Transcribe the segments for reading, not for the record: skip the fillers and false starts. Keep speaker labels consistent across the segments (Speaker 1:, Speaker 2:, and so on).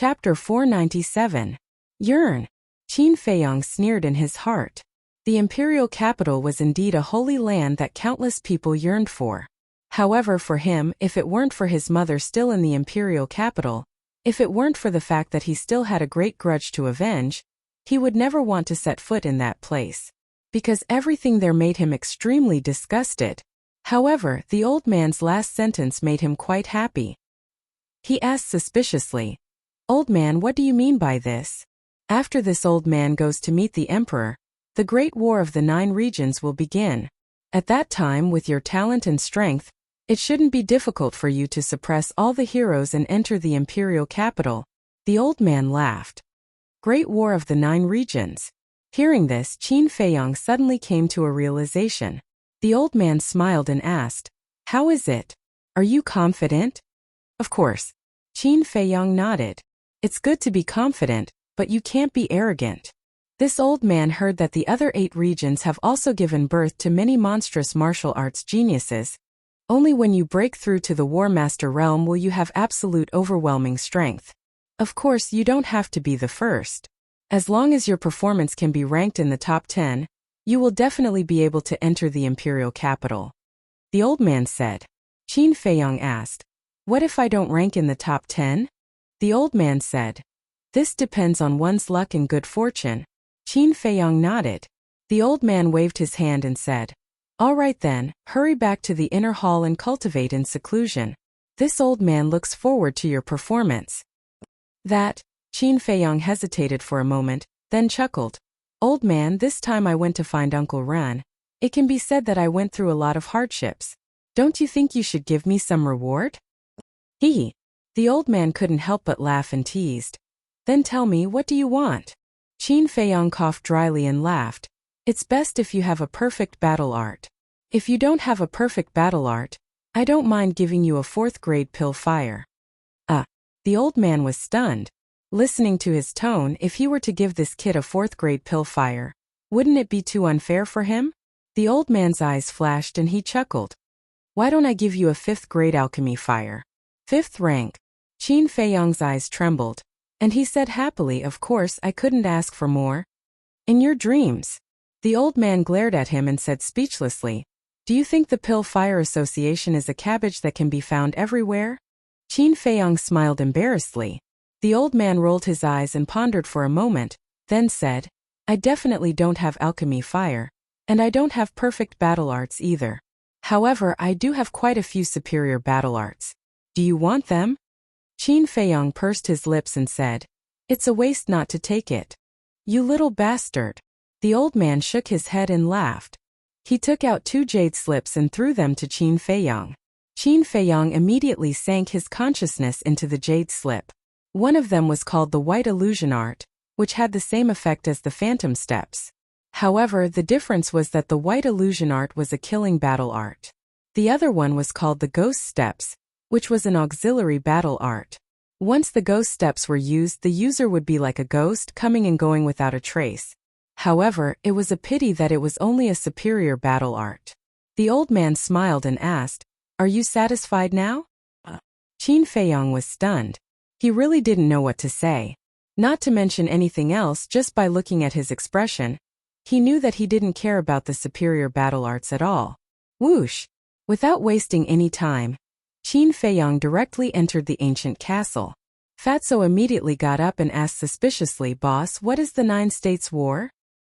Speaker 1: Chapter 497. Yearn. Qin Feiyang sneered in his heart. The imperial capital was indeed a holy land that countless people yearned for. However, for him, if it weren't for his mother still in the imperial capital, if it weren't for the fact that he still had a great grudge to avenge, he would never want to set foot in that place. Because everything there made him extremely disgusted. However, the old man's last sentence made him quite happy. He asked suspiciously, "Old man, what do you mean by this?" After this old man goes to meet the emperor, the Great War of the 9 regions will begin. At that time, with your talent and strength, it shouldn't be difficult for you to suppress all the heroes and enter the imperial capital. The old man laughed. Great War of the 9 regions. Hearing this, Qin Feiyang suddenly came to a realization. The old man smiled and asked, "How is it? Are you confident?" "Of course." Qin Feiyang nodded. "It's good to be confident, but you can't be arrogant." This old man heard that the other 8 regions have also given birth to many monstrous martial arts geniuses. Only when you break through to the War Master realm will you have absolute overwhelming strength. Of course, you don't have to be the first. As long as your performance can be ranked in the top 10, you will definitely be able to enter the imperial capital. The old man said. Qin Feiyang asked, "What if I don't rank in the top 10? The old man said, "This depends on one's luck and good fortune." Qin Feiyang nodded. The old man waved his hand and said, "All right then, hurry back to the inner hall and cultivate in seclusion. This old man looks forward to your performance." That, Qin Feiyang hesitated for a moment, then chuckled. "Old man, this time I went to find Uncle Ran. It can be said that I went through a lot of hardships. Don't you think you should give me some reward?" He. The old man couldn't help but laugh and teased. "Then tell me, what do you want?" Qin Feiyang coughed dryly and laughed. "It's best if you have a perfect battle art. If you don't have a perfect battle art, I don't mind giving you a 4th grade pill fire." The old man was stunned. Listening to his tone, if he were to give this kid a 4th grade pill fire, wouldn't it be too unfair for him? The old man's eyes flashed and he chuckled. "Why don't I give you a 5th grade alchemy fire? 5th rank. Qin Feiyang's eyes trembled. And he said happily, "Of course, I couldn't ask for more." "In your dreams." The old man glared at him and said speechlessly, "Do you think the Pill Fire Association is a cabbage that can be found everywhere?" Qin Feiyang smiled embarrassedly. The old man rolled his eyes and pondered for a moment, then said, "I definitely don't have alchemy fire, and I don't have perfect battle arts either. However, I do have quite a few superior battle arts. Do you want them?" Qin Feiyang pursed his lips and said, "It's a waste not to take it." "You little bastard." The old man shook his head and laughed. He took out 2 jade slips and threw them to Qin Feiyang. Qin Feiyang immediately sank his consciousness into the jade slip. One of them was called the White Illusion Art, which had the same effect as the Phantom Steps. However, the difference was that the White Illusion Art was a killing battle art. The other one was called the Ghost Steps, which was an auxiliary battle art. Once the Ghost Steps were used, the user would be like a ghost coming and going without a trace. However, it was a pity that it was only a superior battle art. The old man smiled and asked, "Are you satisfied now?" Qin Feiyang was stunned. He really didn't know what to say. Not to mention anything else, just by looking at his expression, he knew that he didn't care about the superior battle arts at all. Whoosh! Without wasting any time, Qin Feiyang directly entered the ancient castle. Fatso immediately got up and asked suspiciously, "Boss, what is the 9 States War?"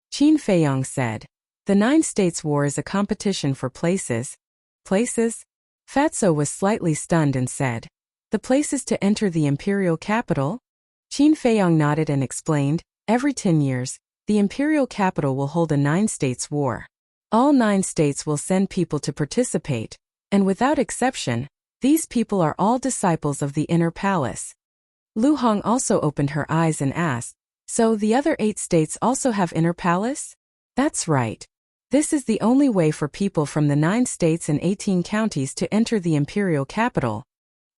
Speaker 1: Qin Feiyang said, "The 9 States War is a competition for places." "Places?" Fatso was slightly stunned and said, "The places to enter the imperial capital?" Qin Feiyang nodded and explained, "Every 10 years, the imperial capital will hold a 9 States War. All 9 states will send people to participate, and without exception, these people are all disciples of the inner palace." Lu Hong also opened her eyes and asked, "So the other 8 states also have inner palace?" "That's right. This is the only way for people from the 9 states and 18 counties to enter the imperial capital.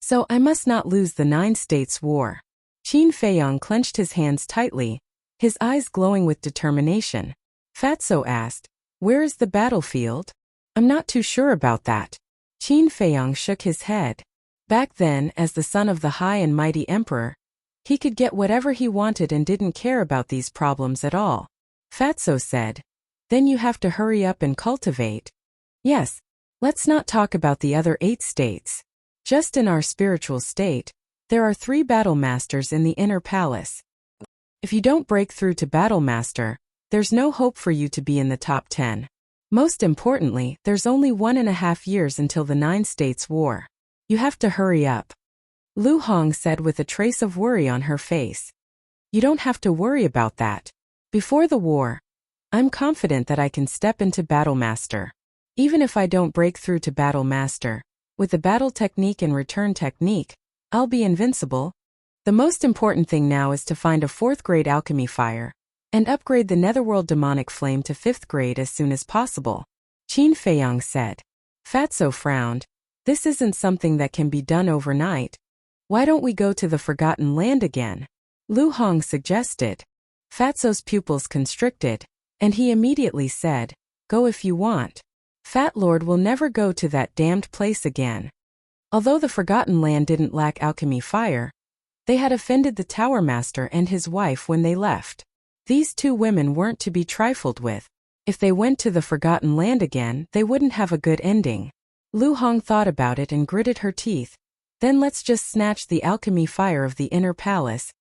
Speaker 1: So I must not lose the 9 States War." Qin Feiyang clenched his hands tightly, his eyes glowing with determination. Fatso asked, "Where is the battlefield?" "I'm not too sure about that." Qin Feiyang shook his head. Back then, as the son of the high and mighty emperor, He could get whatever he wanted and didn't care about these problems at all. Fatso said. Then you have to hurry up and cultivate. Yes. Let's not talk about the other 8 states. Just in our spiritual state, there are 3 battle masters in the inner palace. If you don't break through to battle master, there's no hope for you to be in the top 10. Most importantly, there's only 1.5 years until the 9 states war. You have to hurry up. Lu Hong said with a trace of worry on her face. You don't have to worry about that. Before the war, I'm confident that I can step into battle master. Even if I don't break through to battle master, with the battle technique and return technique, I'll be invincible. The most important thing now is to find a 4th grade alchemy fire, and upgrade the netherworld demonic flame to 5th grade as soon as possible. Qin Feiyang said. Fatso frowned. This isn't something that can be done overnight. Why don't we go to the Forgotten Land again? Lu Hong suggested. Fatso's pupils constricted, and he immediately said, Go if you want. Fat Lord will never go to that damned place again. Although the Forgotten Land didn't lack alchemy fire, they had offended the Tower Master and his wife when they left. These 2 women weren't to be trifled with. If they went to the Forgotten Land again, they wouldn't have a good ending. Lu Hong thought about it and gritted her teeth. Then let's just snatch the alchemy fire of the inner palace.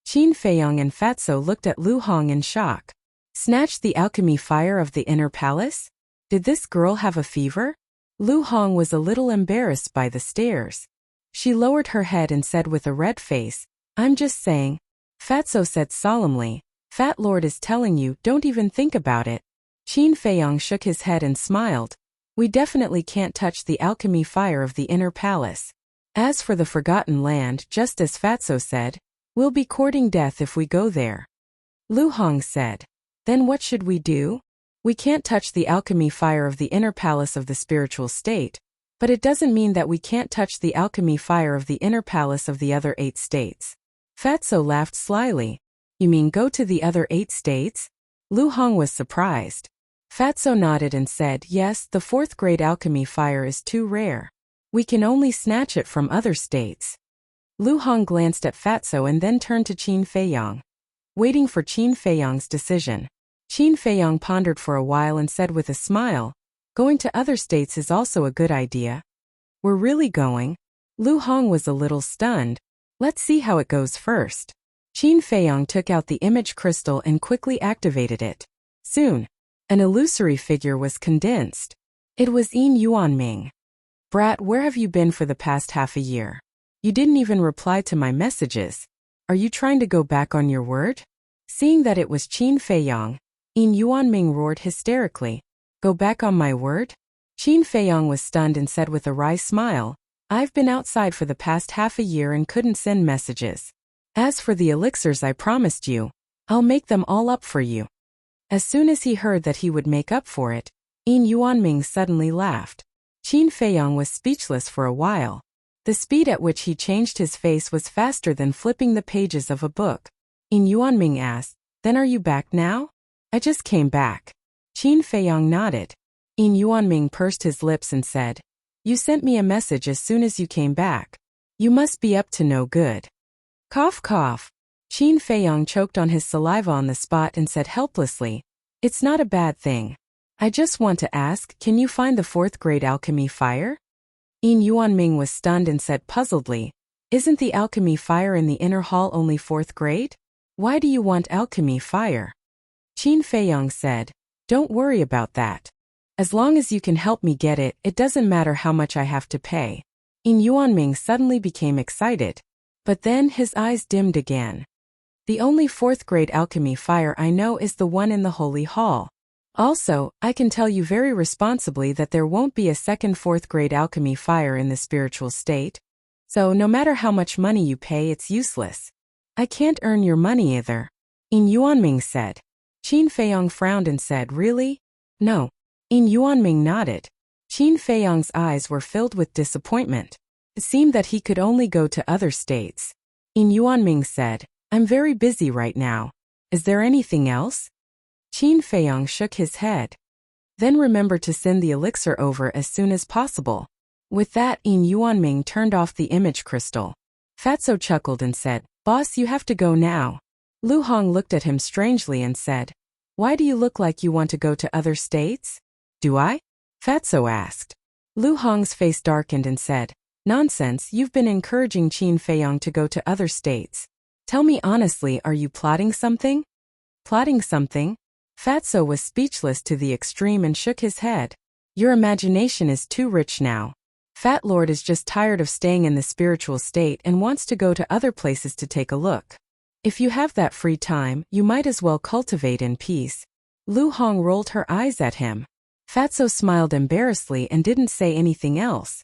Speaker 1: Qin Feiyang and Fatso looked at Lu Hong in shock. Snatch the alchemy fire of the inner palace? Did this girl have a fever? Lu Hong was a little embarrassed by the stares. She lowered her head and said with a red face, I'm just saying. Fatso said solemnly, Fat Lord is telling you, don't even think about it. Qin Feiyang shook his head and smiled. We definitely can't touch the alchemy fire of the inner palace. As for the Forgotten Land, just as Fatso said, we'll be courting death if we go there. Lu Hong said. Then what should we do? We can't touch the alchemy fire of the inner palace of the spiritual state, but it doesn't mean that we can't touch the alchemy fire of the inner palace of the other 8 states. Fatso laughed slyly. You mean go to the other 8 states? Lu Hong was surprised. Fatso nodded and said, yes, the 4th grade alchemy fire is too rare. We can only snatch it from other states. Lu Hong glanced at Fatso and then turned to Qin Feiyang, waiting for Qin Feiyang's decision. Qin Feiyang pondered for a while and said with a smile, going to other states is also a good idea. We're really going? Lu Hong was a little stunned. Let's see how it goes first. Qin Feiyang took out the image crystal and quickly activated it. Soon, an illusory figure was condensed. It was Yin Yuanming. Brat, where have you been for the past half a year? You didn't even reply to my messages. Are you trying to go back on your word? Seeing that it was Qin Feiyang, Yin Yuanming roared hysterically. Go back on my word? Qin Feiyang was stunned and said with a wry smile, I've been outside for the past half a year and couldn't send messages. As for the elixirs I promised you, I'll make them all up for you. As soon as he heard that he would make up for it, Yin Yuanming suddenly laughed. Qin Feiyang was speechless for a while. The speed at which he changed his face was faster than flipping the pages of a book. Yin Yuanming asked, Then are you back now? I just came back. Qin Feiyang nodded. Yin Yuanming pursed his lips and said, You sent me a message as soon as you came back. You must be up to no good. Cough cough. Qin Feiyang choked on his saliva on the spot and said helplessly, It's not a bad thing. I just want to ask, can you find the 4th grade alchemy fire? Yin Yuanming was stunned and said puzzledly, Isn't the alchemy fire in the inner hall only 4th grade? Why do you want alchemy fire? Qin Feiyang said, Don't worry about that. As long as you can help me get it, it doesn't matter how much I have to pay. Yin Yuanming suddenly became excited. But then his eyes dimmed again. The only 4th grade alchemy fire I know is the one in the Holy Hall. Also, I can tell you very responsibly that there won't be a second 4th grade alchemy fire in the spiritual state. So no matter how much money you pay, it's useless. I can't earn your money either. Yin Yuanming said. Qin Feiyang frowned and said, Really? No. Yin Yuanming nodded. Qin Feiyang's eyes were filled with disappointment. It seemed that he could only go to other states. Yin Yuanming said, I'm very busy right now. Is there anything else? Qin Feiyang shook his head. Then remember to send the elixir over as soon as possible. With that, Yin Yuanming turned off the image crystal. Fatso chuckled and said, Boss, you have to go now. Lu Hong looked at him strangely and said, Why do you look like you want to go to other states? Do I? Fatso asked. Lu Hong's face darkened and said, Nonsense, you've been encouraging Qin Feiyong to go to other states. Tell me honestly, are you plotting something? Plotting something? Fatso was speechless to the extreme and shook his head. Your imagination is too rich now. Fat Lord is just tired of staying in the spiritual state and wants to go to other places to take a look. If you have that free time, you might as well cultivate in peace. Lu Hong rolled her eyes at him. Fatso smiled embarrassedly and didn't say anything else.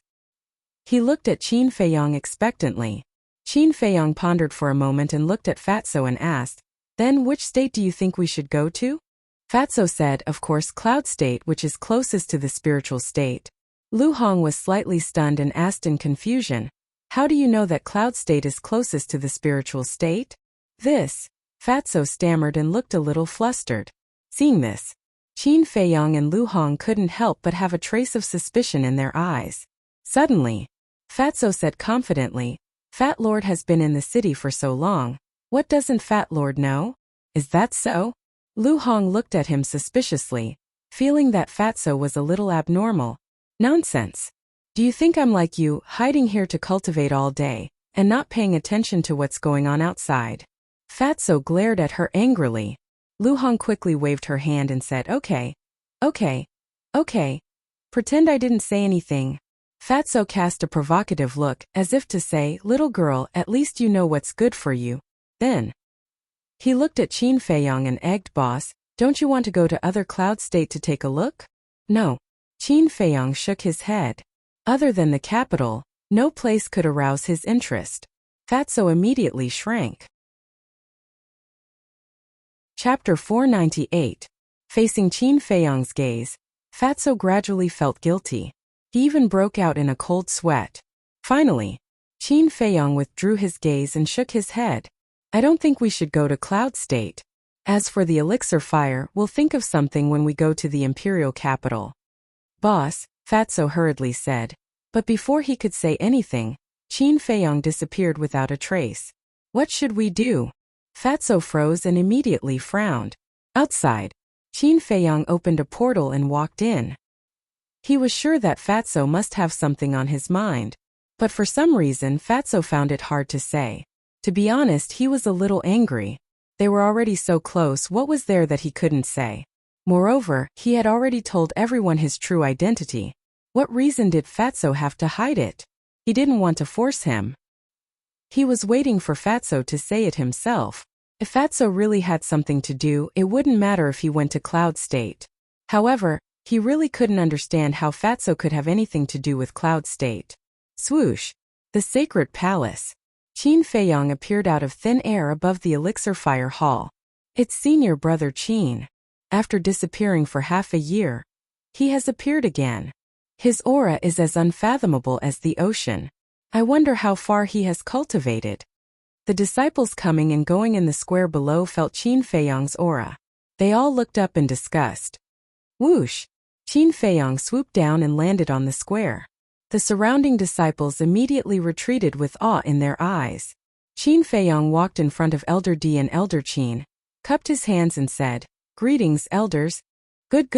Speaker 1: He looked at Qin Feiyong expectantly. Qin Feiyong pondered for a moment and looked at Fatso and asked, Then which state do you think we should go to? Fatso said, Of course, Cloud State, which is closest to the spiritual state. Lu Hong was slightly stunned and asked in confusion, How do you know that Cloud State is closest to the spiritual state? This. Fatso stammered and looked a little flustered. Seeing this, Qin Feiyong and Lu Hong couldn't help but have a trace of suspicion in their eyes. Suddenly, Fatso said confidently, Fat Lord has been in the city for so long. What doesn't Fat Lord know? Is that so? Lu Hong looked at him suspiciously, feeling that Fatso was a little abnormal. Nonsense. Do you think I'm like you, hiding here to cultivate all day, and not paying attention to what's going on outside? Fatso glared at her angrily. Lu Hong quickly waved her hand and said, Okay. Pretend I didn't say anything. Fatso cast a provocative look, as if to say, Little girl, at least you know what's good for you. Then he looked at Qin Feiyong and egged, Boss, don't you want to go to other Cloud State to take a look? No. Qin Feiyong shook his head. Other than the capital, no place could arouse his interest. Fatso immediately shrank. Chapter 498. Facing Qin Feiyong's gaze, Fatso gradually felt guilty. He even broke out in a cold sweat. Finally, Qin Feiyong withdrew his gaze and shook his head. I don't think we should go to Cloud State. As for the elixir fire, we'll think of something when we go to the imperial capital. Boss, Fatso hurriedly said. But before he could say anything, Qin Feiyong disappeared without a trace. What should we do? Fatso froze and immediately frowned. Outside, Qin Feiyong opened a portal and walked in. He was sure that Fatso must have something on his mind. But for some reason Fatso found it hard to say. To be honest, he was a little angry. They were already so close, what was there that he couldn't say? Moreover, he had already told everyone his true identity. What reason did Fatso have to hide it? He didn't want to force him. He was waiting for Fatso to say it himself. If Fatso really had something to do, it wouldn't matter if he went to Cloud State. However, he really couldn't understand how Fatso could have anything to do with Cloud State. Swoosh! The sacred palace. Qin Feiyong appeared out of thin air above the elixir fire hall. It's senior brother Qin. After disappearing for half a year, he has appeared again. His aura is as unfathomable as the ocean. I wonder how far he has cultivated. The disciples coming and going in the square below felt Qin Feiyong's aura. They all looked up in disgust. Whoosh! Qin Feiyong swooped down and landed on the square. The surrounding disciples immediately retreated with awe in their eyes. Qin Feiyong walked in front of Elder D and Elder Qin, cupped his hands and said, Greetings, elders. Good.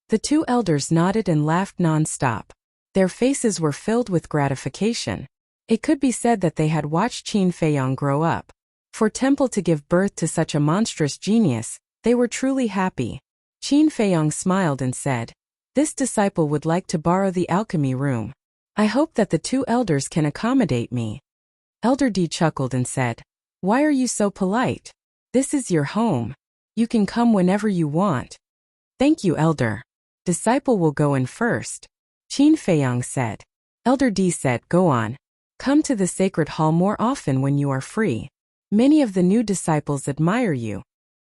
Speaker 1: The two elders nodded and laughed non-stop. Their faces were filled with gratification. It could be said that they had watched Qin Feiyong grow up. For Temple to give birth to such a monstrous genius, they were truly happy. Qin Feiyong smiled and said, This disciple would like to borrow the alchemy room. I hope that the two elders can accommodate me. Elder D chuckled and said, Why are you so polite? This is your home. You can come whenever you want. Thank you, Elder. Disciple will go in first. Qin Feiyong said. Elder D said, Go on. Come to the sacred hall more often when you are free. Many of the new disciples admire you.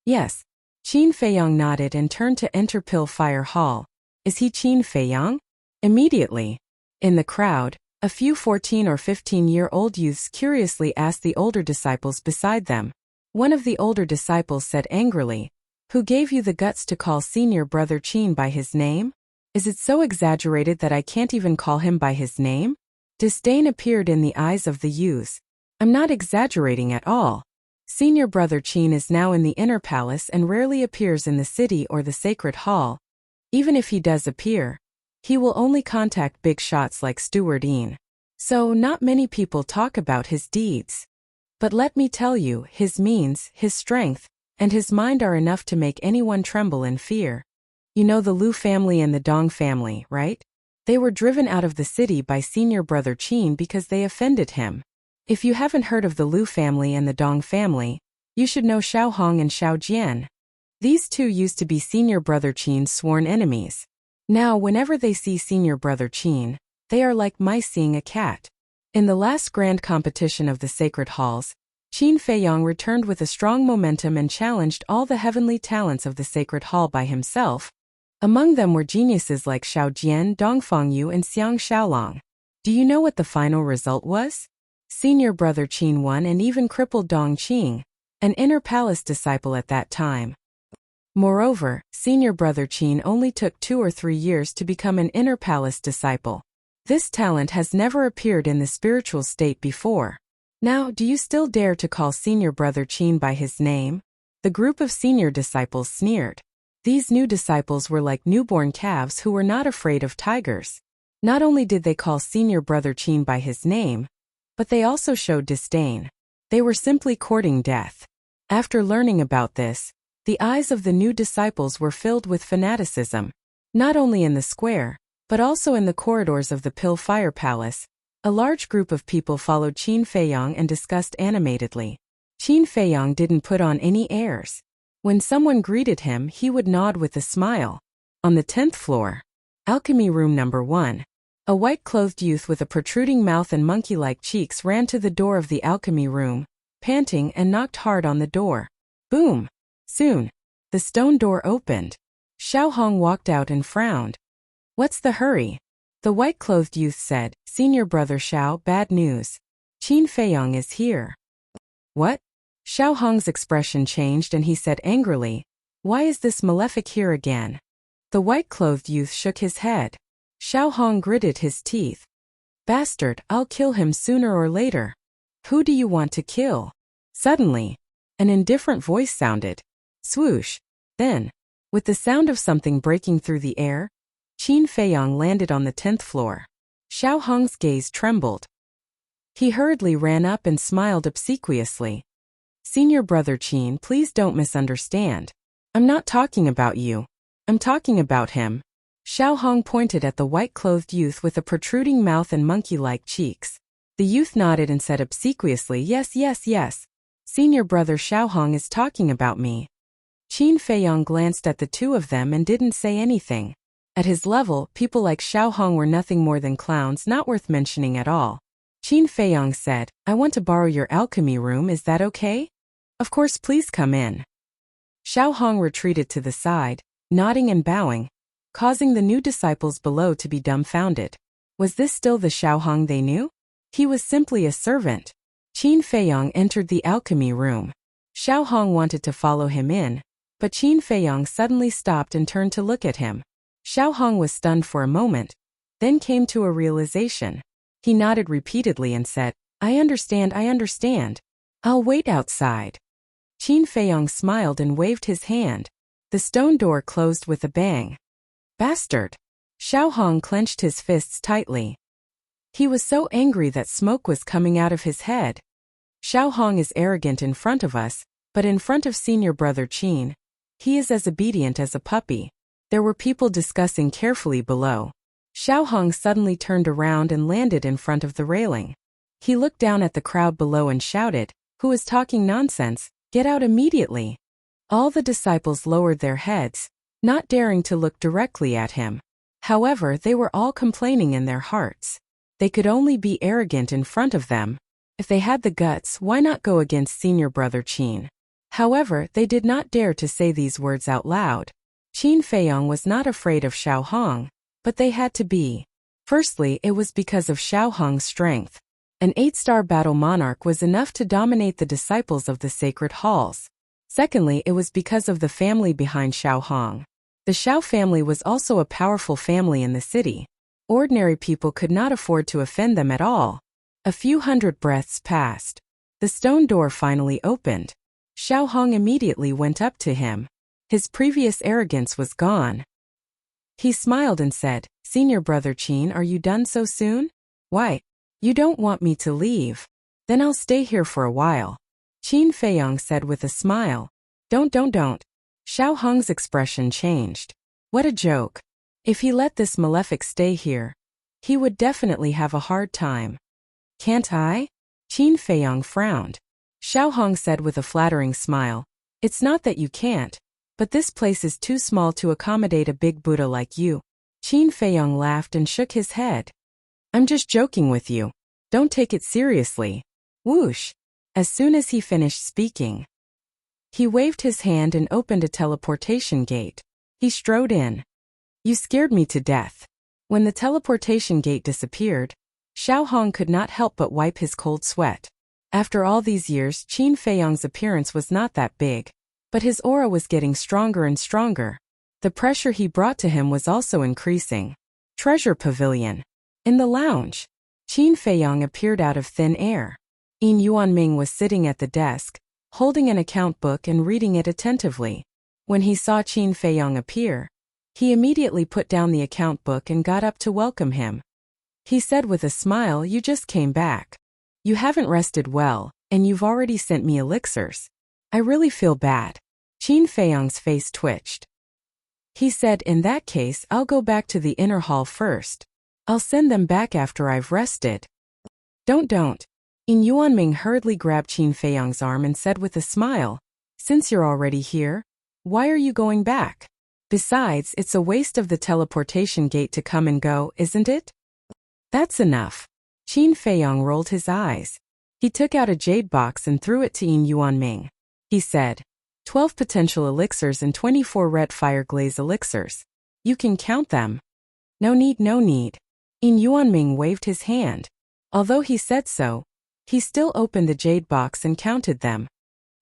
Speaker 1: Yes. Qin Feiyong nodded and turned to enter Pill Fire Hall. Is he Qin Feiyong? Immediately. In the crowd, a few 14 or 15-year-old youths curiously asked the older disciples beside them. One of the older disciples said angrily, Who gave you the guts to call senior brother Qin by his name? Is it so exaggerated that I can't even call him by his name? Disdain appeared in the eyes of the youths. I'm not exaggerating at all. Senior brother Qin is now in the inner palace and rarely appears in the city or the sacred hall. Even if he does appear, he will only contact big shots like Steward Yin. So not many people talk about his deeds. But let me tell you, his means, his strength, and his mind are enough to make anyone tremble in fear. You know the Liu family and the Dong family, right? They were driven out of the city by senior brother Qin because they offended him. If you haven't heard of the Liu family and the Dong family, you should know Xiao Hong and Xiao Jian. These two used to be senior brother Qin's sworn enemies. Now whenever they see senior brother Qin, they are like mice seeing a cat. In the last grand competition of the sacred halls, Qin Feiyong returned with a strong momentum and challenged all the heavenly talents of the sacred hall by himself. Among them were geniuses like Xiao Jian, Dong Fengyu and Xiang Xiaolong. Do you know what the final result was? Senior brother Qin won and even crippled Dong Qing, an inner palace disciple at that time. Moreover, senior brother Qin only took 2 or 3 years to become an inner palace disciple. This talent has never appeared in the spiritual state before. Now, do you still dare to call senior brother Qin by his name? The group of senior disciples sneered. These new disciples were like newborn calves who were not afraid of tigers. Not only did they call senior brother Qin by his name, but they also showed disdain. They were simply courting death. After learning about this, the eyes of the new disciples were filled with fanaticism. Not only in the square, but also in the corridors of the Pill Fire Palace, a large group of people followed Qin Feiyong and discussed animatedly. Qin Feiyong didn't put on any airs. When someone greeted him, he would nod with a smile. On the 10th floor, Alchemy Room Number 1. A white-clothed youth with a protruding mouth and monkey-like cheeks ran to the door of the alchemy room, panting, and knocked hard on the door. Boom! Soon, the stone door opened. Xiao Hong walked out and frowned. What's the hurry? The white-clothed youth said, Senior brother Xiao, bad news. Qin Feiyong is here. What? Xiao Hong's expression changed and he said angrily, Why is this malefic here again? The white-clothed youth shook his head. Xiao Hong gritted his teeth. Bastard, I'll kill him sooner or later. Who do you want to kill? Suddenly, an indifferent voice sounded. Swoosh. Then, with the sound of something breaking through the air, Qin Feiyong landed on the 10th floor. Xiao Hong's gaze trembled. He hurriedly ran up and smiled obsequiously. Senior brother Qin, please don't misunderstand. I'm not talking about you. I'm talking about him. Xiao Hong pointed at the white-clothed youth with a protruding mouth and monkey-like cheeks. The youth nodded and said obsequiously, Yes, yes, yes. Senior brother Xiao Hong is talking about me. Qin Feiyong glanced at the two of them and didn't say anything. At his level, people like Xiao Hong were nothing more than clowns, not worth mentioning at all. Qin Feiyong said, I want to borrow your alchemy room, is that okay? Of course, please come in. Xiao Hong retreated to the side, nodding and bowing, causing the new disciples below to be dumbfounded. Was this still the Xiao Hong they knew? He was simply a servant. Qin Feiyong entered the alchemy room. Xiao Hong wanted to follow him in, but Qin Feiyong suddenly stopped and turned to look at him. Xiao Hong was stunned for a moment, then came to a realization. He nodded repeatedly and said, I understand. I'll wait outside. Qin Feiyong smiled and waved his hand. The stone door closed with a bang. Bastard! Xiao Hong clenched his fists tightly. He was so angry that smoke was coming out of his head. Xiao Hong is arrogant in front of us, but in front of senior brother Qin, he is as obedient as a puppy. There were people discussing carefully below. Xiao Hong suddenly turned around and landed in front of the railing. He looked down at the crowd below and shouted, Who is talking nonsense? Get out immediately. All the disciples lowered their heads, not daring to look directly at him. However, they were all complaining in their hearts. They could only be arrogant in front of them. If they had the guts, why not go against senior brother Qin? However, they did not dare to say these words out loud. Qin Feiyong was not afraid of Xiao Hong, but they had to be. Firstly, it was because of Xiao Hong's strength. An 8-star battle monarch was enough to dominate the disciples of the sacred halls. Secondly, it was because of the family behind Xiao Hong. The Xiao family was also a powerful family in the city. Ordinary people could not afford to offend them at all. A few hundred breaths passed. The stone door finally opened. Xiao Hong immediately went up to him. His previous arrogance was gone. He smiled and said, "Senior brother Qin, are you done so soon? Why? You don't want me to leave? Then I'll stay here for a while." Qin Feiyong said with a smile. Don't. Xiao Hong's expression changed. What a joke. If he let this malefic stay here, he would definitely have a hard time. Can't I? Qin Feiyong frowned. Xiao Hong said with a flattering smile, "It's not that you can't, but this place is too small to accommodate a big Buddha like you." Qin Feiyong laughed and shook his head. "I'm just joking with you. Don't take it seriously." Whoosh! As soon as he finished speaking, he waved his hand and opened a teleportation gate. He strode in. "You scared me to death." When the teleportation gate disappeared, Xiao Hong could not help but wipe his cold sweat. After all these years, Qin Feiyong's appearance was not that big, but his aura was getting stronger and stronger. The pressure he brought to him was also increasing. Treasure Pavilion. In the lounge, Qin Feiyong appeared out of thin air. Yin Yuanming was sitting at the desk, holding an account book and reading it attentively. When he saw Qin Feiyong appear, he immediately put down the account book and got up to welcome him. He said with a smile, "You just came back. You haven't rested well, and you've already sent me elixirs. I really feel bad." Qin Feiyong's face twitched. He said, "In that case, I'll go back to the inner hall first. I'll send them back after I've rested." Don't. Yin Yuanming hurriedly grabbed Qin Feiyong's arm and said with a smile, "Since you're already here, why are you going back? Besides, it's a waste of the teleportation gate to come and go, isn't it?" "That's enough." Qin Feiyong rolled his eyes. He took out a jade box and threw it to Yin Yuanming. He said, 12 potential elixirs and 24 red fire glaze elixirs. You can count them." No need. Yin Yuanming waved his hand. Although he said so, he still opened the jade box and counted them.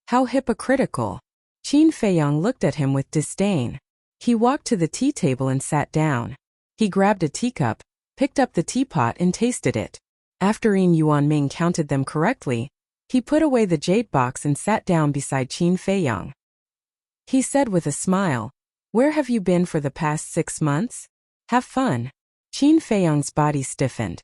Speaker 1: How hypocritical. Qin Feiyong looked at him with disdain. He walked to the tea table and sat down. He grabbed a teacup, picked up the teapot and tasted it. After Yin Yuanming counted them correctly, he put away the jade box and sat down beside Qin Feiyong. He said with a smile, "Where have you been for the past 6 months? Have fun." Qin Feiyong's body stiffened.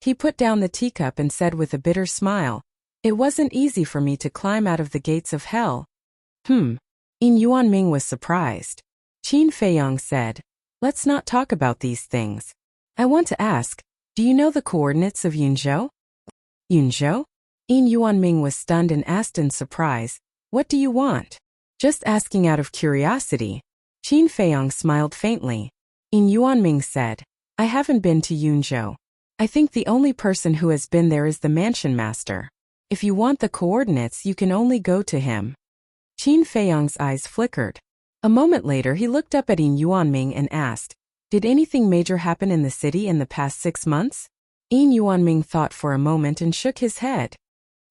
Speaker 1: He put down the teacup and said with a bitter smile, "It wasn't easy for me to climb out of the gates of hell." Yin Yuanming was surprised. Qin Feiyong said, "Let's not talk about these things. I want to ask, do you know the coordinates of Yunzhou?" Yunzhou? Yin Yuanming was stunned and asked in surprise, "What do you want?" "Just asking out of curiosity." Qin Feiyong smiled faintly. Yin Yuanming said, "I haven't been to Yunzhou. I think the only person who has been there is the mansion master. If you want the coordinates, you can only go to him." Qin Feiyong's eyes flickered. A moment later he looked up at Yin Yuanming and asked, "Did anything major happen in the city in the past 6 months?" Yin Yuanming thought for a moment and shook his head.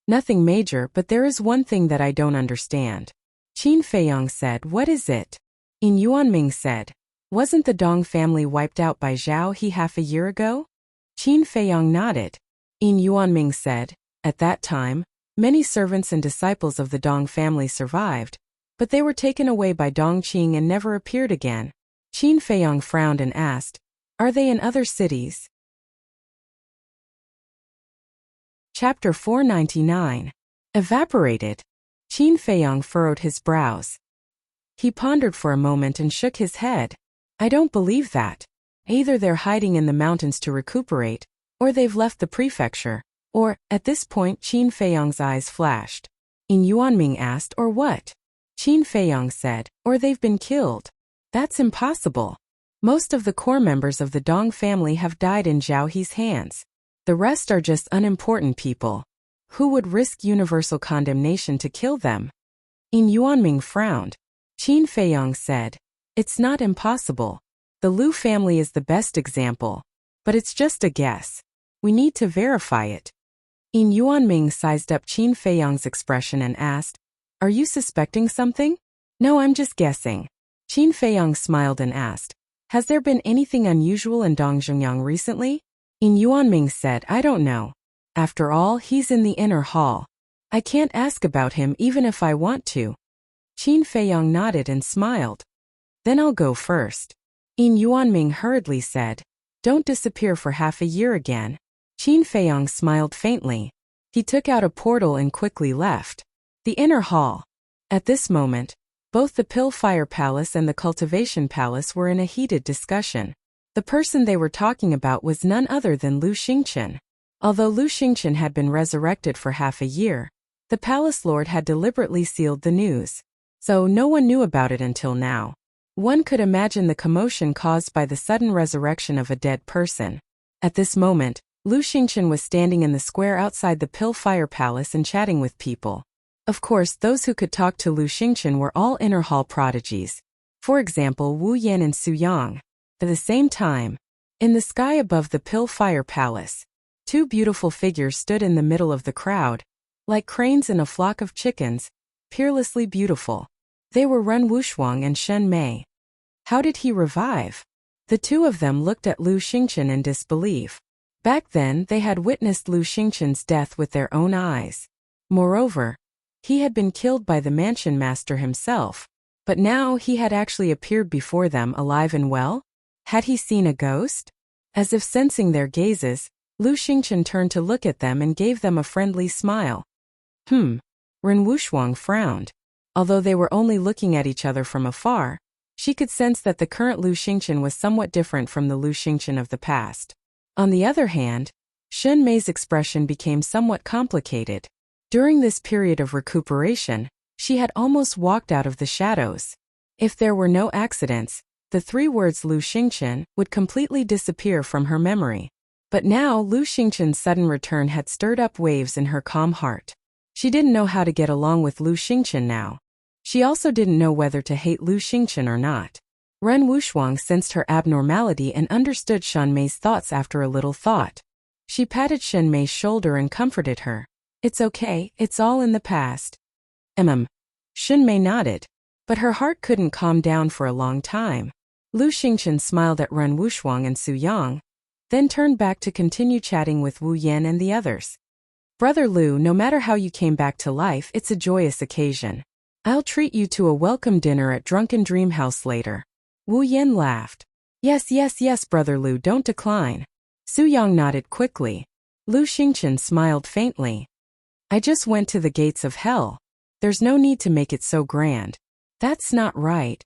Speaker 1: "Nothing major, but there is one thing that I don't understand." Qin Feiyong said, "What is it?" Yin Yuanming said, "Wasn't the Dong family wiped out by Zhao He half a year ago?" Qin Feiyong nodded. Yin Yuanming said, "At that time, many servants and disciples of the Dong family survived, but they were taken away by Dongqing and never appeared again." Qin Feiyong frowned and asked, "Are they in other cities?" Chapter 499. Evaporated. Qin Feiyong furrowed his brows. He pondered for a moment and shook his head. "I don't believe that. Either they're hiding in the mountains to recuperate, or they've left the prefecture, or," at this point Qin Feiyong's eyes flashed. Yin Yuanming asked, "Or what?" Qin Feiyong said, "Or they've been killed." "That's impossible. Most of the core members of the Dong family have died in Zhao He's hands. The rest are just unimportant people. Who would risk universal condemnation to kill them?" Yin Yuanming frowned. Qin Feiyong said, "It's not impossible. The Liu family is the best example, but it's just a guess. We need to verify it." Yin Yuanming sized up Qin Feiyong's expression and asked, "Are you suspecting something?" "No, I'm just guessing." Qin Feiyong smiled and asked, "Has there been anything unusual in Dongzhongyang recently?" Yin Yuanming said, "I don't know. After all, he's in the inner hall. I can't ask about him even if I want to. Qin Feiyong nodded and smiled. Then I'll go first. Yin Yuanming hurriedly said. Don't disappear for half a year again. Qin Feiyong smiled faintly. He took out a portal and quickly left the inner hall. At this moment, both the Pill-Fire Palace and the Cultivation Palace were in a heated discussion. The person they were talking about was none other than Lu Xingchen. Although Lu Xingchen had been resurrected for half a year, the palace lord had deliberately sealed the news, so no one knew about it until now. One could imagine the commotion caused by the sudden resurrection of a dead person. At this moment, Lu Xingchen was standing in the square outside the Pill-Fire Palace and chatting with people. Of course, those who could talk to Lu Xingchen were all inner hall prodigies. For example, Wu Yan and Su Yang. At the same time, in the sky above the Pill-Fire Palace, two beautiful figures stood in the middle of the crowd, like cranes in a flock of chickens, peerlessly beautiful. They were Ren Wushuang and Shen Mei. How did he revive? The two of them looked at Lu Xingchen in disbelief. Back then, they had witnessed Lu Xingchen's death with their own eyes. Moreover, he had been killed by the mansion master himself, but now he had actually appeared before them alive and well? Had he seen a ghost? As if sensing their gazes, Lu Xingchen turned to look at them and gave them a friendly smile. Ren Wushuang frowned. Although they were only looking at each other from afar, she could sense that the current Lu Xingchen was somewhat different from the Lu Xingchen of the past. On the other hand, Shen Mei's expression became somewhat complicated. During this period of recuperation, she had almost walked out of the shadows. If there were no accidents, the three words Lu Xingchen would completely disappear from her memory. But now Lu Xingchen's sudden return had stirred up waves in her calm heart. She didn't know how to get along with Lu Xingchen now. She also didn't know whether to hate Lu Xingchen or not. Ren Wushuang sensed her abnormality and understood Shen Mei's thoughts after a little thought. She patted Shen Mei's shoulder and comforted her. It's okay, it's all in the past. Shen Mei nodded, but her heart couldn't calm down for a long time. Lu Xingchen smiled at Ren Wushuang and Su Yang, then turned back to continue chatting with Wu Yan and the others. Brother Lu, no matter how you came back to life, it's a joyous occasion. I'll treat you to a welcome dinner at Drunken Dream House later. Wu Yan laughed. Yes, Brother Lu, don't decline. Su Yang nodded quickly. Lu Xingchen smiled faintly. I just went to the gates of hell. There's no need to make it so grand. That's not right.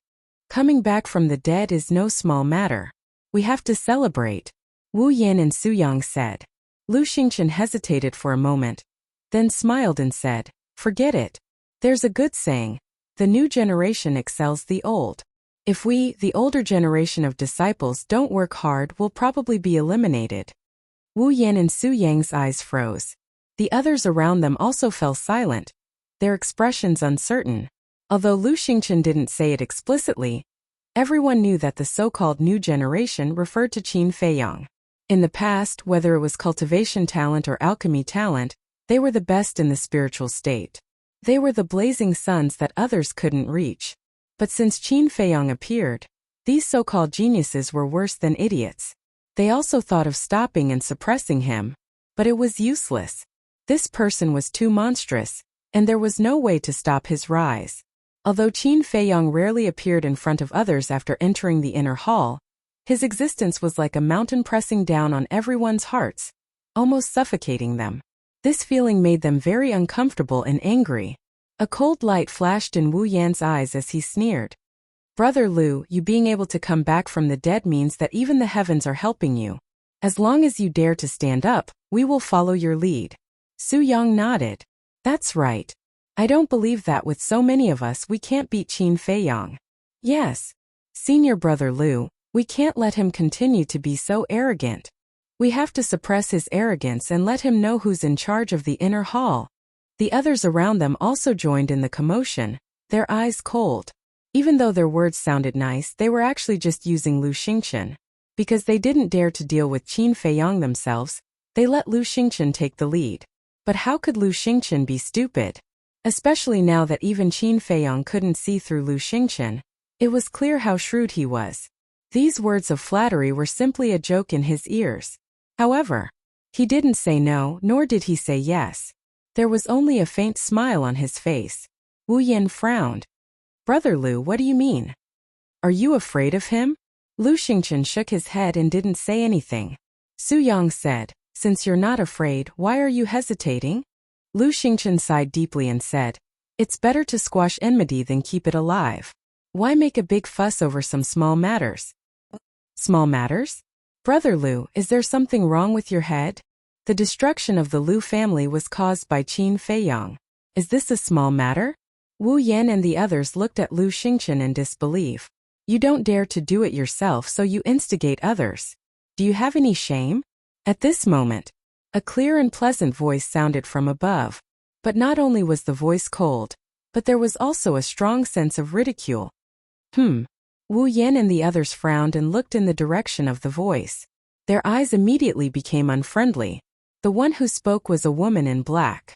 Speaker 1: Coming back from the dead is no small matter. We have to celebrate, Wu Yan and Su Yang said. Lu Xingchen hesitated for a moment, then smiled and said, forget it. There's a good saying, the new generation excels the old. If we, the older generation of disciples, don't work hard, we'll probably be eliminated. Wu Yan and Su Yang's eyes froze. The others around them also fell silent, their expressions uncertain. Although Lu Xingchen didn't say it explicitly, everyone knew that the so-called new generation referred to Qin Feiyong. In the past, whether it was cultivation talent or alchemy talent, they were the best in the spiritual state. They were the blazing suns that others couldn't reach. But since Qin Feiyong appeared, these so-called geniuses were worse than idiots. They also thought of stopping and suppressing him, but it was useless. This person was too monstrous, and there was no way to stop his rise. Although Qin Feiyong rarely appeared in front of others after entering the inner hall, his existence was like a mountain pressing down on everyone's hearts, almost suffocating them. This feeling made them very uncomfortable and angry. A cold light flashed in Wu Yan's eyes as he sneered. Brother Lu, you being able to come back from the dead means that even the heavens are helping you. As long as you dare to stand up, we will follow your lead. Su Yang nodded. That's right. I don't believe that with so many of us we can't beat Qin Feiyong. Yes. Senior Brother Lu, we can't let him continue to be so arrogant. We have to suppress his arrogance and let him know who's in charge of the inner hall. The others around them also joined in the commotion, their eyes cold. Even though their words sounded nice, they were actually just using Lu Xingchen. Because they didn't dare to deal with Qin Feiyong themselves, they let Lu Xingchen take the lead. But how could Lu Xingchen be stupid? Especially now that even Qin Feiyong couldn't see through Lu Xingchen. It was clear how shrewd he was. These words of flattery were simply a joke in his ears. However, he didn't say no, nor did he say yes. There was only a faint smile on his face. Wu Yan frowned. Brother Lu, what do you mean? Are you afraid of him? Lu Xingchen shook his head and didn't say anything. Su Yang said, since you're not afraid, why are you hesitating? Lu Xingchen sighed deeply and said, it's better to squash enmity than keep it alive. Why make a big fuss over some small matters? Small matters? Brother Lu, is there something wrong with your head? The destruction of the Lu family was caused by Qin Feiyang. Is this a small matter? Wu Yan and the others looked at Lu Xingchen in disbelief. You don't dare to do it yourself, so you instigate others. Do you have any shame? At this moment, a clear and pleasant voice sounded from above. But not only was the voice cold, but there was also a strong sense of ridicule. Wu Yan and the others frowned and looked in the direction of the voice. Their eyes immediately became unfriendly. The one who spoke was a woman in black.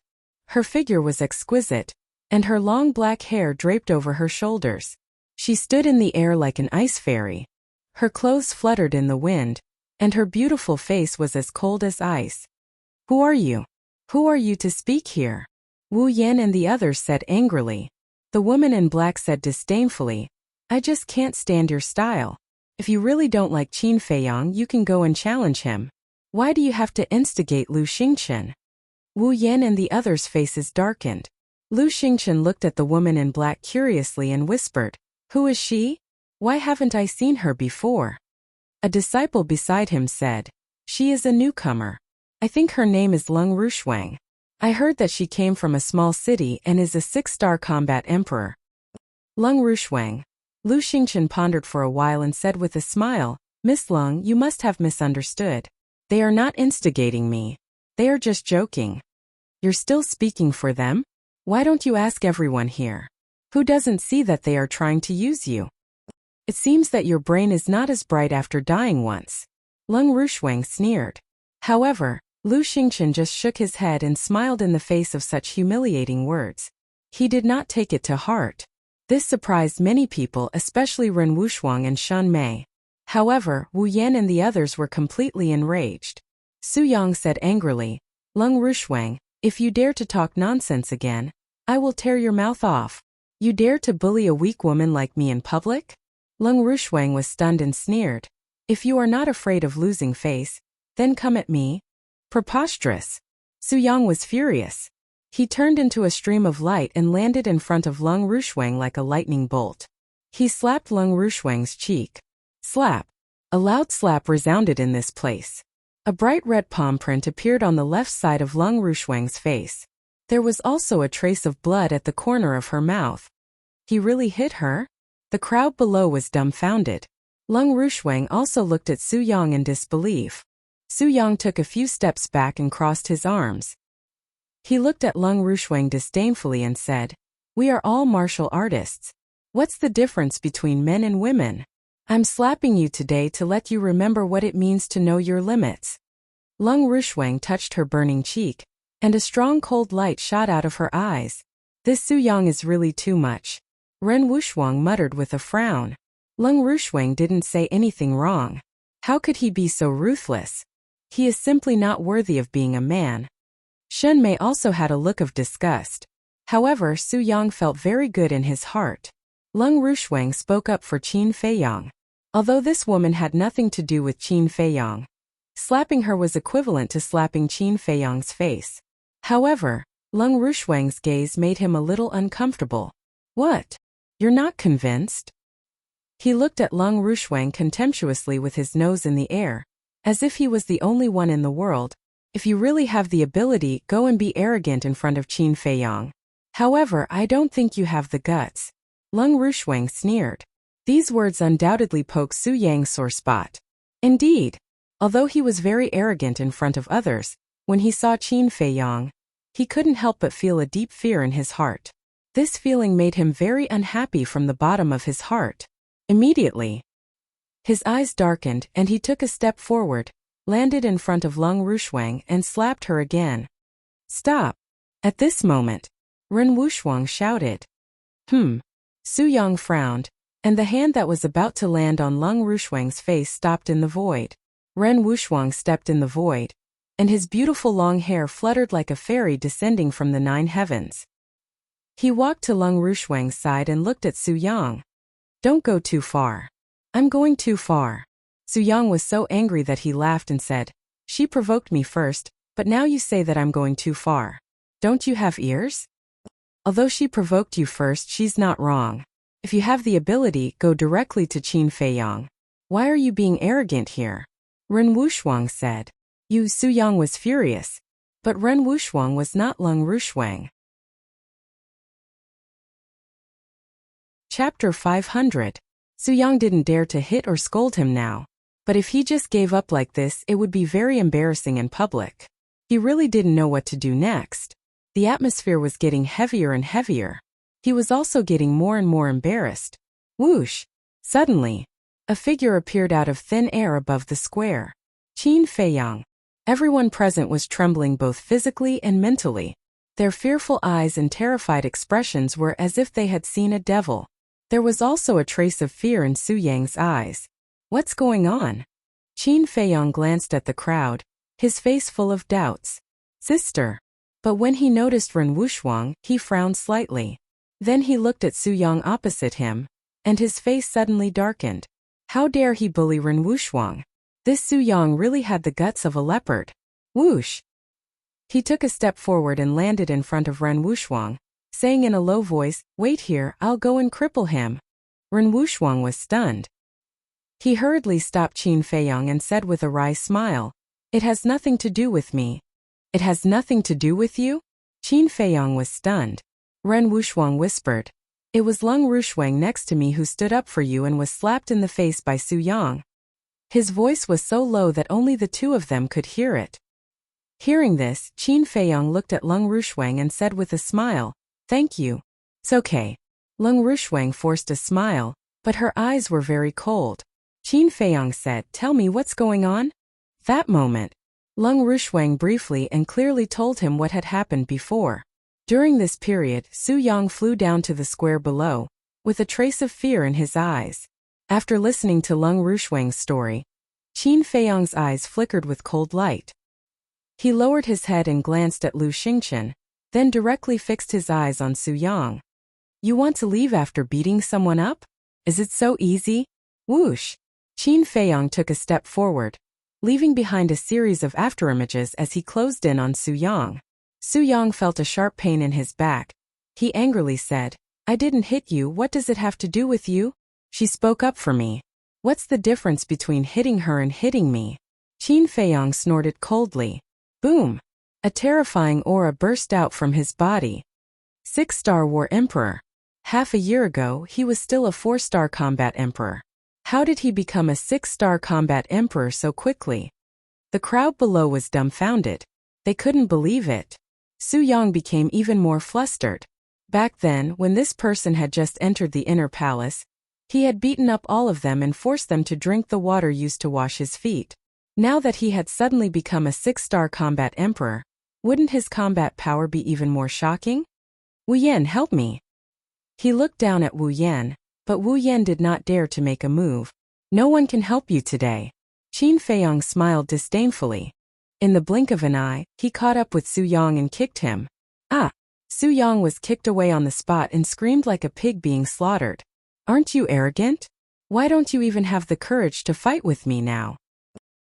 Speaker 1: Her figure was exquisite, and her long black hair draped over her shoulders. She stood in the air like an ice fairy. Her clothes fluttered in the wind, and her beautiful face was as cold as ice. Who are you? Who are you to speak here? Wu Yan and the others said angrily. The woman in black said disdainfully, I just can't stand your style. If you really don't like Qin Feiyang, you can go and challenge him. Why do you have to instigate Lu Xingchen? Wu Yan and the others' faces darkened. Lu Xingchen looked at the woman in black curiously and whispered, who is she? Why haven't I seen her before? A disciple beside him said, she is a newcomer. I think her name is Lung Rushuang. I heard that she came from a small city and is a 6-star combat emperor. Lung Rushuang. Lu Xingchen pondered for a while and said with a smile, Miss Lung, you must have misunderstood. They are not instigating me. They are just joking. You're still speaking for them? Why don't you ask everyone here? Who doesn't see that they are trying to use you? It seems that your brain is not as bright after dying once. Lung Rushuang sneered. However, Lu Xingchen just shook his head and smiled in the face of such humiliating words. He did not take it to heart. This surprised many people, especially Ren Wushuang and Shun Mei. However, Wu Yan and the others were completely enraged. Su Yang said angrily, Lung Rushuang, if you dare to talk nonsense again, I will tear your mouth off. You dare to bully a weak woman like me in public? Lung Rushuang was stunned and sneered. If you are not afraid of losing face, then come at me. Preposterous. Su Yang was furious. He turned into a stream of light and landed in front of Lung Rushuang like a lightning bolt. He slapped Lung Rushuang's cheek. Slap. A loud slap resounded in this place. A bright red palm print appeared on the left side of Lung Rushuang's face. There was also a trace of blood at the corner of her mouth. He really hit her? The crowd below was dumbfounded. Lung Rushuang also looked at Su Yang in disbelief. Su Yang took a few steps back and crossed his arms. He looked at Lung Rushuang disdainfully and said, we are all martial artists. What's the difference between men and women? I'm slapping you today to let you remember what it means to know your limits. Lung Rushuang touched her burning cheek, and a strong cold light shot out of her eyes. This Su Yang is really too much. Ren Wushuang muttered with a frown. Lung Rushuang didn't say anything wrong. How could he be so ruthless? He is simply not worthy of being a man. Shun Mei also had a look of disgust. However, Su Yang felt very good in his heart. Lung Rushuang spoke up for Qin Feiyang. Although this woman had nothing to do with Qin Feiyang, slapping her was equivalent to slapping Qin Feiyang's face. However, Lung Rushuang's gaze made him a little uncomfortable. What? You're not convinced? He looked at Lung Rushuang contemptuously with his nose in the air, as if he was the only one in the world. If you really have the ability, go and be arrogant in front of Qin Feiyang. However, I don't think you have the guts. Lung Rushuang sneered. These words undoubtedly poked Su Yang's sore spot. Indeed, although he was very arrogant in front of others, when he saw Qin Feiyang, he couldn't help but feel a deep fear in his heart. This feeling made him very unhappy from the bottom of his heart. Immediately, his eyes darkened and he took a step forward, landed in front of Lung Rushuang and slapped her again. Stop! At this moment, Ren Wushuang shouted. Su Yang frowned, and the hand that was about to land on Lung Rushuang's face stopped in the void. Ren Wushuang stepped in the void. and his beautiful long hair fluttered like a fairy descending from the 9 heavens. He walked to Lung Rushwang's side and looked at Su Yang. Don't go too far. I'm going too far. Su Yang was so angry that he laughed and said, She provoked me first, but now you say that I'm going too far. Don't you have ears? Although she provoked you first, she's not wrong. If you have the ability, go directly to Qin Feiyang. Why are you being arrogant here? Ren Wuxuang said. Su Yang was furious. But Ren Wuxuang was not Lung Rushwang. Chapter 500. Su Yang didn't dare to hit or scold him now. But if he just gave up like this, it would be very embarrassing in public. He really didn't know what to do next. The atmosphere was getting heavier and heavier. He was also getting more and more embarrassed. Whoosh! Suddenly, a figure appeared out of thin air above the square. Qin Feiyang. Everyone present was trembling both physically and mentally. Their fearful eyes and terrified expressions were as if they had seen a devil. There was also a trace of fear in Su Yang's eyes. What's going on? Qin Feiyang glanced at the crowd, his face full of doubts. Sister. But when he noticed Ren Wuxuang, he frowned slightly. Then he looked at Su Yang opposite him, and his face suddenly darkened. How dare he bully Ren Wuxuang? This Su Yang really had the guts of a leopard. Whoosh! He took a step forward and landed in front of Ren Wuxuang, saying in a low voice, Wait here, I'll go and cripple him. Ren Wuxuang was stunned. He hurriedly stopped Qin Feiyang and said with a wry smile, It has nothing to do with me. It has nothing to do with you? Qin Feiyang was stunned. Ren Wuxuang whispered, It was Lung Rushwang next to me who stood up for you and was slapped in the face by Su Yang. His voice was so low that only the two of them could hear it. Hearing this, Qin Feiyang looked at Lung Rushwang and said with a smile, Thank you. It's okay. Lung Rushwang forced a smile, but her eyes were very cold. Qin Feiyang said, Tell me what's going on? That moment, Lung Rushwang briefly and clearly told him what had happened before. During this period, Su Yang flew down to the square below, with a trace of fear in his eyes. After listening to Lung Rushwang's story, Qin Feiyang's eyes flickered with cold light. He lowered his head and glanced at Lu Xingchen, then directly fixed his eyes on Su Yang. You want to leave after beating someone up? Is it so easy? Whoosh! Qin Feiyang took a step forward, leaving behind a series of afterimages as he closed in on Su Yang. Su Yang felt a sharp pain in his back. He angrily said, I didn't hit you, what does it have to do with you? She spoke up for me. What's the difference between hitting her and hitting me? Qin Feiyang snorted coldly. Boom! A terrifying aura burst out from his body. 6-star War Emperor. Half a year ago, he was still a 4-star Combat Emperor. How did he become a 6-star Combat Emperor so quickly? The crowd below was dumbfounded. They couldn't believe it. Su Yang became even more flustered. Back then, when this person had just entered the inner palace, he had beaten up all of them and forced them to drink the water used to wash his feet. Now that he had suddenly become a 6-star Combat Emperor, wouldn't his combat power be even more shocking? Wu Yan, help me. He looked down at Wu Yan, but Wu Yan did not dare to make a move. No one can help you today. Qin Feiyang smiled disdainfully. In the blink of an eye, he caught up with Su Yang and kicked him. Ah! Su Yang was kicked away on the spot and screamed like a pig being slaughtered. Aren't you arrogant? Why don't you even have the courage to fight with me now?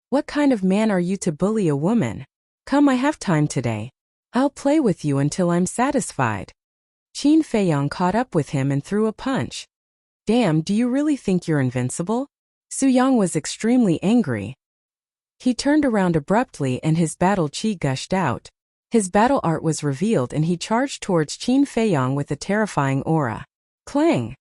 Speaker 1: What kind of man are you to bully a woman? Come, I have time today. I'll play with you until I'm satisfied. Qin Feiyang caught up with him and threw a punch. Damn, do you really think you're invincible? Su Yang was extremely angry. He turned around abruptly and his battle chi gushed out. His battle art was revealed and he charged towards Qin Feiyang with a terrifying aura. Clang!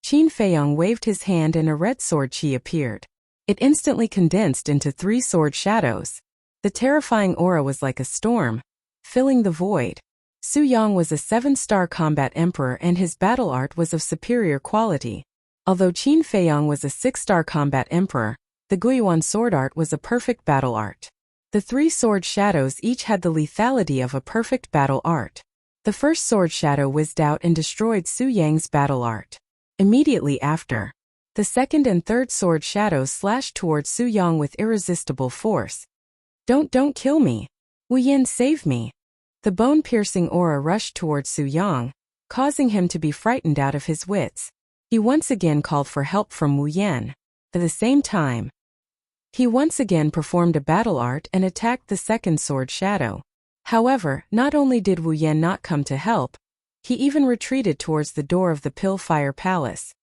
Speaker 1: Qin Feiyang waved his hand and a red sword chi appeared. It instantly condensed into 3 sword shadows. The terrifying aura was like a storm, filling the void. Su Yang was a 7-star Combat Emperor and his battle art was of superior quality. Although Qin Feiyang was a 6-star Combat Emperor, the Guiyuan sword art was a perfect battle art. The 3 sword shadows each had the lethality of a perfect battle art. The first sword shadow whizzed out and destroyed Su Yang's battle art. Immediately after, the second and third sword shadows slashed towards Su Yang with irresistible force. Don't kill me. Wu Yan, save me. The bone-piercing aura rushed towards Su Yang, causing him to be frightened out of his wits. He once again called for help from Wu Yan. At the same time, he once again performed a battle art and attacked the second sword shadow. However, not only did Wu Yan not come to help, he even retreated towards the door of the Pill-Fire Palace.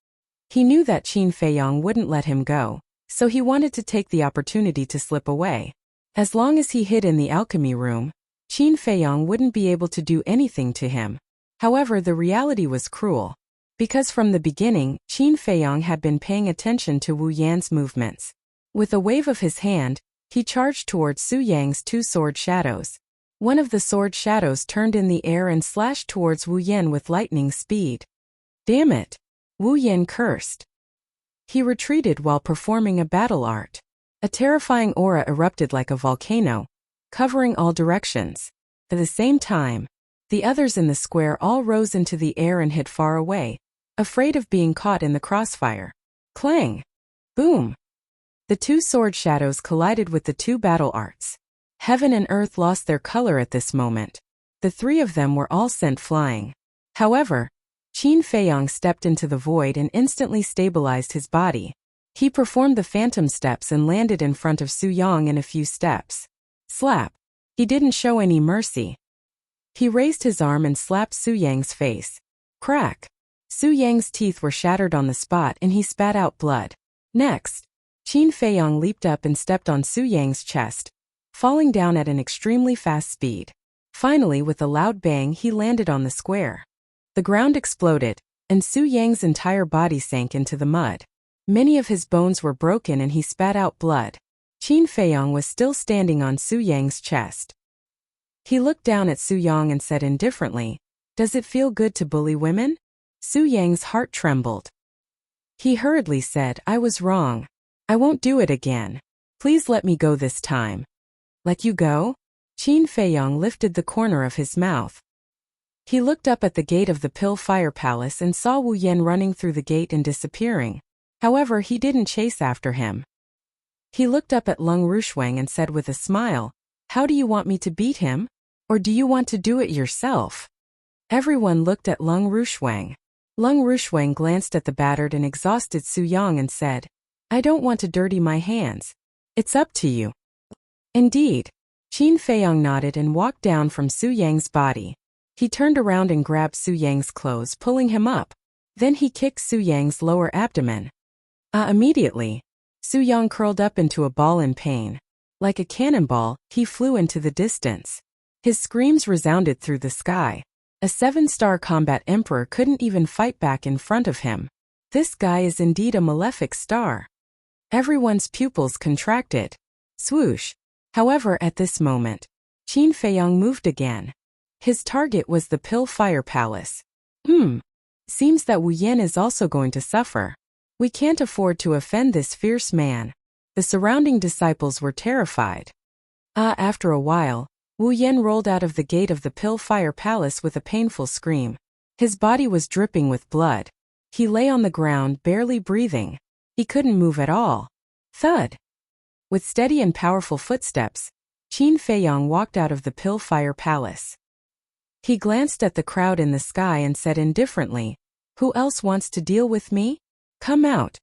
Speaker 1: He knew that Qin Feiyong wouldn't let him go, so he wanted to take the opportunity to slip away. As long as he hid in the alchemy room, Qin Feiyong wouldn't be able to do anything to him. However, the reality was cruel, because from the beginning, Qin Feiyong had been paying attention to Wu Yan's movements. With a wave of his hand, he charged towards Su Yang's two sword shadows. One of the sword shadows turned in the air and slashed towards Wu Yan with lightning speed. Damn it! Wu Yan cursed. He retreated while performing a battle art. A terrifying aura erupted like a volcano, covering all directions. At the same time, the others in the square all rose into the air and hid far away, afraid of being caught in the crossfire. Clang! Boom! The two sword shadows collided with the two battle arts. Heaven and earth lost their color at this moment. The three of them were all sent flying. However, Qin Feiyong stepped into the void and instantly stabilized his body. He performed the phantom steps and landed in front of Su Yang in a few steps. Slap! He didn't show any mercy. He raised his arm and slapped Su Yang's face. Crack! Su Yang's teeth were shattered on the spot and he spat out blood. Next, Qin Feiyong leaped up and stepped on Su Yang's chest, falling down at an extremely fast speed. Finally, with a loud bang, he landed on the square. The ground exploded, and Su Yang's entire body sank into the mud. Many of his bones were broken and he spat out blood. Qin Feiyong was still standing on Su Yang's chest. He looked down at Su Yang and said indifferently, "Does it feel good to bully women?" Su Yang's heart trembled. He hurriedly said, "I was wrong. I won't do it again. Please let me go this time." Let you go? Qin Feiyong lifted the corner of his mouth. He looked up at the gate of the Pill-Fire Palace and saw Wu Yan running through the gate and disappearing. However, he didn't chase after him. He looked up at Lung Rushuang and said with a smile, "How do you want me to beat him? Or do you want to do it yourself?" Everyone looked at Lung Rushuang. Lung Rushuang glanced at the battered and exhausted Su Yang and said, "I don't want to dirty my hands. It's up to you." Indeed. Qin Feiyong nodded and walked down from Su Yang's body. He turned around and grabbed Su Yang's clothes, pulling him up. Then he kicked Su Yang's lower abdomen. Immediately, Su Yang curled up into a ball in pain. Like a cannonball, he flew into the distance. His screams resounded through the sky. A 7-star combat emperor couldn't even fight back in front of him. This guy is indeed a malefic star. Everyone's pupils contracted. Swoosh! However, at this moment, Qin Feiyong moved again. His target was the Pill-Fire Palace. Seems that Wu Yan is also going to suffer. We can't afford to offend this fierce man. The surrounding disciples were terrified. After a while, Wu Yan rolled out of the gate of the Pill-Fire Palace with a painful scream. His body was dripping with blood. He lay on the ground, barely breathing. He couldn't move at all. Thud! With steady and powerful footsteps, Qin Feiyong walked out of the Pill-Fire Palace. He glanced at the crowd in the sky and said indifferently, "Who else wants to deal with me? Come out."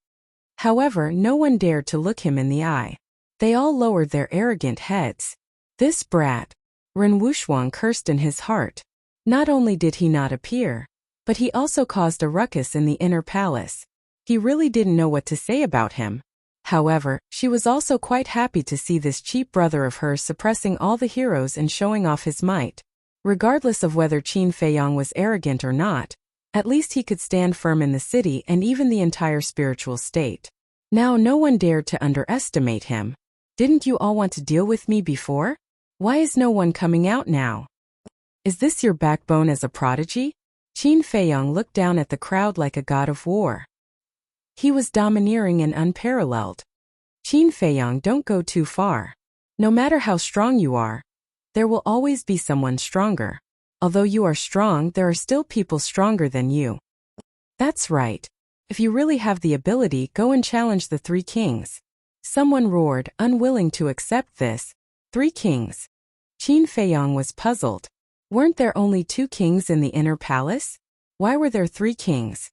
Speaker 1: However, no one dared to look him in the eye. They all lowered their arrogant heads. This brat! Ren Wuxuang cursed in his heart. Not only did he not appear, but he also caused a ruckus in the inner palace. He really didn't know what to say about him. However, she was also quite happy to see this cheap brother of hers suppressing all the heroes and showing off his might. Regardless of whether Qin Feiyong was arrogant or not, at least he could stand firm in the city and even the entire spiritual state. Now no one dared to underestimate him. Didn't you all want to deal with me before? Why is no one coming out now? Is this your backbone as a prodigy? Qin Feiyong looked down at the crowd like a god of war. He was domineering and unparalleled. Qin Feiyong, don't go too far. No matter how strong you are, there will always be someone stronger. Although you are strong, there are still people stronger than you. That's right. If you really have the ability, go and challenge the 3 kings. Someone roared, unwilling to accept this. 3 kings. Qin Feiyang was puzzled. Weren't there only 2 kings in the inner palace? Why were there 3 kings?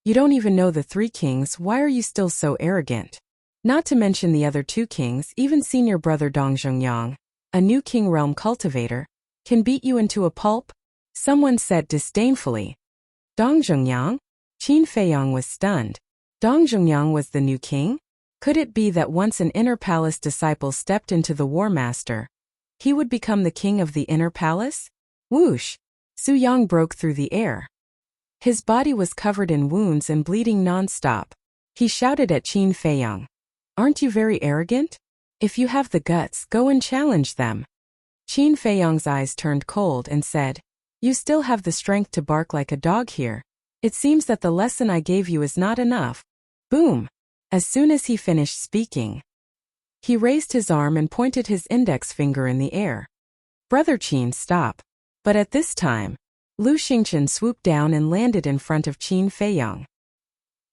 Speaker 1: You don't even know the 3 kings, why are you still so arrogant? Not to mention the other 2 kings, even senior brother Dong Zhongyang, a new king realm cultivator, can beat you into a pulp? Someone said disdainfully. Dong Zhongyang? Qin Feiyang was stunned. Dong Zhongyang was the new king? Could it be that once an inner palace disciple stepped into the war master, he would become the king of the inner palace? Whoosh! Su Yang broke through the air. His body was covered in wounds and bleeding non-stop. He shouted at Qin Feiyang. Aren't you very arrogant? If you have the guts, go and challenge them. Qin Feiyang's eyes turned cold and said, You still have the strength to bark like a dog here. It seems that the lesson I gave you is not enough. Boom! As soon as he finished speaking, he raised his arm and pointed his index finger in the air. Brother Qin, stop. But at this time, Lu Xingchen swooped down and landed in front of Qin Feiyang.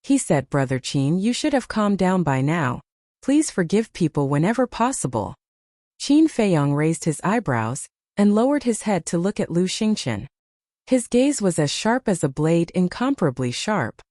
Speaker 1: He said, Brother Qin, you should have calmed down by now. Please forgive people whenever possible. Qin Feiyang raised his eyebrows and lowered his head to look at Lu Xingchen. His gaze was as sharp as a blade, incomparably sharp.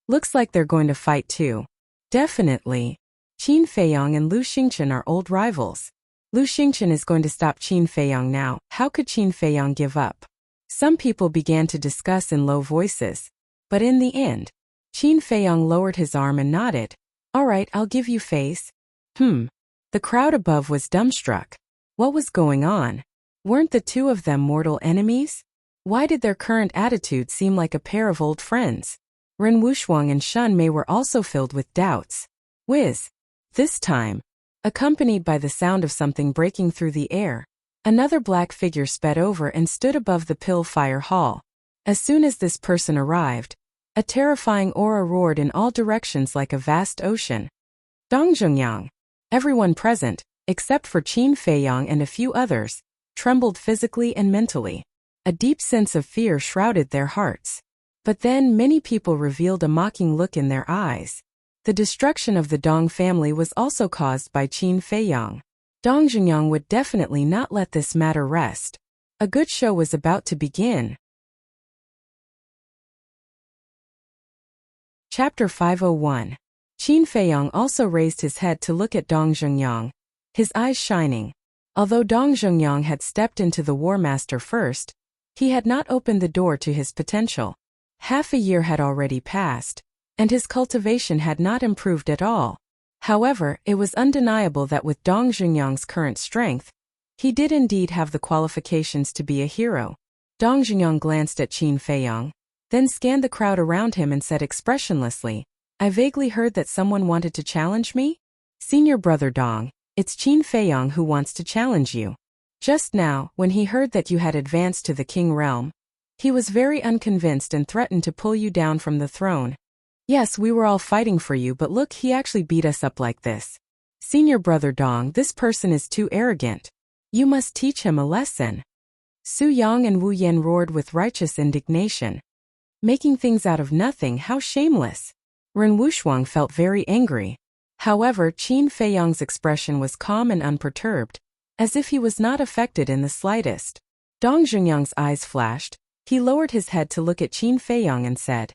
Speaker 1: Looks like they're going to fight too. Definitely. Qin Feiyang and Lu Xingchen are old rivals. Lu Xingchen is going to stop Qin Feiyang now. How could Qin Feiyang give up? Some people began to discuss in low voices. But in the end, Qin Feiyang lowered his arm and nodded. All right, I'll give you face. The crowd above was dumbstruck. What was going on? Weren't the 2 of them mortal enemies? Why did their current attitude seem like a pair of old friends? Ren Wushuang and Shun Mei were also filled with doubts. Whiz! This time, accompanied by the sound of something breaking through the air, another black figure sped over and stood above the Pill Fire Hall. As soon as this person arrived, a terrifying aura roared in all directions like a vast ocean. Dong Zhongyang. Everyone present, except for Qin Feiyang and a few others, trembled physically and mentally. A deep sense of fear shrouded their hearts. But then many people revealed a mocking look in their eyes. The destruction of the Dong family was also caused by Qin Feiyang. Dong Zhongyang would definitely not let this matter rest. A good show was about to begin. Chapter 501. Qin Feiyang also raised his head to look at Dong Zhongyang, his eyes shining. Although Dong Zhongyang had stepped into the War Master first, he had not opened the door to his potential. Half a year had already passed, and his cultivation had not improved at all. However, it was undeniable that with Dong Zhongyang's current strength, he did indeed have the qualifications to be a hero. Dong Zhongyang glanced at Qin Feiyang, then scanned the crowd around him and said expressionlessly, I vaguely heard that someone wanted to challenge me? Senior brother Dong, it's Qin Feiyang who wants to challenge you. Just now, when he heard that you had advanced to the king realm, he was very unconvinced and threatened to pull you down from the throne. Yes, we were all fighting for you, but look, he actually beat us up like this. Senior brother Dong, this person is too arrogant. You must teach him a lesson. Su Yang and Wu Yan roared with righteous indignation. Making things out of nothing, how shameless. Ren Wushuang felt very angry. However, Qin Feiyang's expression was calm and unperturbed, as if he was not affected in the slightest. Dong Zhongyang's eyes flashed. He lowered his head to look at Qin Feiyang and said,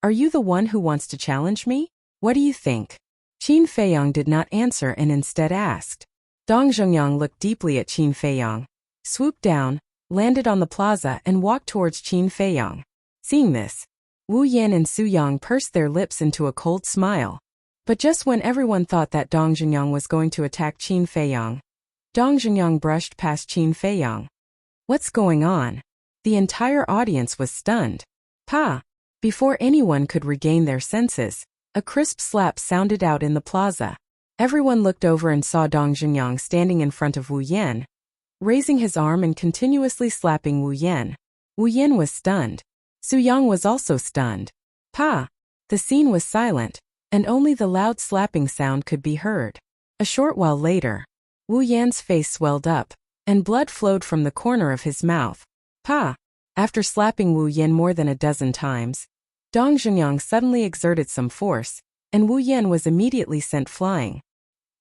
Speaker 1: Are you the one who wants to challenge me? What do you think? Qin Feiyang did not answer and instead asked. Dong Zhongyang looked deeply at Qin Feiyang, swooped down, landed on the plaza and walked towards Qin Feiyang. Seeing this, Wu Yan and Su Yang pursed their lips into a cold smile. But just when everyone thought that Dong Zhongyang was going to attack Qin Feiyang, Dong Zhongyang brushed past Qin Feiyang. What's going on? The entire audience was stunned. Pa! Before anyone could regain their senses, a crisp slap sounded out in the plaza. Everyone looked over and saw Dong Zhongyang standing in front of Wu Yan, raising his arm and continuously slapping Wu Yan. Wu Yan was stunned. Su Yang was also stunned. Pa! The scene was silent, and only the loud slapping sound could be heard. A short while later, Wu Yan's face swelled up, and blood flowed from the corner of his mouth. Pa! After slapping Wu Yan more than a dozen times, Dong Zhongyang suddenly exerted some force, and Wu Yan was immediately sent flying.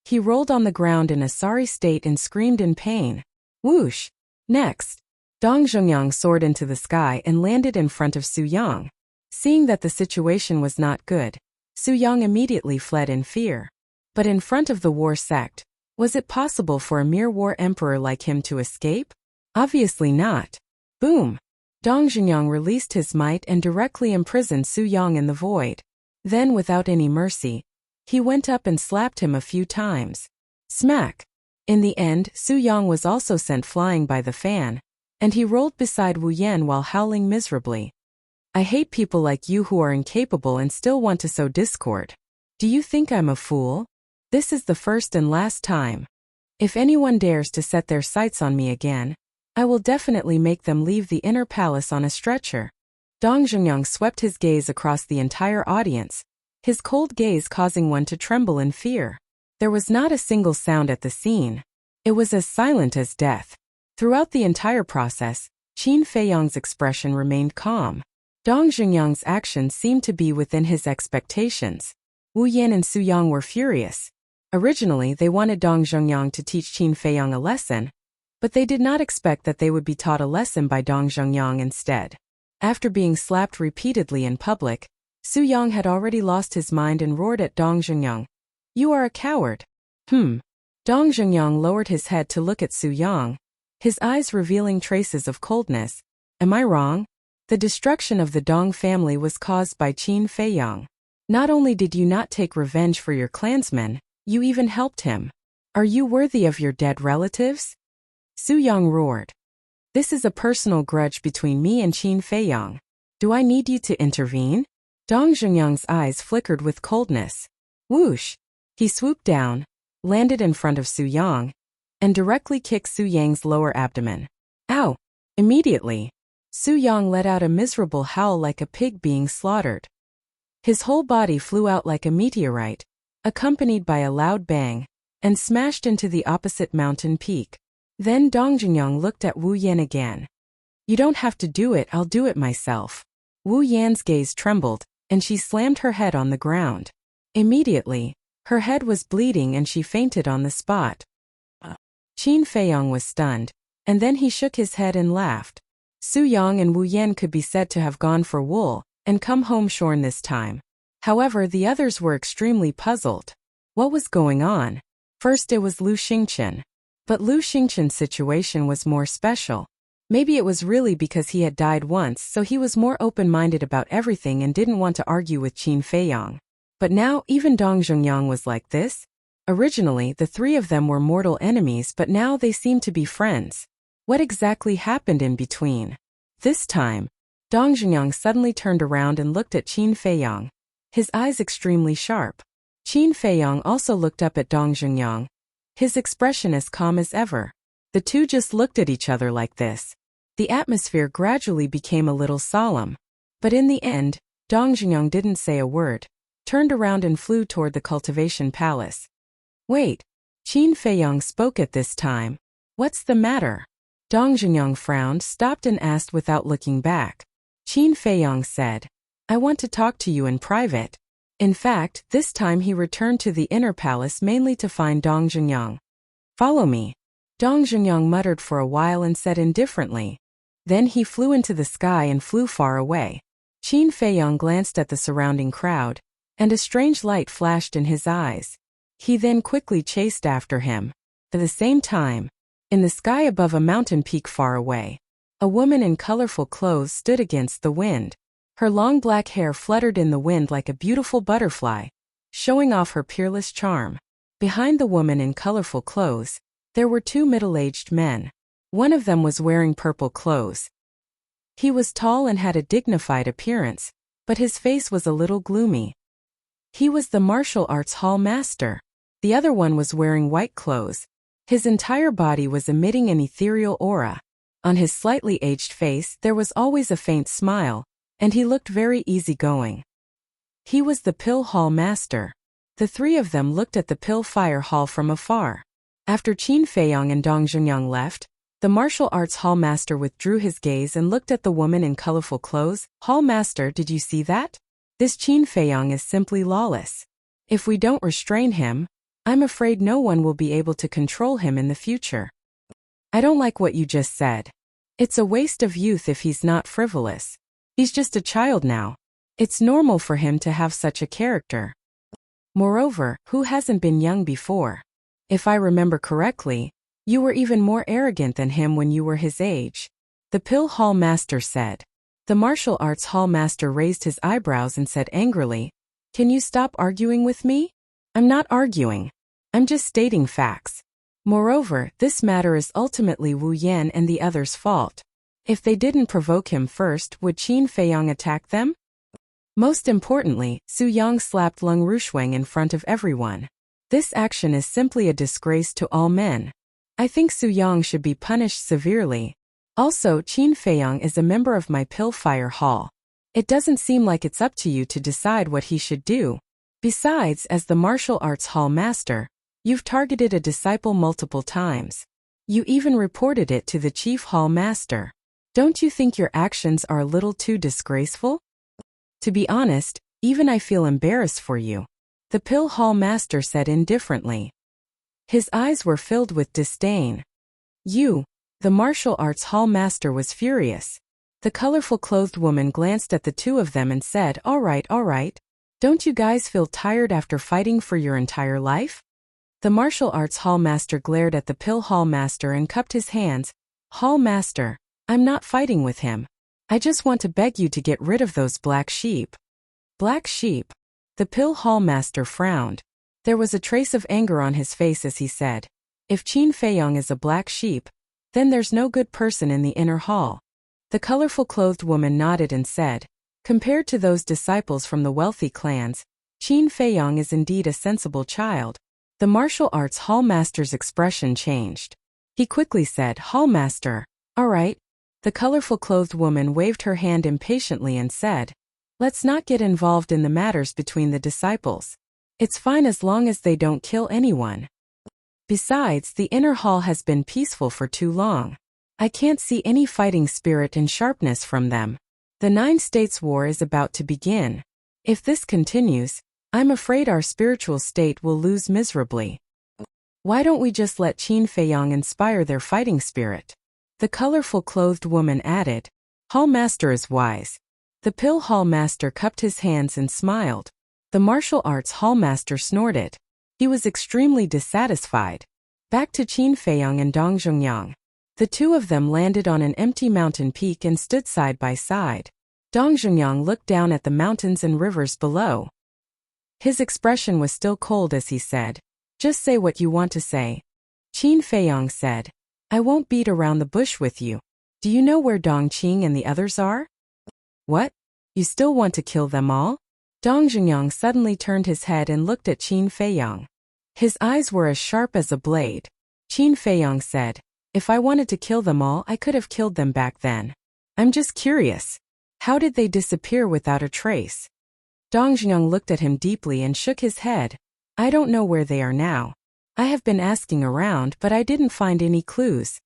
Speaker 1: He rolled on the ground in a sorry state and screamed in pain. Whoosh! Next, Dong Zhongyang soared into the sky and landed in front of Su Yang. Seeing that the situation was not good, Su Yang immediately fled in fear. But in front of the war sect, was it possible for a mere war emperor like him to escape? Obviously not. Boom! Dong Zhongyang released his might and directly imprisoned Su Yang in the void. Then, without any mercy, he went up and slapped him a few times. Smack! In the end, Su Yang was also sent flying by the fan, and he rolled beside Wu Yan while howling miserably. I hate people like you who are incapable and still want to sow discord. Do you think I'm a fool? This is the first and last time. If anyone dares to set their sights on me again, I will definitely make them leave the inner palace on a stretcher. Dong Zhongyang swept his gaze across the entire audience, his cold gaze causing one to tremble in fear. There was not a single sound at the scene. It was as silent as death. Throughout the entire process, Qin Feiyang's expression remained calm. Dong Zhongyang's actions seemed to be within his expectations. Wu Yan and Su Yang were furious. Originally, they wanted Dong Zhongyang to teach Qin Feiyang a lesson, but they did not expect that they would be taught a lesson by Dong Zhongyang instead. After being slapped repeatedly in public, Su Yang had already lost his mind and roared at Dong Zhongyang. You are a coward. Dong Zhongyang lowered his head to look at Su Yang, his eyes revealing traces of coldness. Am I wrong? The destruction of the Dong family was caused by Qin Feiyang. Not only did you not take revenge for your clansman, you even helped him. Are you worthy of your dead relatives? Su Yang roared. This is a personal grudge between me and Qin Feiyang. Do I need you to intervene? Dong Zhongyang's eyes flickered with coldness. Whoosh! He swooped down, landed in front of Su Yang, and directly kicked Su Yang's lower abdomen. Ow! Immediately, Su Yang let out a miserable howl like a pig being slaughtered. His whole body flew out like a meteorite, accompanied by a loud bang, and smashed into the opposite mountain peak. Then Dong Zhongyang looked at Wu Yan again. You don't have to do it, I'll do it myself. Wu Yan's gaze trembled, and she slammed her head on the ground. Immediately, her head was bleeding and she fainted on the spot. Qin Feiyang was stunned, and then he shook his head and laughed. Su Yang and Wu Yan could be said to have gone for wool, and come home shorn this time. However, the others were extremely puzzled. What was going on? First it was Lu Xingqian. But Lu Xingqian's situation was more special. Maybe it was really because he had died once, so he was more open-minded about everything and didn't want to argue with Qin Feiyang. But now, even Dong Zhongyang was like this? Originally, the three of them were mortal enemies, but now they seem to be friends. What exactly happened in between? This time, Dong Zhongyang suddenly turned around and looked at Qin Feiyang, his eyes extremely sharp. Qin Feiyang also looked up at Dong Zhongyang, his expression as calm as ever. The two just looked at each other like this. The atmosphere gradually became a little solemn. But in the end, Dong Zhongyang didn't say a word, turned around and flew toward the cultivation palace. Wait. Qin Feiyang spoke at this time. What's the matter? Dong Zhongyang frowned, stopped and asked without looking back. Qin Feiyang said, I want to talk to you in private. In fact, this time he returned to the inner palace mainly to find Dong Zhongyang. Follow me. Dong Zhongyang muttered for a while and said indifferently. Then he flew into the sky and flew far away. Qin Feiyang glanced at the surrounding crowd, and a strange light flashed in his eyes. He then quickly chased after him. At the same time, in the sky above a mountain peak far away, a woman in colorful clothes stood against the wind. Her long black hair fluttered in the wind like a beautiful butterfly, showing off her peerless charm. Behind the woman in colorful clothes, there were two middle-aged men. One of them was wearing purple clothes. He was tall and had a dignified appearance, but his face was a little gloomy. He was the martial arts hall master. The other one was wearing white clothes. His entire body was emitting an ethereal aura. On his slightly aged face there was always a faint smile, and he looked very easygoing. He was the Pill Hall Master. The three of them looked at the Pill Fire Hall from afar. After Qin Feiyang and Dong Zhongyang left, the martial arts Hall Master withdrew his gaze and looked at the woman in colorful clothes. Hall Master, did you see that? This Qin Feiyang is simply lawless. If we don't restrain him, I'm afraid no one will be able to control him in the future. I don't like what you just said. It's a waste of youth if he's not frivolous. He's just a child now. It's normal for him to have such a character. Moreover, who hasn't been young before? If I remember correctly, you were even more arrogant than him when you were his age. The Pill Hall Master said. The martial arts hall master raised his eyebrows and said angrily, "Can you stop arguing with me? I'm not arguing. I'm just stating facts. Moreover, this matter is ultimately Wu Yan and the others' fault. If they didn't provoke him first, would Qin Feiyong attack them?" Most importantly, Su Yang slapped Lung Rushuang in front of everyone. This action is simply a disgrace to all men. I think Su Yang should be punished severely. Also, Qin Feiyong is a member of my Pillfire Hall. It doesn't seem like it's up to you to decide what he should do. Besides, as the martial arts hall master, you've targeted a disciple multiple times. You even reported it to the chief hall master. Don't you think your actions are a little too disgraceful? To be honest, even I feel embarrassed for you, the Pill Hall Master said indifferently. His eyes were filled with disdain. You, the martial arts hall master, was furious. The colorful clothed woman glanced at the two of them and said, all right. Don't you guys feel tired after fighting for your entire life? The martial arts hall master glared at the Pill Hall Master and cupped his hands. Hall Master, I'm not fighting with him. I just want to beg you to get rid of those black sheep. Black sheep? The Pill Hall Master frowned. There was a trace of anger on his face as he said, if Qin Feiyong is a black sheep, then there's no good person in the inner hall. The colorful clothed woman nodded and said, compared to those disciples from the wealthy clans, Qin Feiyong is indeed a sensible child. The martial arts hall master's expression changed. He quickly said, Hall Master, all right. The colorful clothed woman waved her hand impatiently and said, let's not get involved in the matters between the disciples. It's fine as long as they don't kill anyone. Besides, the inner hall has been peaceful for too long. I can't see any fighting spirit and sharpness from them. The 9 States War is about to begin. If this continues, I'm afraid our spiritual state will lose miserably. Why don't we just let Qin Feiyong inspire their fighting spirit? The colorful clothed woman added. Hall Master is wise. The Pill Hall Master cupped his hands and smiled. The martial arts hall master snorted. He was extremely dissatisfied. Back to Qin Feiyong and Dong Zhongyang. The two of them landed on an empty mountain peak and stood side by side. Dong Zhongyang looked down at the mountains and rivers below. His expression was still cold as he said, just say what you want to say. Qin Feiyong said, I won't beat around the bush with you. Do you know where Dong Qing and the others are? What? You still want to kill them all? Dong Zhongyang suddenly turned his head and looked at Qin Feiyong. His eyes were as sharp as a blade. Qin Feiyong said, if I wanted to kill them all, I could have killed them back then. I'm just curious. How did they disappear without a trace? Dong Zhongyang looked at him deeply and shook his head. I don't know where they are now. I have been asking around, but I didn't find any clues.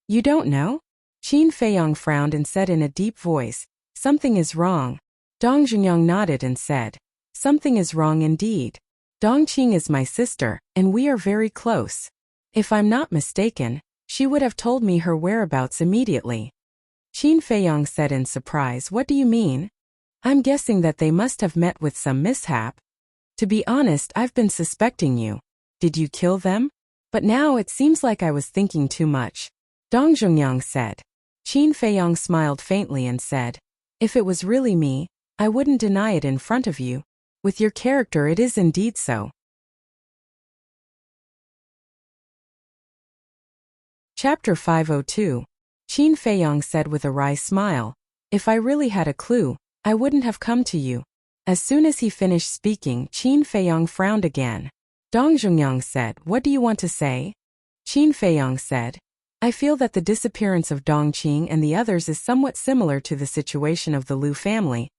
Speaker 1: You don't know? Qin Feiyong frowned and said in a deep voice, something is wrong. Dong Zhongyang nodded and said, something is wrong indeed. Dong Qing is my sister, and we are very close. If I'm not mistaken, she would have told me her whereabouts immediately. Qin Feiyong said in surprise, what do you mean? I'm guessing that they must have met with some mishap. To be honest, I've been suspecting you. Did you kill them? But now it seems like I was thinking too much. Dong Zhongyang said. Qin Feiyong smiled faintly and said, if it was really me, I wouldn't deny it in front of you. With your character it is indeed so. Chapter 502. Qin Feiyong said with a wry smile, if I really had a clue, I wouldn't have come to you. As soon as he finished speaking, Qin Feiyong frowned again. Dong Zhongyang said, what do you want to say? Qin Feiyong said, I feel that the disappearance of Dong Qing and the others is somewhat similar to the situation of the Liu family.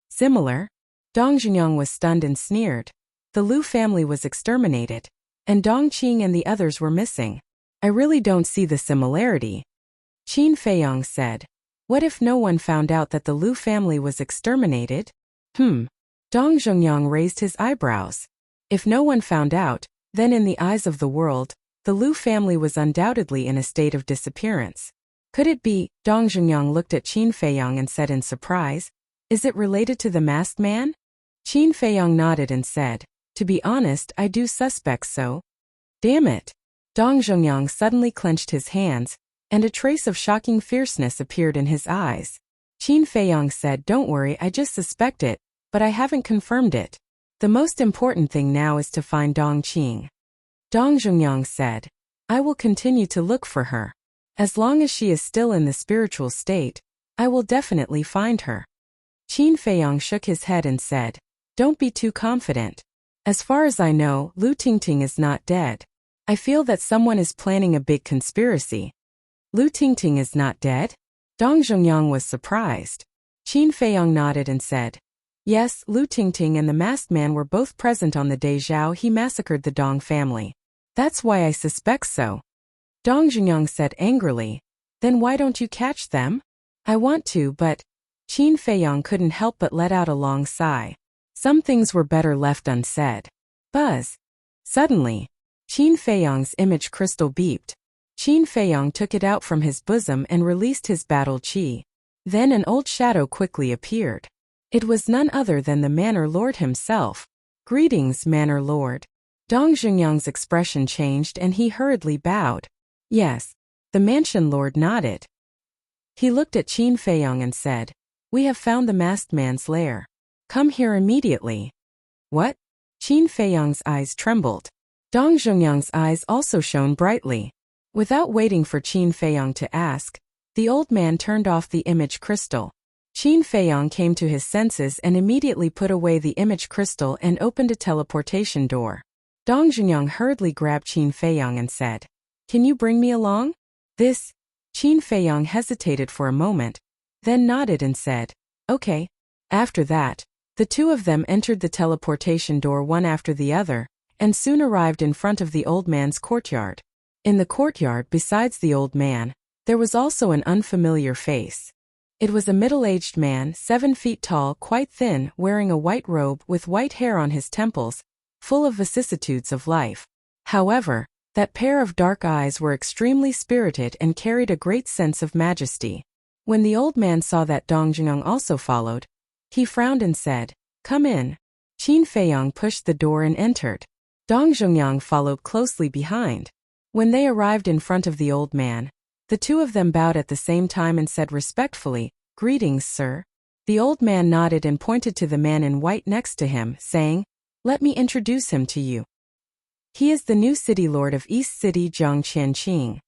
Speaker 1: Similar? Dong Zhongyang was stunned and sneered. The Liu family was exterminated, and Dong Qing and the others were missing. I really don't see the similarity. Qin Feiyong said, what if no one found out that the Liu family was exterminated? Dong Zhongyang raised his eyebrows. If no one found out, then in the eyes of the world, the Liu family was undoubtedly in a state of disappearance. Could it be? Dong Zhengyang looked at Qin Feiyang and said in surprise, "Is it related to the masked man?" Qin Feiyang nodded and said, "To be honest, I do suspect so." Damn it! Dong Zhengyang suddenly clenched his hands, and a trace of shocking fierceness appeared in his eyes. Qin Feiyang said, "Don't worry, I just suspect it, but I haven't confirmed it. The most important thing now is to find Dong Qing." Dong Zhengyang said, "I will continue to look for her. As long as she is still in the spiritual state, I will definitely find her." Qin Feiyang shook his head and said, "Don't be too confident. As far as I know, Lu Tingting is not dead. I feel that someone is planning a big conspiracy." "Lu Tingting is not dead?" Dong Zhengyang was surprised. Qin Feiyang nodded and said, "Yes, Lu Tingting and the masked man were both present on the day Zhao He massacred the Dong family. That's why I suspect so." Dong Zhengyang said angrily, "Then why don't you catch them?" "I want to, but..." Qin Feiyang couldn't help but let out a long sigh. Some things were better left unsaid. Buzz. Suddenly, Qin Feiyang's image crystal beeped. Qin Feiyang took it out from his bosom and released his battle chi. Then an old shadow quickly appeared. It was none other than the Manor Lord himself. "Greetings, Manor Lord." Dong Zhengyang's expression changed and he hurriedly bowed. "Yes." The Mansion Lord nodded. He looked at Qin Feiyang and said, "We have found the masked man's lair. Come here immediately." "What?" Qin Feiyang's eyes trembled. Dong Zhengyang's eyes also shone brightly. Without waiting for Qin Feiyang to ask, the old man turned off the image crystal. Qin Feiyang came to his senses and immediately put away the image crystal and opened a teleportation door. Dong Zhengyang hurriedly grabbed Qin Feiyang and said, "Can you bring me along?" "This..." Qin Feiyang hesitated for a moment, then nodded and said, "Okay." After that, the two of them entered the teleportation door one after the other, and soon arrived in front of the old man's courtyard. In the courtyard, besides the old man, there was also an unfamiliar face. It was a middle-aged man, 7 feet tall, quite thin, wearing a white robe with white hair on his temples, full of vicissitudes of life. However, that pair of dark eyes were extremely spirited and carried a great sense of majesty. When the old man saw that Dong Zhengyang also followed, he frowned and said, "Come in." Qin Feiyang pushed the door and entered. Dong Zhengyang followed closely behind. When they arrived in front of the old man, the two of them bowed at the same time and said respectfully, "Greetings, sir." The old man nodded and pointed to the man in white next to him, saying, "Let me introduce him to you. He is the new city lord of East City, Jiang Qianqing."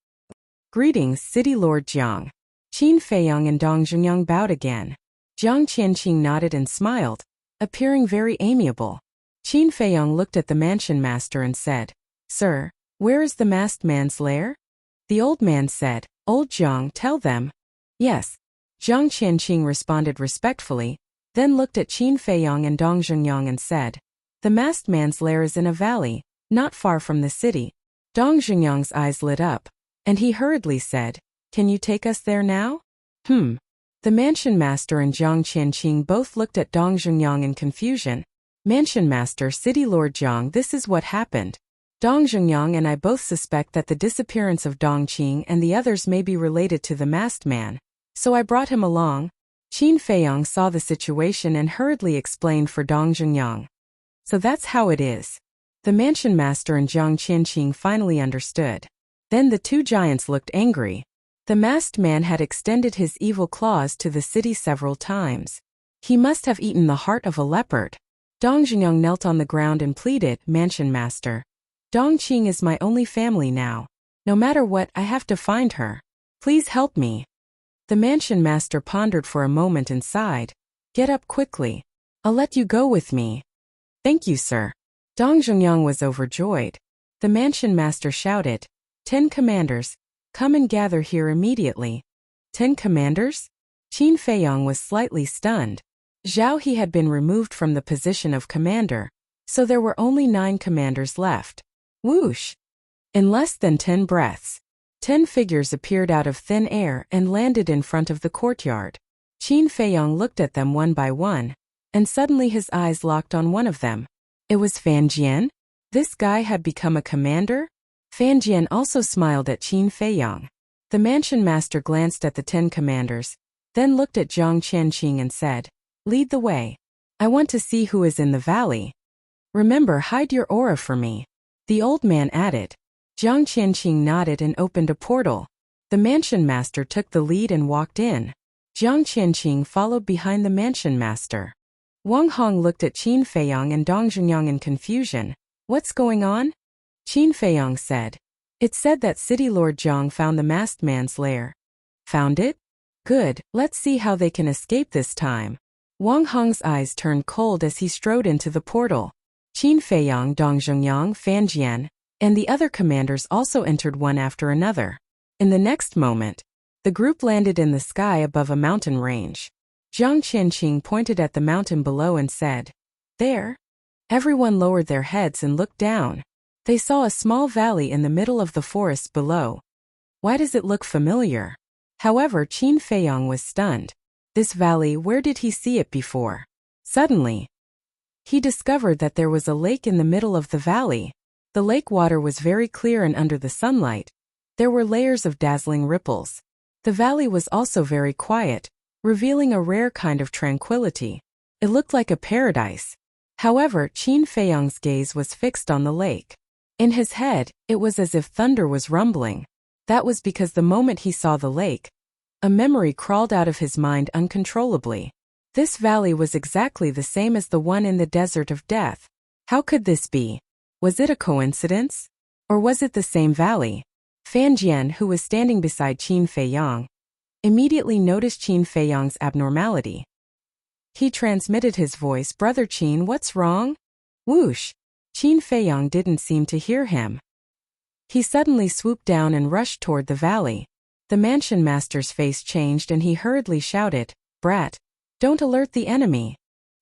Speaker 1: "Greetings, City Lord Jiang." Qin Feiyang and Dong Zhengyang bowed again. Jiang Qianqing nodded and smiled, appearing very amiable. Qin Feiyang looked at the mansion master and said, "Sir, where is the masked man's lair?" The old man said, "Old Jiang, tell them." "Yes." Jiang Qianqing responded respectfully, then looked at Qin Feiyang and Dong Zhengyang and said, "The masked man's lair is in a valley, not far from the city." Dong Zhengyang's eyes lit up, and he hurriedly said, "Can you take us there now?" The mansion master and Jiang Qianqing both looked at Dong Zhengyang in confusion. "Mansion master, City Lord Jiang, this is what happened. Dong Zhengyang and I both suspect that the disappearance of Dong Qing and the others may be related to the masked man, so I brought him along." Qin Feiyang saw the situation and hurriedly explained for Dong Zhengyang. "So that's how it is." The mansion master and Jiang Qianqing finally understood. Then the two giants looked angry. The masked man had extended his evil claws to the city several times. He must have eaten the heart of a leopard. Dong Zhengyang knelt on the ground and pleaded, "Mansion master, Dong Qing is my only family now. No matter what, I have to find her. Please help me." The mansion master pondered for a moment and sighed. "Get up quickly. I'll let you go with me." "Thank you, sir." Dong Zhengyang was overjoyed. The mansion master shouted, 10 commanders, come and gather here immediately." 10 commanders? Qin Feiyang was slightly stunned. Zhao He had been removed from the position of commander, so there were only 9 commanders left. Whoosh! In less than 10 breaths, 10 figures appeared out of thin air and landed in front of the courtyard. Qin Feiyang looked at them one by one, and suddenly his eyes locked on one of them. It was Fan Jian? This guy had become a commander? Fan Jian also smiled at Qin Feiyang. The mansion master glanced at the 10 commanders, then looked at Zhang Qianqing and said, "Lead the way. I want to see who is in the valley. Remember, hide your aura for me," the old man added. Zhang Qianqing nodded and opened a portal. The mansion master took the lead and walked in. Zhang Qianqing followed behind the mansion master. Wang Hong looked at Qin Feiyang and Dong Zhengyang in confusion. "What's going on?" Qin Feiyang said. "It said that City Lord Zhang found the masked man's lair." "Found it? Good, let's see how they can escape this time." Wang Hong's eyes turned cold as he strode into the portal. Qin Feiyang, Dong Zhengyang, Fan Jian, and the other commanders also entered one after another. In the next moment, the group landed in the sky above a mountain range. Zhang Qianqing pointed at the mountain below and said, "There." Everyone lowered their heads and looked down. They saw a small valley in the middle of the forest below. Why does it look familiar? However, Qin Feiyang was stunned. This valley, where did he see it before? Suddenly, he discovered that there was a lake in the middle of the valley. The lake water was very clear and under the sunlight, there were layers of dazzling ripples. The valley was also very quiet, revealing a rare kind of tranquility. It looked like a paradise. However, Qin Feiyang's gaze was fixed on the lake. In his head, it was as if thunder was rumbling. That was because the moment he saw the lake, a memory crawled out of his mind uncontrollably. This valley was exactly the same as the one in the desert of death. How could this be? Was it a coincidence? Or was it the same valley? Fan Jian, who was standing beside Qin Feiyang, immediately noticed Qin Feiyang's abnormality. He transmitted his voice, "Brother Qin, what's wrong?" Whoosh! Qin Feiyang didn't seem to hear him. He suddenly swooped down and rushed toward the valley. The mansion master's face changed and he hurriedly shouted, "Brat, don't alert the enemy."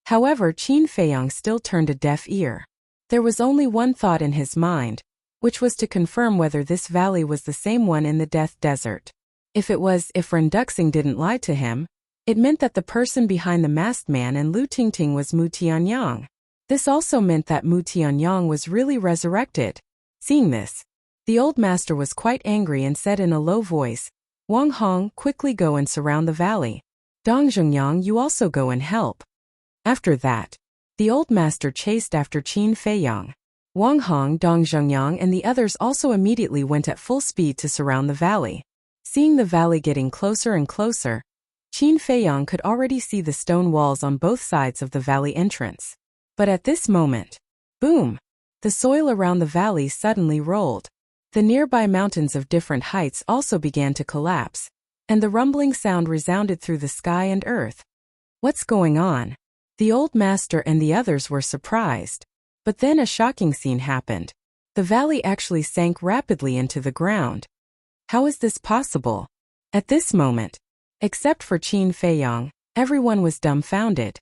Speaker 1: However, Qin Feiyang still turned a deaf ear. There was only one thought in his mind, which was to confirm whether this valley was the same one in the Death Desert. If it was, if Ren Duxing didn't lie to him, it meant that the person behind the masked man and Lu Tingting was Mu Tianyang. This also meant that Mu Tianyang was really resurrected. Seeing this, the old master was quite angry and said in a low voice, "Wang Hong, quickly go and surround the valley. Dong Zhengyang, you also go and help." After that, the old master chased after Qin Feiyang. Wang Hong, Dong Zhengyang, and the others also immediately went at full speed to surround the valley. Seeing the valley getting closer and closer, Qin Feiyang could already see the stone walls on both sides of the valley entrance. But at this moment, boom! The soil around the valley suddenly rolled. The nearby mountains of different heights also began to collapse, and the rumbling sound resounded through the sky and earth. What's going on? The old master and the others were surprised. But then a shocking scene happened. The valley actually sank rapidly into the ground. How is this possible? At this moment, except for Qin Feiyang, everyone was dumbfounded.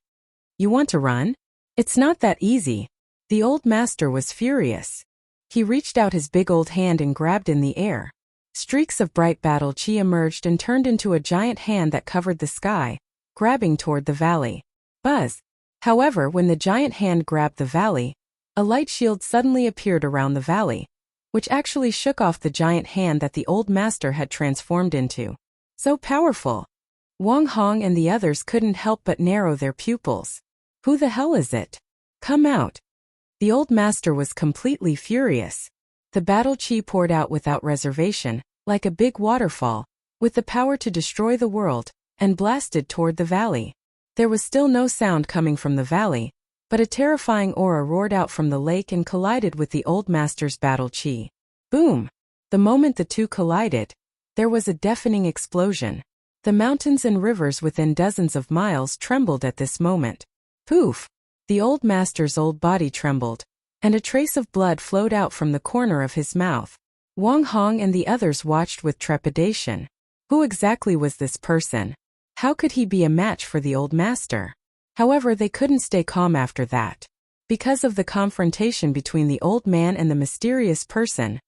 Speaker 1: You want to run? It's not that easy. The old master was furious. He reached out his big old hand and grabbed in the air. Streaks of bright battle chi emerged and turned into a giant hand that covered the sky, grabbing toward the valley. Buzz! However, when the giant hand grabbed the valley, a light shield suddenly appeared around the valley, which actually shook off the giant hand that the old master had transformed into. So powerful! Wang Hong and the others couldn't help but narrow their pupils. Who the hell is it? Come out! The old master was completely furious. The battle chi poured out without reservation, like a big waterfall, with the power to destroy the world, and blasted toward the valley. There was still no sound coming from the valley, but a terrifying aura roared out from the lake and collided with the old master's battle chi. Boom! The moment the two collided, there was a deafening explosion. The mountains and rivers within dozens of miles trembled at this moment. Poof! The old master's old body trembled, and a trace of blood flowed out from the corner of his mouth. Wang Hong and the others watched with trepidation. Who exactly was this person? How could he be a match for the old master? However, they couldn't stay calm after that. Because of the confrontation between the old man and the mysterious person,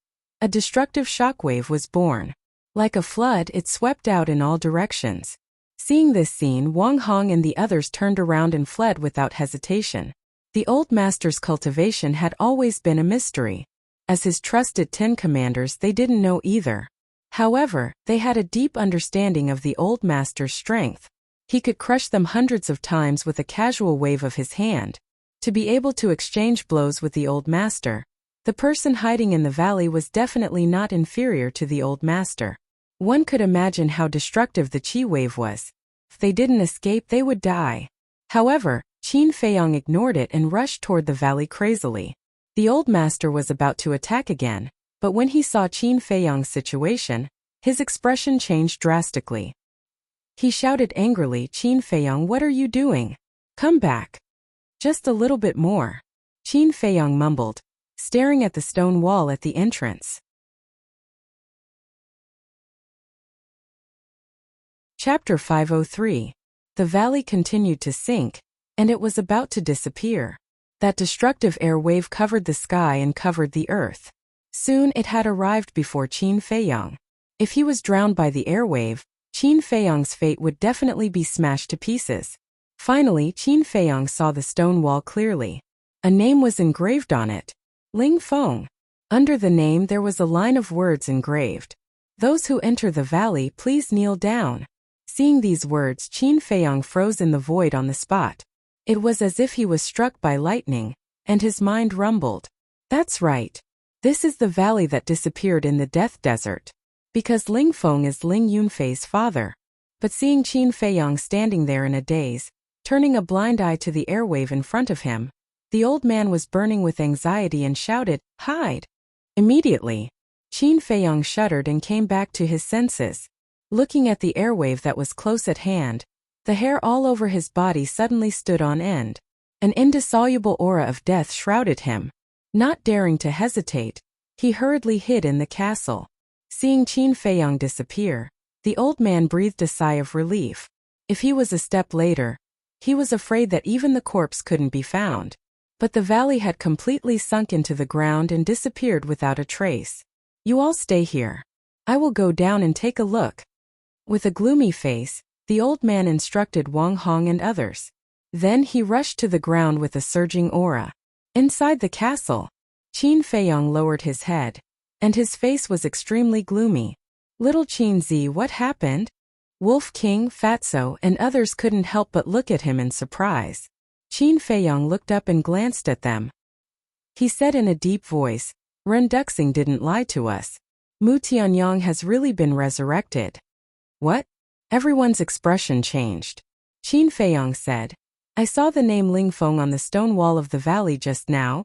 Speaker 1: a destructive shockwave was born. Like a flood, it swept out in all directions. Seeing this scene, Wang Hong and the others turned around and fled without hesitation. The old master's cultivation had always been a mystery. As his trusted 10 commanders, they didn't know either. However, they had a deep understanding of the old master's strength. He could crush them hundreds of times with a casual wave of his hand. To be able to exchange blows with the old master, the person hiding in the valley was definitely not inferior to the old master. One could imagine how destructive the chi wave was. If they didn't escape, they would die. However, Qin Feiyong ignored it and rushed toward the valley crazily. The old master was about to attack again, but when he saw Qin Feiyong's situation, his expression changed drastically. He shouted angrily, "Qin Feiyong, what are you doing? Come back. Just a little bit more." Qin Feiyong mumbled, staring at the stone wall at the entrance. Chapter 503. The valley continued to sink, and it was about to disappear. That destructive air wave covered the sky and covered the earth. Soon it had arrived before Qin Feiyong. If he was drowned by the air wave, Qin Feiyong's fate would definitely be smashed to pieces. Finally, Qin Feiyong saw the stone wall clearly. A name was engraved on it. Ling Feng. Under the name there was a line of words engraved. "Those who enter the valley, please kneel down." Seeing these words, Qin Feiyong froze in the void on the spot. It was as if he was struck by lightning, and his mind rumbled. That's right. This is the valley that disappeared in the Death Desert. Because Ling Feng is Ling Yunfei's father. But seeing Qin Feiyong standing there in a daze, turning a blind eye to the airwave in front of him, the old man was burning with anxiety and shouted, "Hide!" Immediately, Qin Feiyong shuddered and came back to his senses. Looking at the airwave that was close at hand, the hair all over his body suddenly stood on end. An indissoluble aura of death shrouded him. Not daring to hesitate, he hurriedly hid in the castle. Seeing Qin Feiyong disappear, the old man breathed a sigh of relief. If he was a step later, he was afraid that even the corpse couldn't be found. But the valley had completely sunk into the ground and disappeared without a trace. "You all stay here. I will go down and take a look." With a gloomy face, the old man instructed Wang Hong and others. Then he rushed to the ground with a surging aura. Inside the castle, Qin Feiyong lowered his head, and his face was extremely gloomy. "Little Qin Zi, what happened?" Wolf King, Fatso, and others couldn't help but look at him in surprise. Qin Feiyong looked up and glanced at them. He said in a deep voice, "Ren Duxing didn't lie to us. Mu Tianyang has really been resurrected." "What?" Everyone's expression changed. Qin Feiyong said, "I saw the name Ling Feng on the stone wall of the valley just now."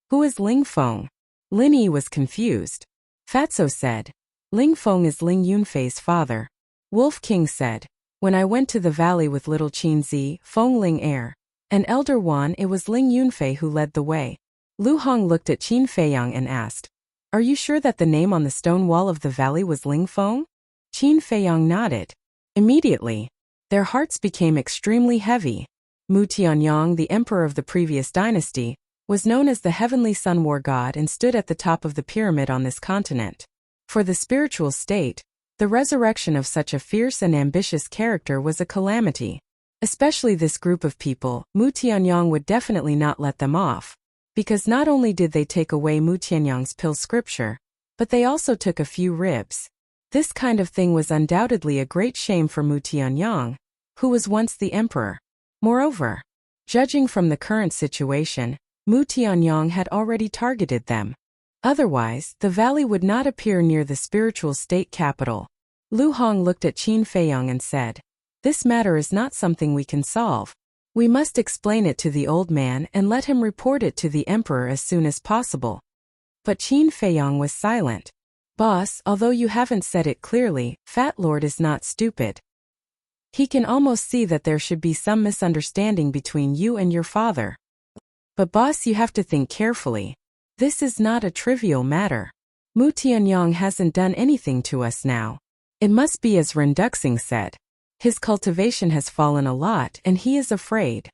Speaker 1: "Who is Ling Feng?" Lin Yi was confused. Fatso said, "Ling Feng is Ling Yunfei's father." Wolf King said, "When I went to the valley with little Qin Zi, Feng Ling Air, and Elder Wan, it was Ling Yunfei who led the way." Lu Hong looked at Qin Feiyong and asked, "Are you sure that the name on the stone wall of the valley was Ling Feng?" Qin Feiyong nodded. Immediately, their hearts became extremely heavy. Mu Tianyang, the emperor of the previous dynasty, was known as the heavenly sun war god and stood at the top of the pyramid on this continent. For the spiritual state, the resurrection of such a fierce and ambitious character was a calamity. Especially this group of people, Mu Tianyang would definitely not let them off. Because not only did they take away Mu Tianyang's pill scripture, but they also took a few ribs. This kind of thing was undoubtedly a great shame for Mu Tianyang, who was once the emperor. Moreover, judging from the current situation, Mu Tianyang had already targeted them. Otherwise, the valley would not appear near the spiritual state capital. Lu Hong looked at Qin Feiyong and said, "This matter is not something we can solve. We must explain it to the old man and let him report it to the emperor as soon as possible." But Qin Feiyong was silent. "Boss, although you haven't said it clearly, Fat Lord is not stupid. He can almost see that there should be some misunderstanding between you and your father. But boss, you have to think carefully. This is not a trivial matter. Mu Tianyang hasn't done anything to us now. It must be as Ren Duxing said. His cultivation has fallen a lot and he is afraid.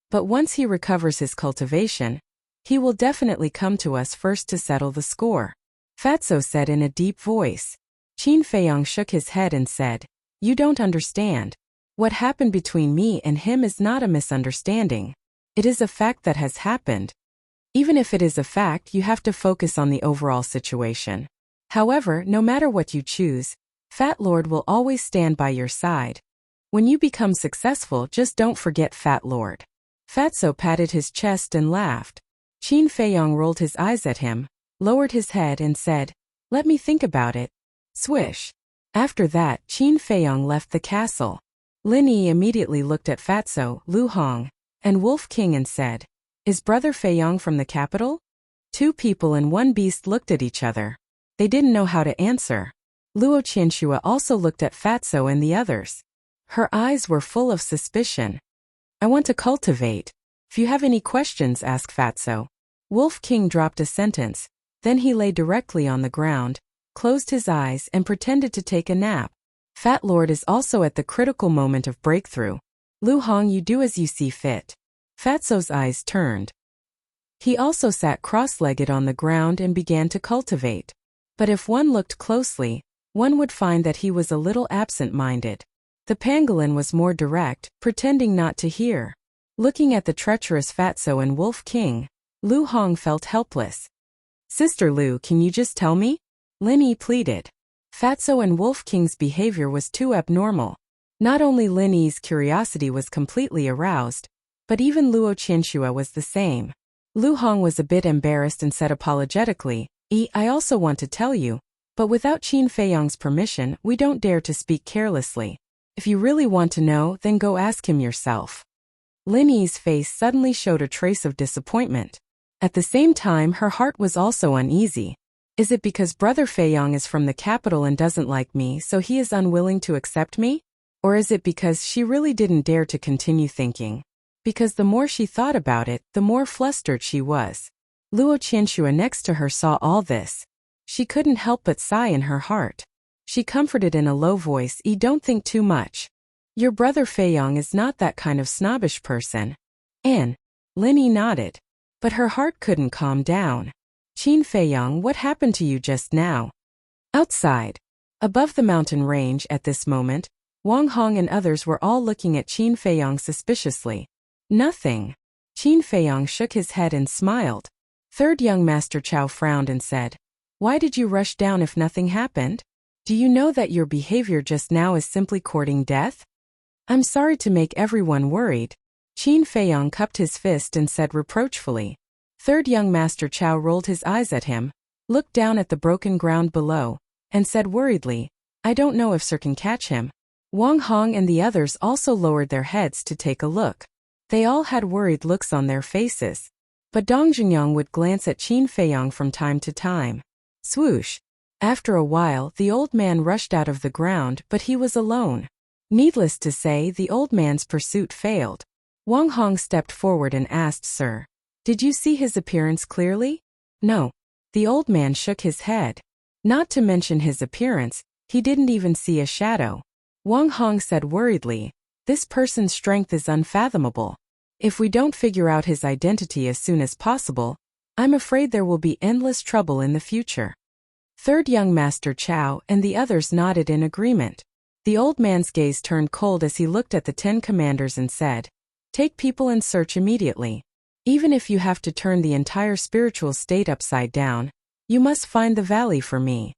Speaker 1: But once he recovers his cultivation, he will definitely come to us first to settle the score." Fatso said in a deep voice. Qin Feiyong shook his head and said, "You don't understand. What happened between me and him is not a misunderstanding. It is a fact that has happened. Even if it is a fact, you have to focus on the overall situation. However, no matter what you choose, Fat Lord will always stand by your side. When you become successful, just don't forget Fat Lord. Fatso patted his chest and laughed. Qin Feiyong rolled his eyes at him, lowered his head and said, "Let me think about it." Swish. After that, Qin Feiyong left the castle. Lin Yi immediately looked at Fatso, Lu Hong, and Wolf King and said, "Is Brother Feiyong from the capital?" Two people and one beast looked at each other. They didn't know how to answer. Luo Qianxue also looked at Fatso and the others. Her eyes were full of suspicion. "I want to cultivate. If you have any questions, ask Fatso." Wolf King dropped a sentence. Then he lay directly on the ground, closed his eyes and pretended to take a nap. Fat Lord is also at the critical moment of breakthrough. Lu Hong, you do as you see fit. Fatso's eyes turned. He also sat cross-legged on the ground and began to cultivate. But if one looked closely, one would find that he was a little absent-minded. The pangolin was more direct, pretending not to hear. Looking at the treacherous Fatso and Wolf King, Lu Hong felt helpless. "Sister Lu, can you just tell me?" Lin Yi pleaded. Fatso and Wolf King's behavior was too abnormal. Not only Lin Yi's curiosity was completely aroused, but even Luo Qianxue was the same. Lu Hong was a bit embarrassed and said apologetically, "I also want to tell you, but without Qin Feiyong's permission, we don't dare to speak carelessly. If you really want to know, then go ask him yourself." Lin Yi's face suddenly showed a trace of disappointment. At the same time, her heart was also uneasy. Is it because Brother Feiyong is from the capital and doesn't like me, so he is unwilling to accept me? Or is it because she really didn't dare to continue thinking? Because the more she thought about it, the more flustered she was. Luo Qianxue next to her saw all this. She couldn't help but sigh in her heart. She comforted in a low voice, "Don't think too much. Your Brother Feiyong is not that kind of snobbish person." Lin Yi nodded. But her heart couldn't calm down. "Qin Feiyong, what happened to you just now?" Outside, above the mountain range at this moment, Wang Hong and others were all looking at Qin Feiyong suspiciously. "Nothing." Qin Feiyong shook his head and smiled. Third young Master Chao frowned and said, "Why did you rush down if nothing happened? Do you know that your behavior just now is simply courting death?" "I'm sorry to make everyone worried." Qin Feiyong cupped his fist and said reproachfully. Third young Master Chao rolled his eyes at him, looked down at the broken ground below, and said worriedly, "I don't know if Sir can catch him." Wang Hong and the others also lowered their heads to take a look. They all had worried looks on their faces. But Dong Zhengyang would glance at Qin Feiyong from time to time. Swoosh! After a while, the old man rushed out of the ground, but he was alone. Needless to say, the old man's pursuit failed. Wang Hong stepped forward and asked, "Sir, did you see his appearance clearly?" "No." The old man shook his head. Not to mention his appearance, he didn't even see a shadow. Wang Hong said worriedly, "This person's strength is unfathomable. If we don't figure out his identity as soon as possible, I'm afraid there will be endless trouble in the future." Third young Master Chao and the others nodded in agreement. The old man's gaze turned cold as he looked at the 10 commanders and said, "Take people and search immediately. Even if you have to turn the entire spiritual state upside down, you must find the valley for me."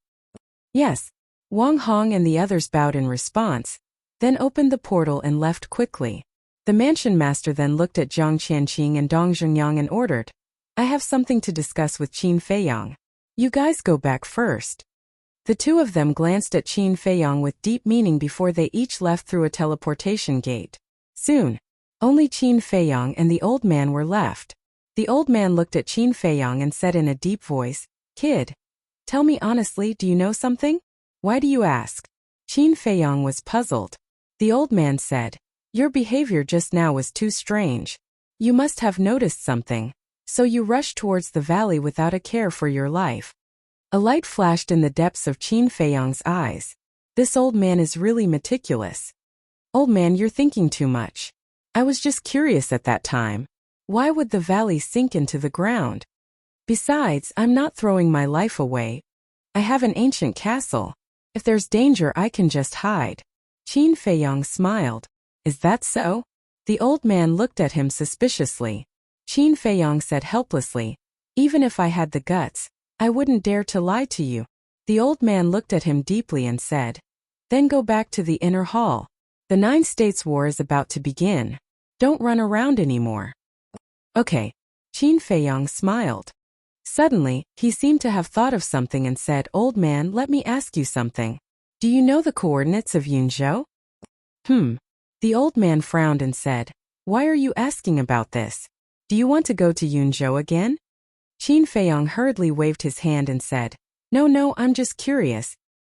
Speaker 1: "Yes." Wang Hong and the others bowed in response, then opened the portal and left quickly. The mansion master then looked at Jiang Qianqing and Dong Zhengyang and ordered, "I have something to discuss with Qin Feiyong. You guys go back first." The two of them glanced at Qin Feiyong with deep meaning before they each left through a teleportation gate. Soon, only Qin Feiyong and the old man were left. The old man looked at Qin Feiyong and said in a deep voice, "Kid, tell me honestly, do you know something? Why do you ask?" Qin Feiyong was puzzled. The old man said, "Your behavior just now was too strange. You must have noticed something, so you rushed towards the valley without a care for your life." A light flashed in the depths of Qin Feiyong's eyes. This old man is really meticulous. "Old man, you're thinking too much. I was just curious at that time. Why would the valley sink into the ground? Besides, I'm not throwing my life away. I have an ancient castle. If there's danger, I can just hide." Qin Feiyong smiled. "Is that so?" The old man looked at him suspiciously. Qin Feiyong said helplessly, "Even if I had the guts, I wouldn't dare to lie to you." The old man looked at him deeply and said, "Then go back to the inner hall. The 9 States War is about to begin. Don't run around anymore." "Okay." Qin Feiyong smiled. Suddenly, he seemed to have thought of something and said, "Old man, let me ask you something. Do you know the coordinates of Yunzhou?" The old man frowned and said, "Why are you asking about this? Do you want to go to Yunzhou again?" Qin Feiyong hurriedly waved his hand and said, No, I'm just curious."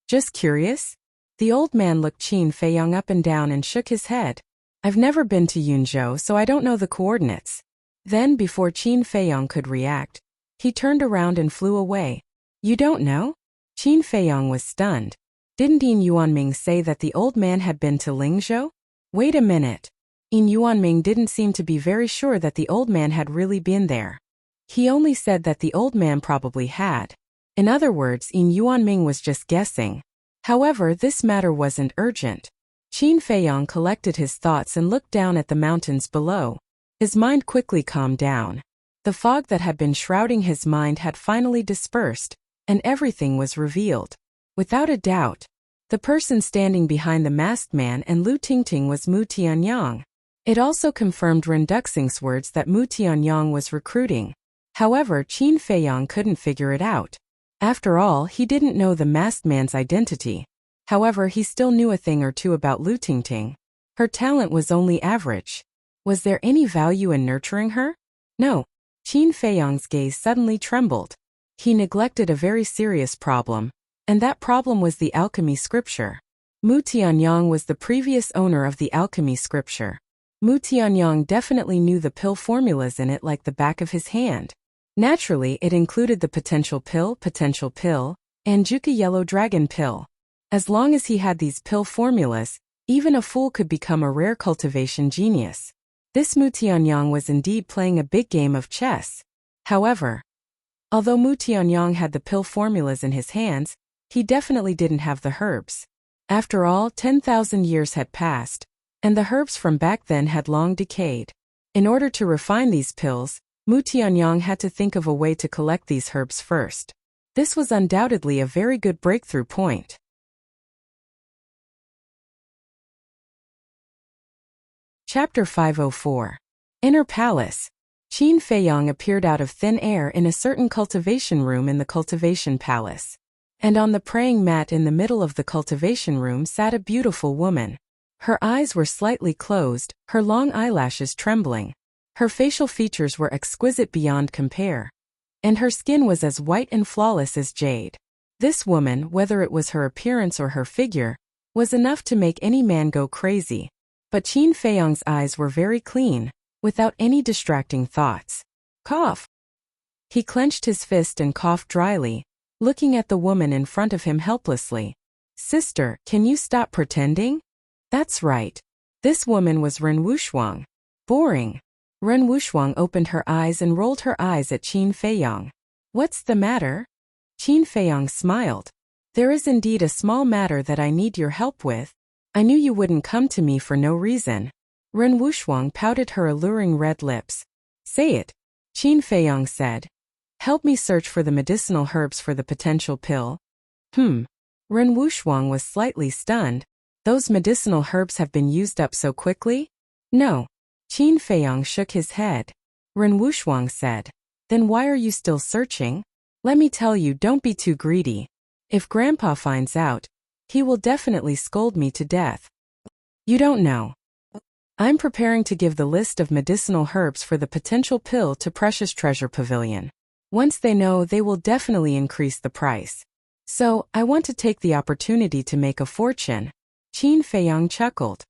Speaker 1: "Just curious?" The old man looked Qin Feiyong up and down and shook his head. "I've never been to Yunzhou, so I don't know the coordinates." Then, before Qin Feiyong could react, he turned around and flew away. "You don't know?" Qin Feiyong was stunned. Didn't Yin Yuanming say that the old man had been to Lingzhou? Wait a minute. Yin Yuanming didn't seem to be very sure that the old man had really been there. He only said that the old man probably had. In other words, Yin Yuanming was just guessing. However, this matter wasn't urgent. Qin Feiyong collected his thoughts and looked down at the mountains below. His mind quickly calmed down. The fog that had been shrouding his mind had finally dispersed, and everything was revealed. Without a doubt, the person standing behind the masked man and Lu Tingting was Mu Tianyang. It also confirmed Ren Duxing's words that Mu Tianyang was recruiting. However, Qin Feiyong couldn't figure it out. After all, he didn't know the masked man's identity. However, he still knew a thing or two about Lu Tingting. Her talent was only average. Was there any value in nurturing her? No. Qin Feiyong's gaze suddenly trembled. He neglected a very serious problem, and that problem was the alchemy scripture. Mu Tianyang was the previous owner of the alchemy scripture. Mu Tianyang definitely knew the pill formulas in it like the back of his hand. Naturally, it included the potential pill, and Juka yellow dragon pill. As long as he had these pill formulas, even a fool could become a rare cultivation genius. This Mu Tianyang was indeed playing a big game of chess. However, although Mu Tianyang had the pill formulas in his hands, he definitely didn't have the herbs. After all, 10,000 years had passed, and the herbs from back then had long decayed. In order to refine these pills, Mu Tianyang had to think of a way to collect these herbs first. This was undoubtedly a very good breakthrough point. Chapter 504. Inner Palace. Qin Feiyong appeared out of thin air in a certain cultivation room in the cultivation palace. And on the praying mat in the middle of the cultivation room sat a beautiful woman. Her eyes were slightly closed, her long eyelashes trembling. Her facial features were exquisite beyond compare. And her skin was as white and flawless as jade. This woman, whether it was her appearance or her figure, was enough to make any man go crazy. But Qin Feiyong's eyes were very clean, without any distracting thoughts. Cough. He clenched his fist and coughed dryly, looking at the woman in front of him helplessly. "Sister, can you stop pretending?" That's right. This woman was Ren Wushuang. Boring. Ren Wushuang opened her eyes and rolled her eyes at Qin Feiyong. "What's the matter?" Qin Feiyong smiled. "There is indeed a small matter that I need your help with. I knew you wouldn't come to me for no reason." Ren Wushuang pouted her alluring red lips. "Say it," Qin Feiyong said. "Help me search for the medicinal herbs for the potential pill." Ren Wushuang was slightly stunned. "Those medicinal herbs have been used up so quickly?" "No." Qin Feiyong shook his head. Ren Wushuang said, "Then why are you still searching? Let me tell you, don't be too greedy. If Grandpa finds out, he will definitely scold me to death." "You don't know. I'm preparing to give the list of medicinal herbs for the potential pill to Precious Treasure Pavilion. Once they know, they will definitely increase the price. So, I want to take the opportunity to make a fortune." Qin Feiyong chuckled.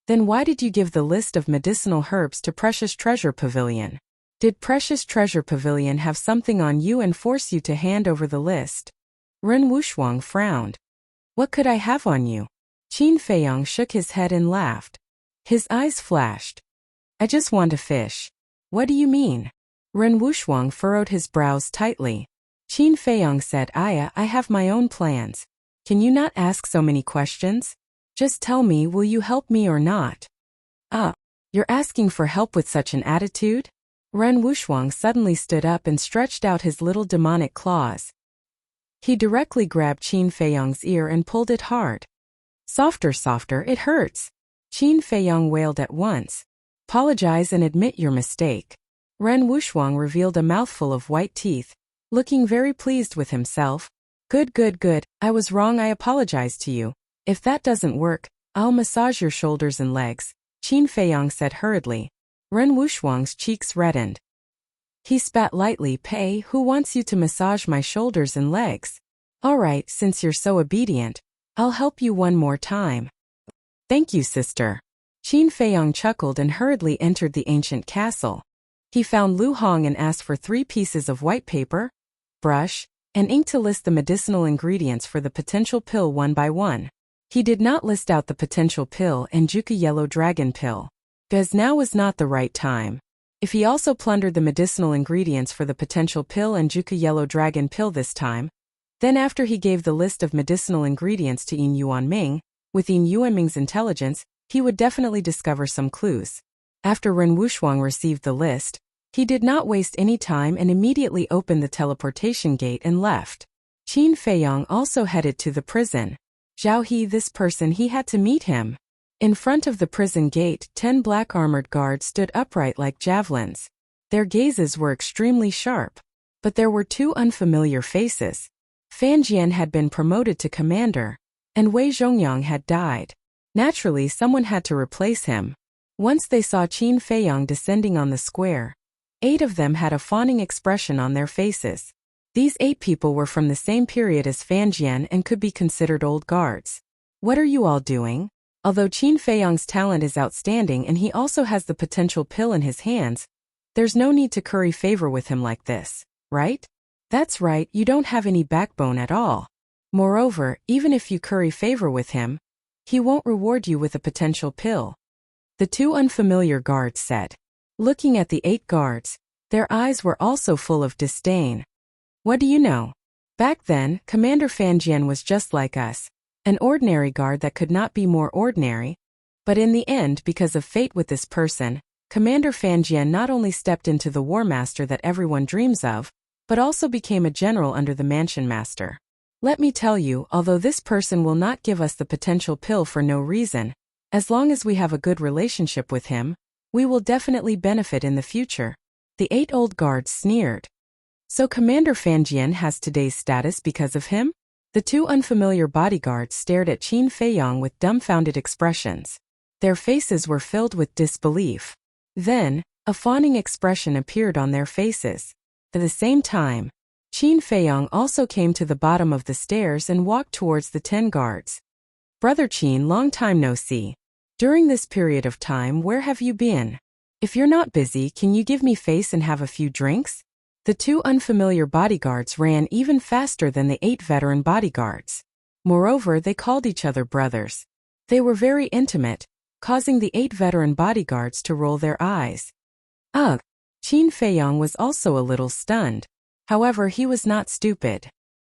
Speaker 1: "Then why did you give the list of medicinal herbs to Precious Treasure Pavilion? Did Precious Treasure Pavilion have something on you and force you to hand over the list?" Ren Wushuang frowned. "What could I have on you?" Qin Feiyong shook his head and laughed. His eyes flashed. "I just want to fish." "What do you mean?" Ren Wushuang furrowed his brows tightly. Qin Feiyong said, I have my own plans. Can you not ask so many questions? Just tell me, will you help me or not?" You're asking for help with such an attitude? Ren Wuxuang suddenly stood up and stretched out his little demonic claws. He directly grabbed Qin Feiyong's ear and pulled it hard. Softer, softer, it hurts. Qin Feiyong wailed at once. Apologize and admit your mistake. Ren Wuxuang revealed a mouthful of white teeth, looking very pleased with himself. Good, good, good, I was wrong, I apologize to you. If that doesn't work, I'll massage your shoulders and legs, Qin Feiyong said hurriedly. Ren Wuxuang's cheeks reddened. He spat lightly. Pei, who wants you to massage my shoulders and legs? All right, since you're so obedient, I'll help you one more time. Thank you, sister. Qin Feiyong chuckled and hurriedly entered the ancient castle. He found Lu Hong and asked for 3 pieces of white paper, brush, and ink to list the medicinal ingredients for the potential pill one by one. He did not list out the potential pill and Juka Yellow Dragon pill, because now was not the right time. If he also plundered the medicinal ingredients for the potential pill and Juka Yellow Dragon pill this time, then after he gave the list of medicinal ingredients to Yin Yuanming, with Yin Yuanming's intelligence, he would definitely discover some clues. After Ren Wuxuang received the list, he did not waste any time and immediately opened the teleportation gate and left. Qin Feiyong also headed to the prison. Zhao He, this person, he had to meet him. In front of the prison gate, 10 black armored guards stood upright like javelins. Their gazes were extremely sharp. But there were 2 unfamiliar faces. Fan Jian had been promoted to commander, and Wei Zhongyang had died. Naturally, someone had to replace him. Once they saw Qin Feiyong descending on the square, 8 of them had a fawning expression on their faces. These 8 people were from the same period as Fan Jian and could be considered old guards. What are you all doing? Although Qin Feiyong's talent is outstanding and he also has the potential pill in his hands, there's no need to curry favor with him like this, right? That's right, you don't have any backbone at all. Moreover, even if you curry favor with him, he won't reward you with a potential pill. The 2 unfamiliar guards said. Looking at the 8 guards, their eyes were also full of disdain. What do you know? Back then, Commander Fan Jian was just like us, an ordinary guard that could not be more ordinary. But in the end, because of fate with this person, Commander Fan Jian not only stepped into the War Master that everyone dreams of, but also became a general under the Mansion Master. Let me tell you, although this person will not give us the potential pill for no reason, as long as we have a good relationship with him, we will definitely benefit in the future. The 8 old guards sneered. So Commander Fan Jian has today's status because of him? The 2 unfamiliar bodyguards stared at Qin Feiyong with dumbfounded expressions. Their faces were filled with disbelief. Then, a fawning expression appeared on their faces. At the same time, Qin Feiyong also came to the bottom of the stairs and walked towards the 10 guards. Brother Qin, long time no see. During this period of time, where have you been? If you're not busy, can you give me face and have a few drinks? The 2 unfamiliar bodyguards ran even faster than the 8 veteran bodyguards. Moreover, they called each other brothers. They were very intimate, causing the 8 veteran bodyguards to roll their eyes. Ugh! Qin Feiyong was also a little stunned. However, he was not stupid.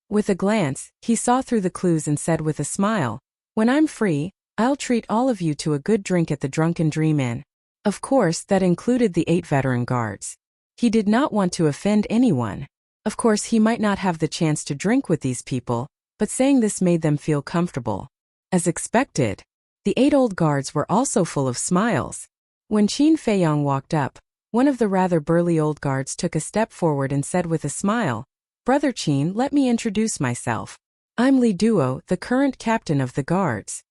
Speaker 1: With a glance, he saw through the clues and said with a smile, "When I'm free, I'll treat all of you to a good drink at the Drunken Dream Inn." Of course, that included the 8 veteran guards. He did not want to offend anyone. Of course, he might not have the chance to drink with these people, but saying this made them feel comfortable. As expected, the 8 old guards were also full of smiles. When Qin Feiyong walked up, one of the rather burly old guards took a step forward and said with a smile, "Brother Qin, let me introduce myself. I'm Li Duo, the current captain of the guards."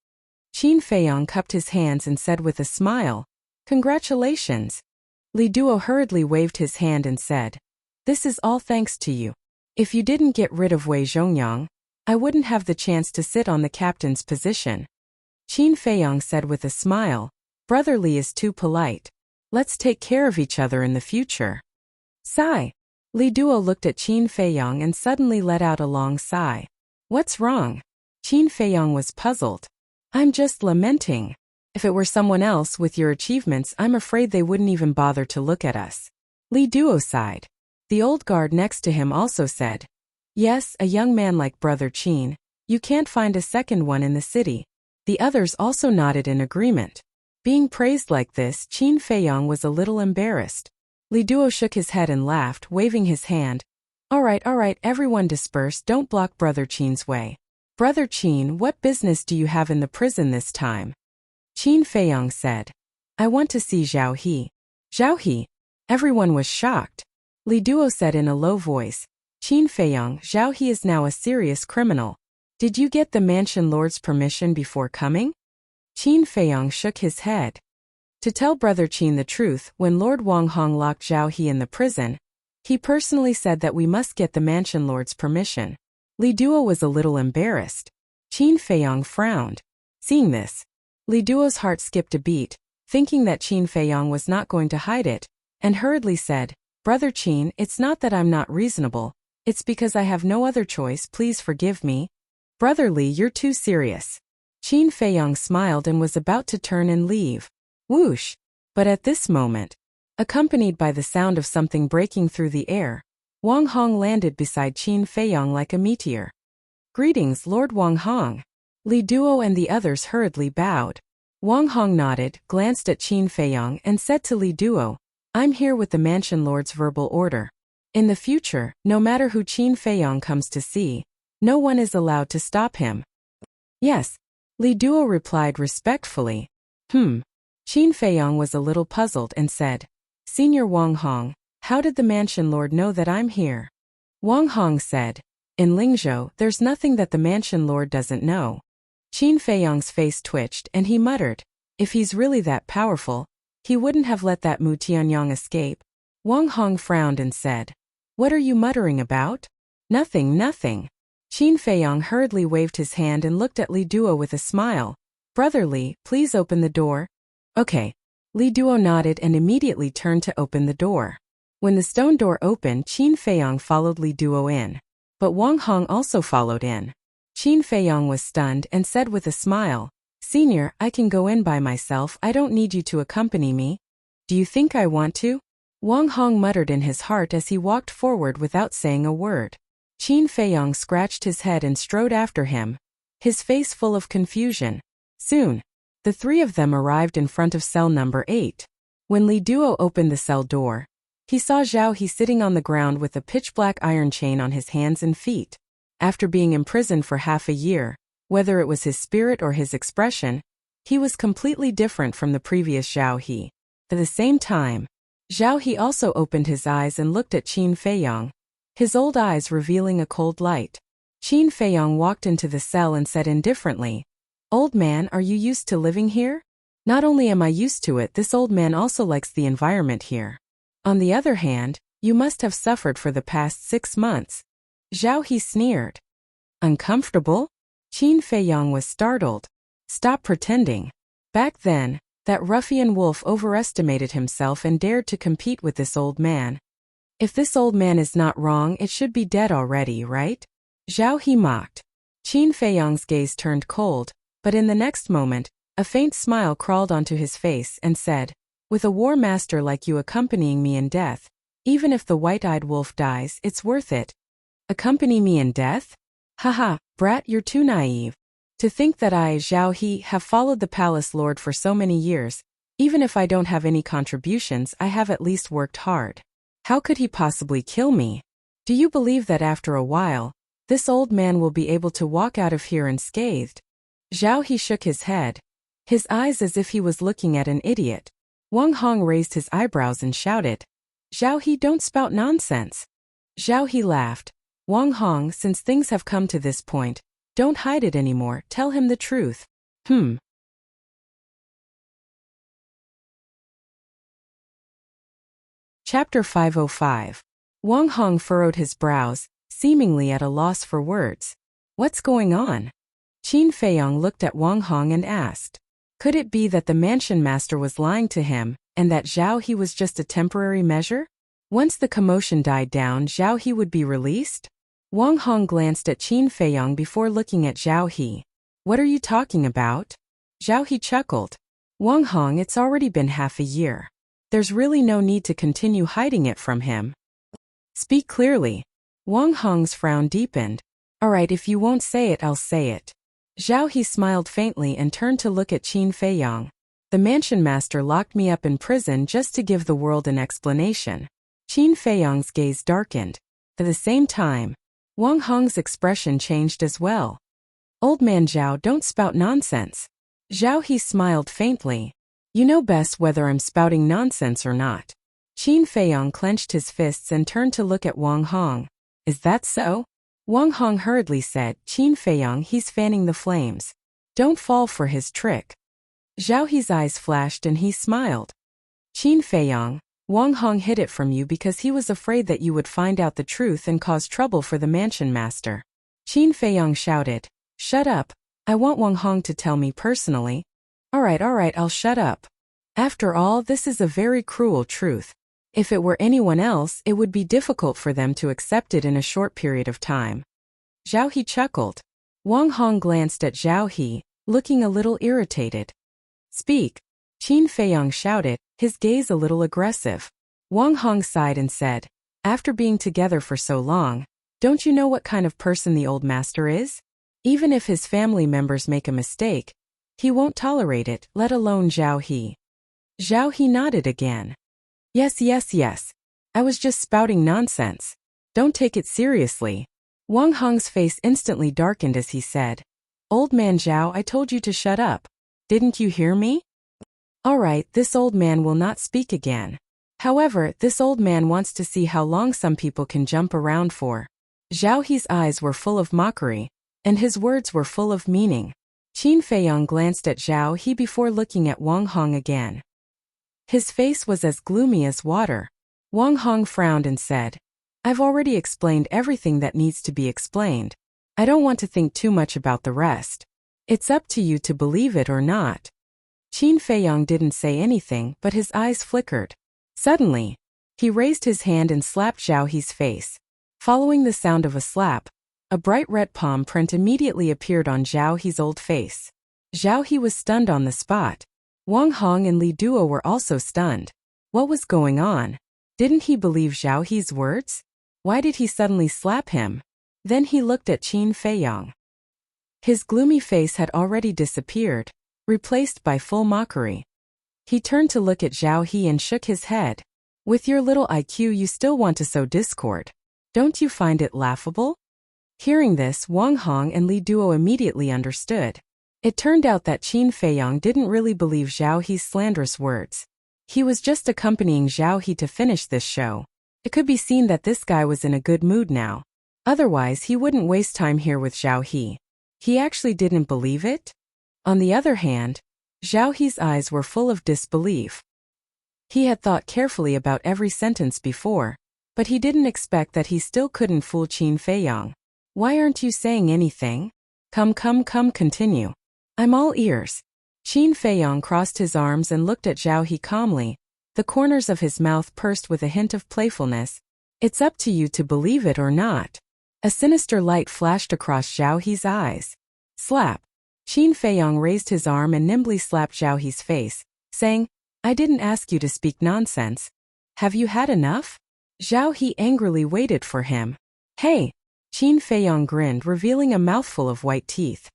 Speaker 1: Qin Feiyong cupped his hands and said with a smile, "Congratulations." Li Duo hurriedly waved his hand and said, "This is all thanks to you. If you didn't get rid of Wei Zhongyang, I wouldn't have the chance to sit on the captain's position." Qin Feiyong said with a smile, "Brother Li is too polite. Let's take care of each other in the future." Sigh. Li Duo looked at Qin Feiyong and suddenly let out a long sigh. What's wrong? Qin Feiyong was puzzled. I'm just lamenting. If it were someone else with your achievements, I'm afraid they wouldn't even bother to look at us. Li Duo sighed. The old guard next to him also said, "Yes, a young man like Brother Qin. You can't find a second one in the city." The others also nodded in agreement. Being praised like this, Qin Feiyong was a little embarrassed. Li Duo shook his head and laughed, waving his hand. All right, everyone disperse, don't block Brother Qin's way. Brother Qin, what business do you have in the prison this time? Qin Feiyong said. I want to see Zhao He. Zhao He? Everyone was shocked. Li Duo said in a low voice. Qin Feiyong, Zhao He is now a serious criminal. Did you get the mansion lord's permission before coming? Qin Feiyong shook his head. To tell Brother Qin the truth, when Lord Wang Hong locked Zhao He in the prison, he personally said that we must get the mansion lord's permission. Li Duo was a little embarrassed. Qin Feiyong frowned. Seeing this, Li Duo's heart skipped a beat, thinking that Qin Feiyong was not going to hide it, and hurriedly said, Brother Qin, it's not that I'm not reasonable, it's because I have no other choice, please forgive me. Brother Li, you're too serious. Qin Feiyong smiled and was about to turn and leave. Whoosh! But at this moment, accompanied by the sound of something breaking through the air, Wang Hong landed beside Qin Feiyong like a meteor. Greetings, Lord Wang Hong. Li Duo and the others hurriedly bowed. Wang Hong nodded, glanced at Qin Feiyong and said to Li Duo, I'm here with the mansion lord's verbal order. In the future, no matter who Qin Feiyong comes to see, no one is allowed to stop him. Yes, Li Duo replied respectfully. Qin Feiyong was a little puzzled and said, Senior Wang Hong, how did the mansion lord know that I'm here? Wang Hong said, in Lingzhou, there's nothing that the mansion lord doesn't know. Qin Feiyong's face twitched and he muttered, if he's really that powerful, he wouldn't have let that Mu Tianyang escape. Wang Hong frowned and said, what are you muttering about? Nothing. Qin Feiyong hurriedly waved his hand and looked at Li Duo with a smile. Brother Li, please open the door. Okay. Li Duo nodded and immediately turned to open the door. When the stone door opened, Qin Feiyong followed Li Duo in. But Wang Hong also followed in. Qin Feiyong was stunned and said with a smile, Senior, I can go in by myself, I don't need you to accompany me. Do you think I want to? Wang Hong muttered in his heart as he walked forward without saying a word. Qin Feiyong scratched his head and strode after him, his face full of confusion. Soon, the three of them arrived in front of cell number 8. When Li Duo opened the cell door, he saw Zhao He sitting on the ground with a pitch-black iron chain on his hands and feet. After being imprisoned for half a year, whether it was his spirit or his expression, he was completely different from the previous Zhao He. At the same time, Zhao He also opened his eyes and looked at Qin Feiyong, his old eyes revealing a cold light. Qin Feiyong walked into the cell and said indifferently, Old man, are you used to living here? Not only am I used to it, this old man also likes the environment here. On the other hand, you must have suffered for the past 6 months. Zhao He sneered. Uncomfortable? Qin Feiyong was startled. Stop pretending. Back then, that ruffian wolf overestimated himself and dared to compete with this old man. If this old man is not wrong, it should be dead already, right? Zhao He mocked. Qin Feiyong's gaze turned cold, but in the next moment, a faint smile crawled onto his face and said, with a war master like you accompanying me in death, even if the white-eyed wolf dies, it's worth it. Accompany me in death? Haha, brat, you're too naive. To think that I, Zhao He, have followed the palace lord for so many years, even if I don't have any contributions, I have at least worked hard. How could he possibly kill me? Do you believe that after a while, this old man will be able to walk out of here unscathed? Zhao He shook his head, his eyes as if he was looking at an idiot. Wang Hong raised his eyebrows and shouted, Zhao He, don't spout nonsense. Zhao He laughed. Wang Hong, since things have come to this point, don't hide it anymore, tell him the truth. Chapter 505. Wang Hong furrowed his brows, seemingly at a loss for words. What's going on? Qin Feiyong looked at Wang Hong and asked. Could it be that the mansion master was lying to him, and that Zhao He was just a temporary measure? Once the commotion died down, Zhao He would be released? Wang Hong glanced at Qin Feiyong before looking at Zhao He. What are you talking about? Zhao He chuckled. Wang Hong, it's already been half a year. There's really no need to continue hiding it from him. Speak clearly. Wang Hong's frown deepened. All right, if you won't say it, I'll say it. Zhao He smiled faintly and turned to look at Qin Feiyong. The mansion master locked me up in prison just to give the world an explanation. Qin Feiyang's gaze darkened. At the same time, Wang Hong's expression changed as well. Old man Zhao, don't spout nonsense. Zhao He smiled faintly. You know best whether I'm spouting nonsense or not. Qin Feiyang clenched his fists and turned to look at Wang Hong. Is that so? Wang Hong hurriedly said, Qin Feiyang, he's fanning the flames. Don't fall for his trick. Zhao He's eyes flashed and he smiled. Qin Feiyang, Wang Hong hid it from you because he was afraid that you would find out the truth and cause trouble for the mansion master. Qin Feiyang shouted. Shut up. I want Wang Hong to tell me personally. Alright, I'll shut up. After all, this is a very cruel truth. If it were anyone else, it would be difficult for them to accept it in a short period of time. Zhao He chuckled. Wang Hong glanced at Zhao He, looking a little irritated. Speak. Qin Feiyang shouted, his gaze a little aggressive. Wang Hong sighed and said, after being together for so long, don't you know what kind of person the old master is? Even if his family members make a mistake, he won't tolerate it, let alone Zhao He. Zhao He nodded again. Yes. I was just spouting nonsense. Don't take it seriously. Wang Hong's face instantly darkened as he said, Old man Zhao, I told you to shut up. Didn't you hear me? Alright, this old man will not speak again. However, this old man wants to see how long some people can jump around for. Zhao He's eyes were full of mockery, and his words were full of meaning. Qin Feiyang glanced at Zhao He before looking at Wang Hong again. His face was as gloomy as water. Wang Hong frowned and said, I've already explained everything that needs to be explained. I don't want to think too much about the rest. It's up to you to believe it or not. Qin Feiyang didn't say anything, but his eyes flickered. Suddenly, he raised his hand and slapped Zhao He's face. Following the sound of a slap, a bright red palm print immediately appeared on Zhao He's old face. Zhao He was stunned on the spot. Wang Hong and Li Duo were also stunned. What was going on? Didn't he believe Zhao He's words? Why did he suddenly slap him? Then he looked at Qin Feiyang. His gloomy face had already disappeared, replaced by full mockery. He turned to look at Zhao He and shook his head. With your little IQ, you still want to sow discord. Don't you find it laughable? Hearing this, Wang Hong and Li Duo immediately understood. It turned out that Qin Feiyang didn't really believe Zhao He's slanderous words. He was just accompanying Zhao He to finish this show. It could be seen that this guy was in a good mood now. Otherwise, he wouldn't waste time here with Zhao He. He actually didn't believe it? On the other hand, Zhao He's eyes were full of disbelief. He had thought carefully about every sentence before, but he didn't expect that he still couldn't fool Qin Feiyang. Why aren't you saying anything? Come, continue. I'm all ears. Qin Feiyang crossed his arms and looked at Zhao He calmly, the corners of his mouth pursed with a hint of playfulness. It's up to you to believe it or not. A sinister light flashed across Zhao He's eyes. Slap. Qin Feiyang raised his arm and nimbly slapped Zhao He's face, saying, I didn't ask you to speak nonsense. Have you had enough? Zhao He angrily waited for him. Hey! Qin Feiyang grinned, revealing a mouthful of white teeth.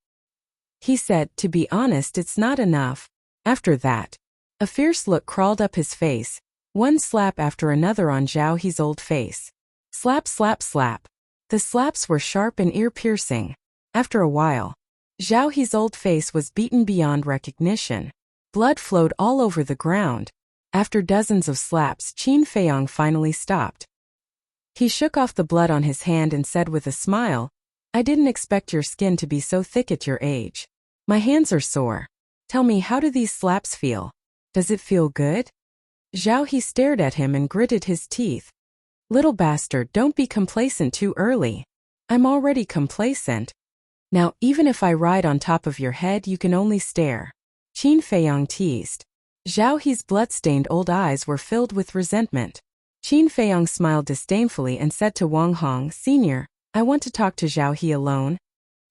Speaker 1: He said, to be honest, it's not enough. After that, a fierce look crawled up his face, one slap after another on Zhao He's old face. Slap, slap, slap. The slaps were sharp and ear-piercing. After a while, Zhao He's old face was beaten beyond recognition. Blood flowed all over the ground. After dozens of slaps, Qin Feiyang finally stopped. He shook off the blood on his hand and said with a smile, I didn't expect your skin to be so thick at your age. My hands are sore. Tell me, how do these slaps feel? Does it feel good? Zhao He stared at him and gritted his teeth. Little bastard, don't be complacent too early. I'm already complacent. Now, even if I ride on top of your head, you can only stare. Qin Feiyang teased. Zhao He's blood-stained old eyes were filled with resentment. Qin Feiyang smiled disdainfully and said to Wang Hong, Senior, I want to talk to Zhao He alone.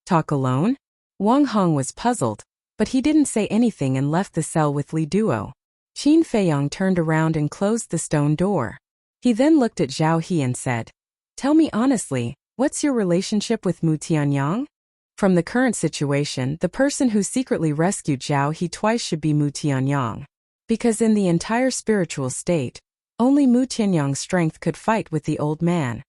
Speaker 1: Talk alone? Wang Hong was puzzled, but he didn't say anything and left the cell with Li Duo. Qin Feiyang turned around and closed the stone door. He then looked at Zhao He and said, Tell me honestly, what's your relationship with Mu Tianyang? From the current situation, the person who secretly rescued Zhao He twice should be Mu Tianyang. Because in the entire spiritual state, only Mu Tianyang's strength could fight with the old man.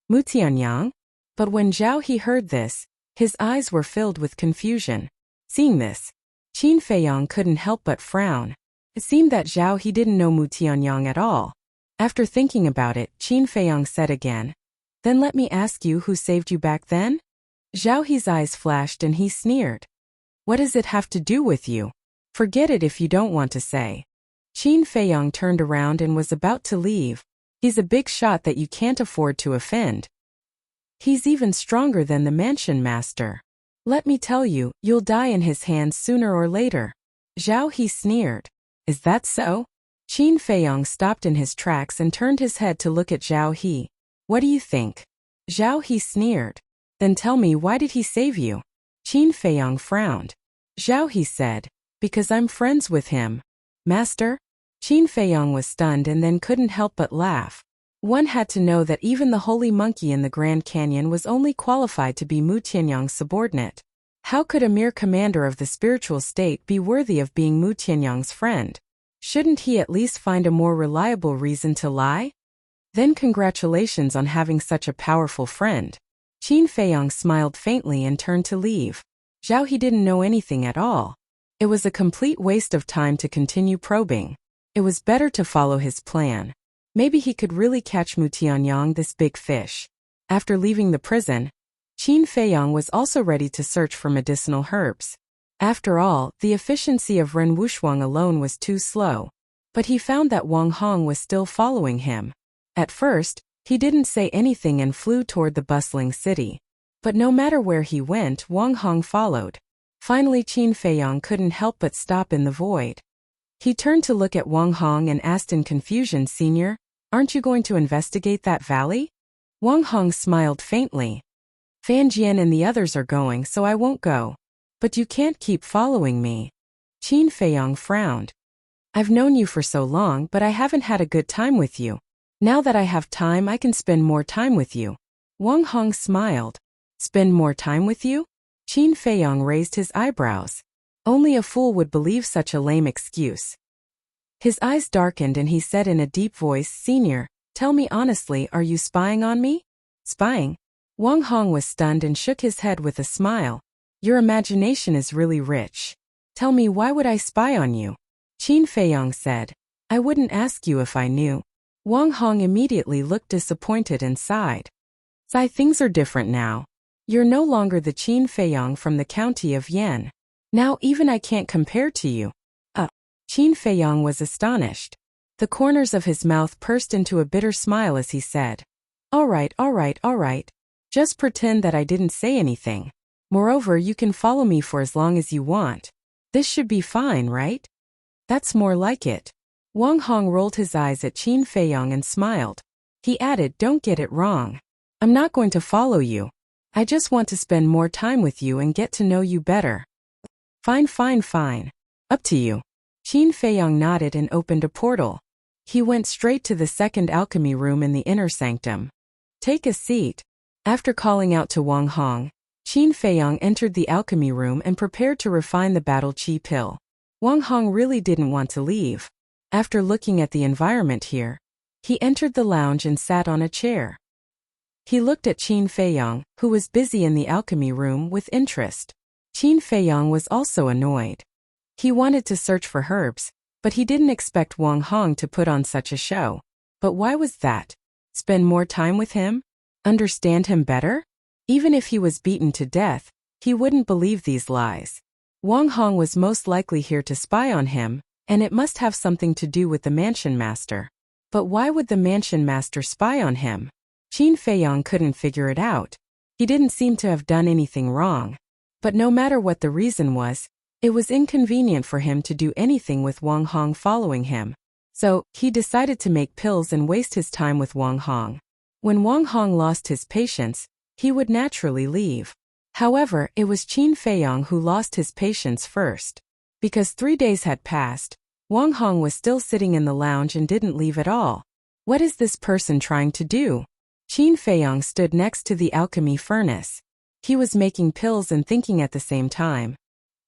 Speaker 1: Mu Tianyang? But when Zhao He heard this, his eyes were filled with confusion. Seeing this, Qin Feiyang couldn't help but frown. It seemed that Zhao He didn't know Mu Tianyang at all. After thinking about it, Qin Feiyang said again, "Then let me ask you who saved you back then?" Zhao He's eyes flashed and he sneered. "What does it have to do with you? Forget it if you don't want to say." Qin Feiyang turned around and was about to leave. "He's a big shot that you can't afford to offend. He's even stronger than the mansion master. Let me tell you, you'll die in his hands sooner or later." Zhao He sneered. "Is that so?" Qin Feiyang stopped in his tracks and turned his head to look at Zhao He. "What do you think?" Zhao He sneered. "Then tell me, why did he save you?" Qin Feiyang frowned. Zhao He said, "Because I'm friends with him." "Master?" Qin Feiyang was stunned and then couldn't help but laugh. One had to know that even the holy monkey in the Grand Canyon was only qualified to be Mu Tianyang's subordinate. How could a mere commander of the spiritual state be worthy of being Mu Tianyang's friend? Shouldn't he at least find a more reliable reason to lie? Then congratulations on having such a powerful friend. Qin Feiyang smiled faintly and turned to leave. Zhao He didn't know anything at all. It was a complete waste of time to continue probing. It was better to follow his plan. Maybe he could really catch Mu Tianyang, this big fish. After leaving the prison, Qin Feiyang was also ready to search for medicinal herbs. After all, the efficiency of Ren Wushuang alone was too slow. But he found that Wang Hong was still following him. At first, he didn't say anything and flew toward the bustling city. But no matter where he went, Wang Hong followed. Finally, Qin Feiyang couldn't help but stop in the void. He turned to look at Wang Hong and asked in confusion, "Senior, aren't you going to investigate that valley?" Wang Hong smiled faintly. "Fan Jian and the others are going, so I won't go. But you can't keep following me." Qin Feiyang frowned. "I've known you for so long, but I haven't had a good time with you. Now that I have time, I can spend more time with you." Wang Hong smiled. "Spend more time with you?" Qin Feiyang raised his eyebrows. Only a fool would believe such a lame excuse. His eyes darkened and he said in a deep voice, "Senior, tell me honestly, are you spying on me?" "Spying?" Wang Hong was stunned and shook his head with a smile. "Your imagination is really rich. Tell me, why would I spy on you?" Qin Feiyang said, "I wouldn't ask you if I knew." Wang Hong immediately looked disappointed and sighed. "Sigh, things are different now. You're no longer the Qin Feiyang from the county of Yan. Now even I can't compare to you." Qin Feiyang was astonished. The corners of his mouth pursed into a bitter smile as he said, All right. Just pretend that I didn't say anything. Moreover, you can follow me for as long as you want. This should be fine, right?" "That's more like it." Wang Hong rolled his eyes at Qin Feiyang and smiled. He added, "Don't get it wrong. I'm not going to follow you. I just want to spend more time with you and get to know you better." Fine. Up to you." Qin Feiyang nodded and opened a portal. He went straight to the second alchemy room in the inner sanctum. "Take a seat." After calling out to Wang Hong, Qin Feiyang entered the alchemy room and prepared to refine the battle chi pill. Wang Hong really didn't want to leave. After looking at the environment here, he entered the lounge and sat on a chair. He looked at Qin Feiyang, who was busy in the alchemy room, with interest. Qin Feiyang was also annoyed. He wanted to search for herbs, but he didn't expect Wang Hong to put on such a show. But why was that? Spend more time with him? Understand him better? Even if he was beaten to death, he wouldn't believe these lies. Wang Hong was most likely here to spy on him, and it must have something to do with the mansion master. But why would the mansion master spy on him? Qin Feiyang couldn't figure it out. He didn't seem to have done anything wrong. But no matter what the reason was, it was inconvenient for him to do anything with Wang Hong following him. So, he decided to make pills and waste his time with Wang Hong. When Wang Hong lost his patience, he would naturally leave. However, it was Qin Feiyang who lost his patience first. Because 3 days had passed, Wang Hong was still sitting in the lounge and didn't leave at all. What is this person trying to do? Qin Feiyang stood next to the alchemy furnace. He was making pills and thinking at the same time.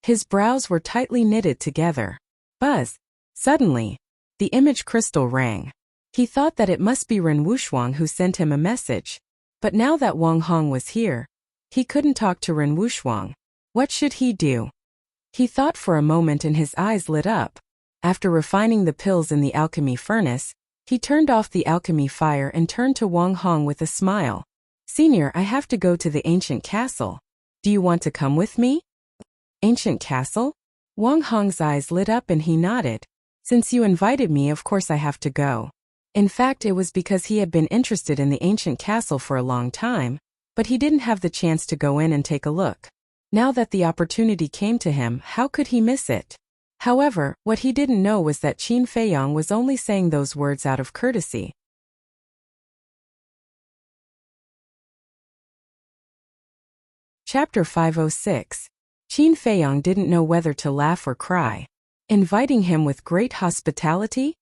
Speaker 1: His brows were tightly knitted together. Buzz! Suddenly, the image crystal rang. He thought that it must be Ren Wuxuang who sent him a message. But now that Wang Hong was here, he couldn't talk to Ren Wuxuang. What should he do? He thought for a moment and his eyes lit up. After refining the pills in the alchemy furnace, he turned off the alchemy fire and turned to Wang Hong with a smile. Senior, I have to go to the ancient castle. Do you want to come with me? Ancient castle? Wang Hong's eyes lit up and he nodded. Since you invited me, of course I have to go. In fact, it was because he had been interested in the ancient castle for a long time, but he didn't have the chance to go in and take a look. Now that the opportunity came to him, how could he miss it? However, what he didn't know was that Qin Feiyong was only saying those words out of courtesy. Chapter 506. Qin Feiyong didn't know whether to laugh or cry. Inviting him with great hospitality?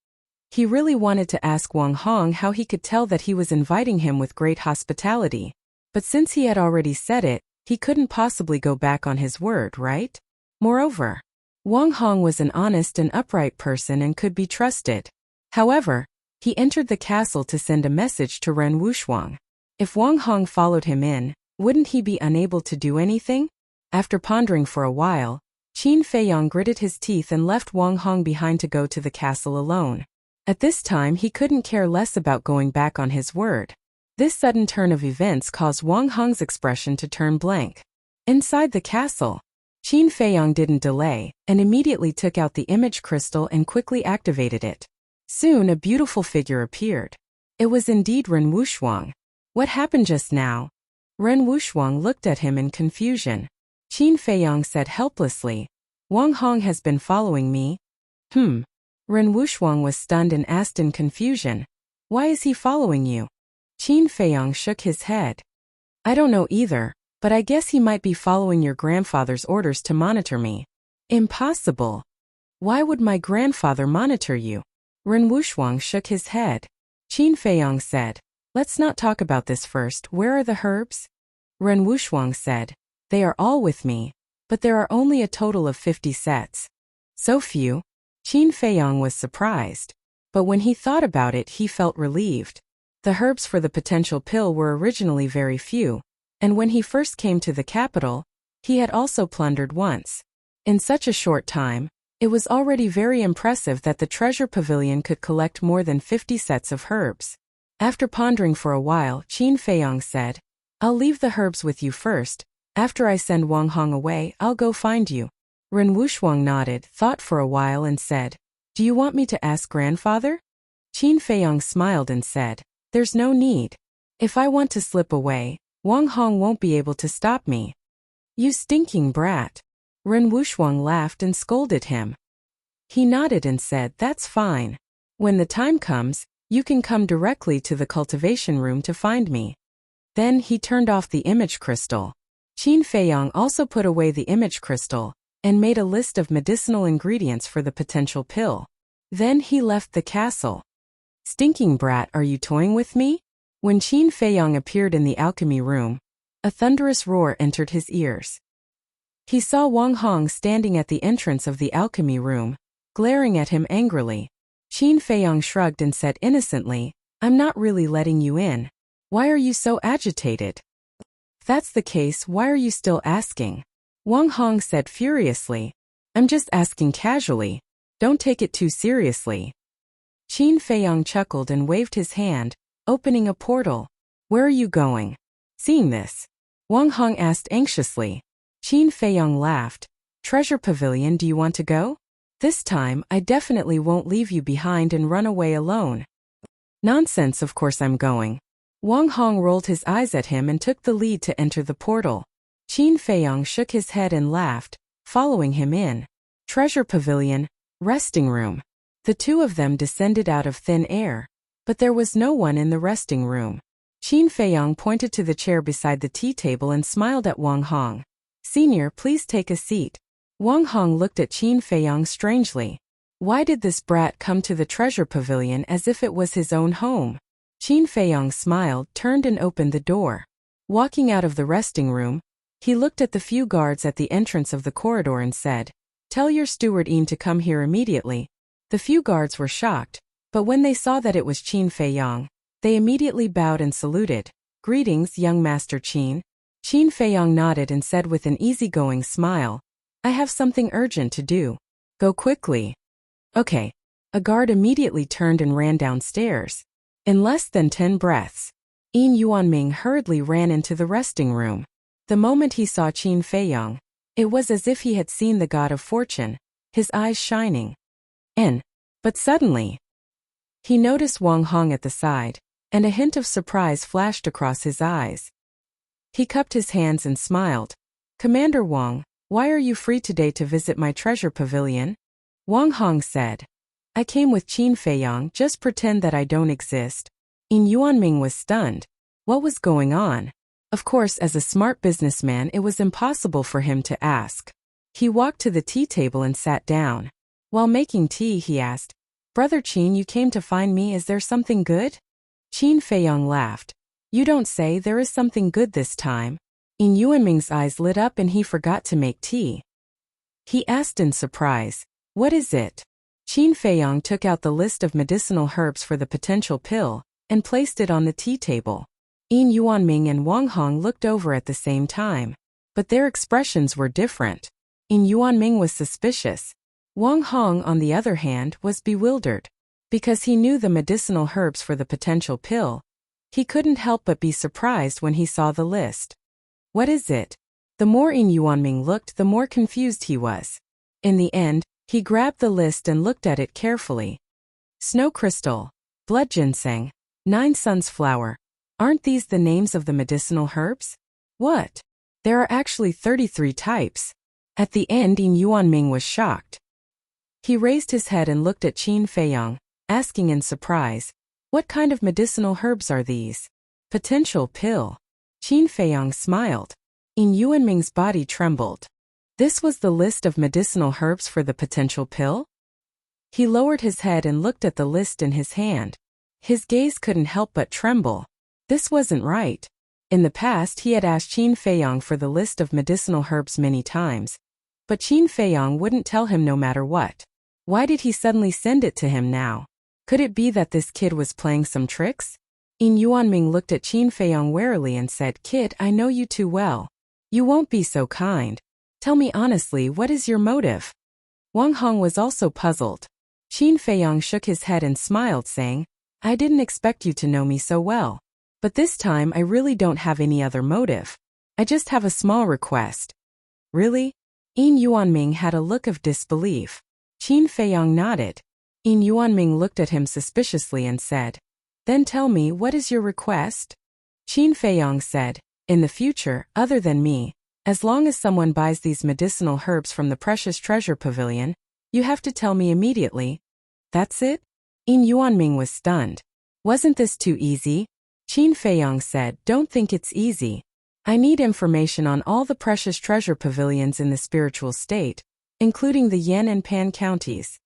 Speaker 1: He really wanted to ask Wang Hong how he could tell that he was inviting him with great hospitality. But since he had already said it, he couldn't possibly go back on his word, right? Moreover, Wang Hong was an honest and upright person and could be trusted. However, he entered the castle to send a message to Ren Wuxuang. If Wang Hong followed him in, wouldn't he be unable to do anything? After pondering for a while, Qin Feiyong gritted his teeth and left Wang Hong behind to go to the castle alone. At this time he couldn't care less about going back on his word. This sudden turn of events caused Wang Hong's expression to turn blank. Inside the castle, Qin Feiyong didn't delay, and immediately took out the image crystal and quickly activated it. Soon a beautiful figure appeared. It was indeed Ren Wuxuang. What happened just now? Ren Wuxuang looked at him in confusion. Qin Feiyong said helplessly, Wang Hong has been following me. Ren Wuxuang was stunned and asked in confusion, why is he following you? Qin Feiyong shook his head. I don't know either, but I guess he might be following your grandfather's orders to monitor me. Impossible. Why would my grandfather monitor you? Ren Wuxuang shook his head. Qin Feiyong said, let's not talk about this first. Where are the herbs? Ren Wuxuang said, they are all with me, but there are only a total of 50 sets. So few? Qin Feiyong was surprised. But when he thought about it, he felt relieved. The herbs for the potential pill were originally very few, and when he first came to the capital, he had also plundered once. In such a short time, it was already very impressive that the treasure pavilion could collect more than 50 sets of herbs. After pondering for a while, Qin Feiyong said, I'll leave the herbs with you first. After I send Wang Hong away, I'll go find you. Ren Wuxuang nodded, thought for a while and said, do you want me to ask grandfather? Qin Feiyong smiled and said, there's no need. If I want to slip away, Wang Hong won't be able to stop me. You stinking brat. Ren Wuxuang laughed and scolded him. He nodded and said, that's fine. When the time comes, you can come directly to the cultivation room to find me. Then he turned off the image crystal. Qin Feiyong also put away the image crystal and made a list of medicinal ingredients for the potential pill. Then he left the castle. Stinking brat, are you toying with me? When Qin Feiyong appeared in the alchemy room, a thunderous roar entered his ears. He saw Wang Hong standing at the entrance of the alchemy room, glaring at him angrily. Qin Feiyong shrugged and said innocently, I'm not really letting you in. Why are you so agitated? If that's the case, why are you still asking? Wang Hong said furiously, I'm just asking casually. Don't take it too seriously. Qin Feiyong chuckled and waved his hand, opening a portal. Where are you going? Seeing this, Wang Hong asked anxiously. Qin Feiyong laughed. Treasure pavilion, do you want to go? This time, I definitely won't leave you behind and run away alone. Nonsense, of course I'm going. Wang Hong rolled his eyes at him and took the lead to enter the portal. Qin Feiyong shook his head and laughed, following him in. Treasure pavilion, resting room. The two of them descended out of thin air, but there was no one in the resting room. Qin Feiyong pointed to the chair beside the tea table and smiled at Wang Hong. Senior, please take a seat. Wang Hong looked at Qin Feiyong strangely. Why did this brat come to the treasure pavilion as if it was his own home? Qin Feiyong smiled, turned and opened the door. Walking out of the resting room, He looked at the few guards at the entrance of the corridor and said, "Tell your steward Ian to come here immediately." The few guards were shocked, but when they saw that it was Qin Feiyang, they immediately bowed and saluted. "Greetings, young Master Qin." Qin Feiyang nodded and said with an easygoing smile, "I have something urgent to do. Go quickly." "Okay." A guard immediately turned and ran downstairs. In less than 10 breaths, Yin Yuanming hurriedly ran into the resting room. The moment he saw Qin Feiyang, it was as if he had seen the god of fortune, his eyes shining. But suddenly, he noticed Wang Hong at the side, and a hint of surprise flashed across his eyes. He cupped his hands and smiled. "Commander Wang, why are you free today to visit my treasure pavilion?" Wang Hong said, "I came with Qin Feiyang, just pretend that I don't exist." Yin Yuanming was stunned. What was going on? Of course, as a smart businessman, it was impossible for him to ask. He walked to the tea table and sat down. While making tea, he asked, "Brother Qin, you came to find me, is there something good?" Qin Feiyang laughed. "You don't say, there is something good this time." Yin Yuanming's eyes lit up and he forgot to make tea. He asked in surprise, "What is it?" Qin Feiyang took out the list of medicinal herbs for the potential pill and placed it on the tea table. Yin Yuanming and Wang Hong looked over at the same time, but their expressions were different. Yin Yuanming was suspicious. Wang Hong, on the other hand, was bewildered. Because he knew the medicinal herbs for the potential pill, he couldn't help but be surprised when he saw the list. "What is it?" The more Yin Yuanming looked, the more confused he was. In the end, he grabbed the list and looked at it carefully. Snow crystal, blood ginseng, 9 suns flower. Aren't these the names of the medicinal herbs? What? There are actually 33 types. At the end, Yin Yuanming was shocked. He raised his head and looked at Qin Feiyang, asking in surprise, "What kind of medicinal herbs are these?" "Potential pill." Qin Feiyang smiled. Yin Yuanming's body trembled. This was the list of medicinal herbs for the potential pill? He lowered his head and looked at the list in his hand. His gaze couldn't help but tremble. This wasn't right. In the past, he had asked Qin Feiyang for the list of medicinal herbs many times, but Qin Feiyang wouldn't tell him no matter what. Why did he suddenly send it to him now? Could it be that this kid was playing some tricks? Yin Yuanming looked at Qin Feiyang warily and said, "Kid, I know you too well. You won't be so kind. Tell me honestly, what is your motive?" Wang Hong was also puzzled. Qin Feiyang shook his head and smiled, saying, "I didn't expect you to know me so well. But this time I really don't have any other motive. I just have a small request." "Really?" Yin Yuanming had a look of disbelief. Qin Feiyang nodded. Yin Yuanming looked at him suspiciously and said, "Then tell me, what is your request?" Qin Feiyang said, "In the future, other than me, as long as someone buys these medicinal herbs from the precious treasure pavilion, you have to tell me immediately." "That's it?" Yin Yuanming was stunned. "Wasn't this too easy?" Qin Feiyang said, "Don't think it's easy. I need information on all the precious treasure pavilions in the spiritual state, including the Yan and Pan counties."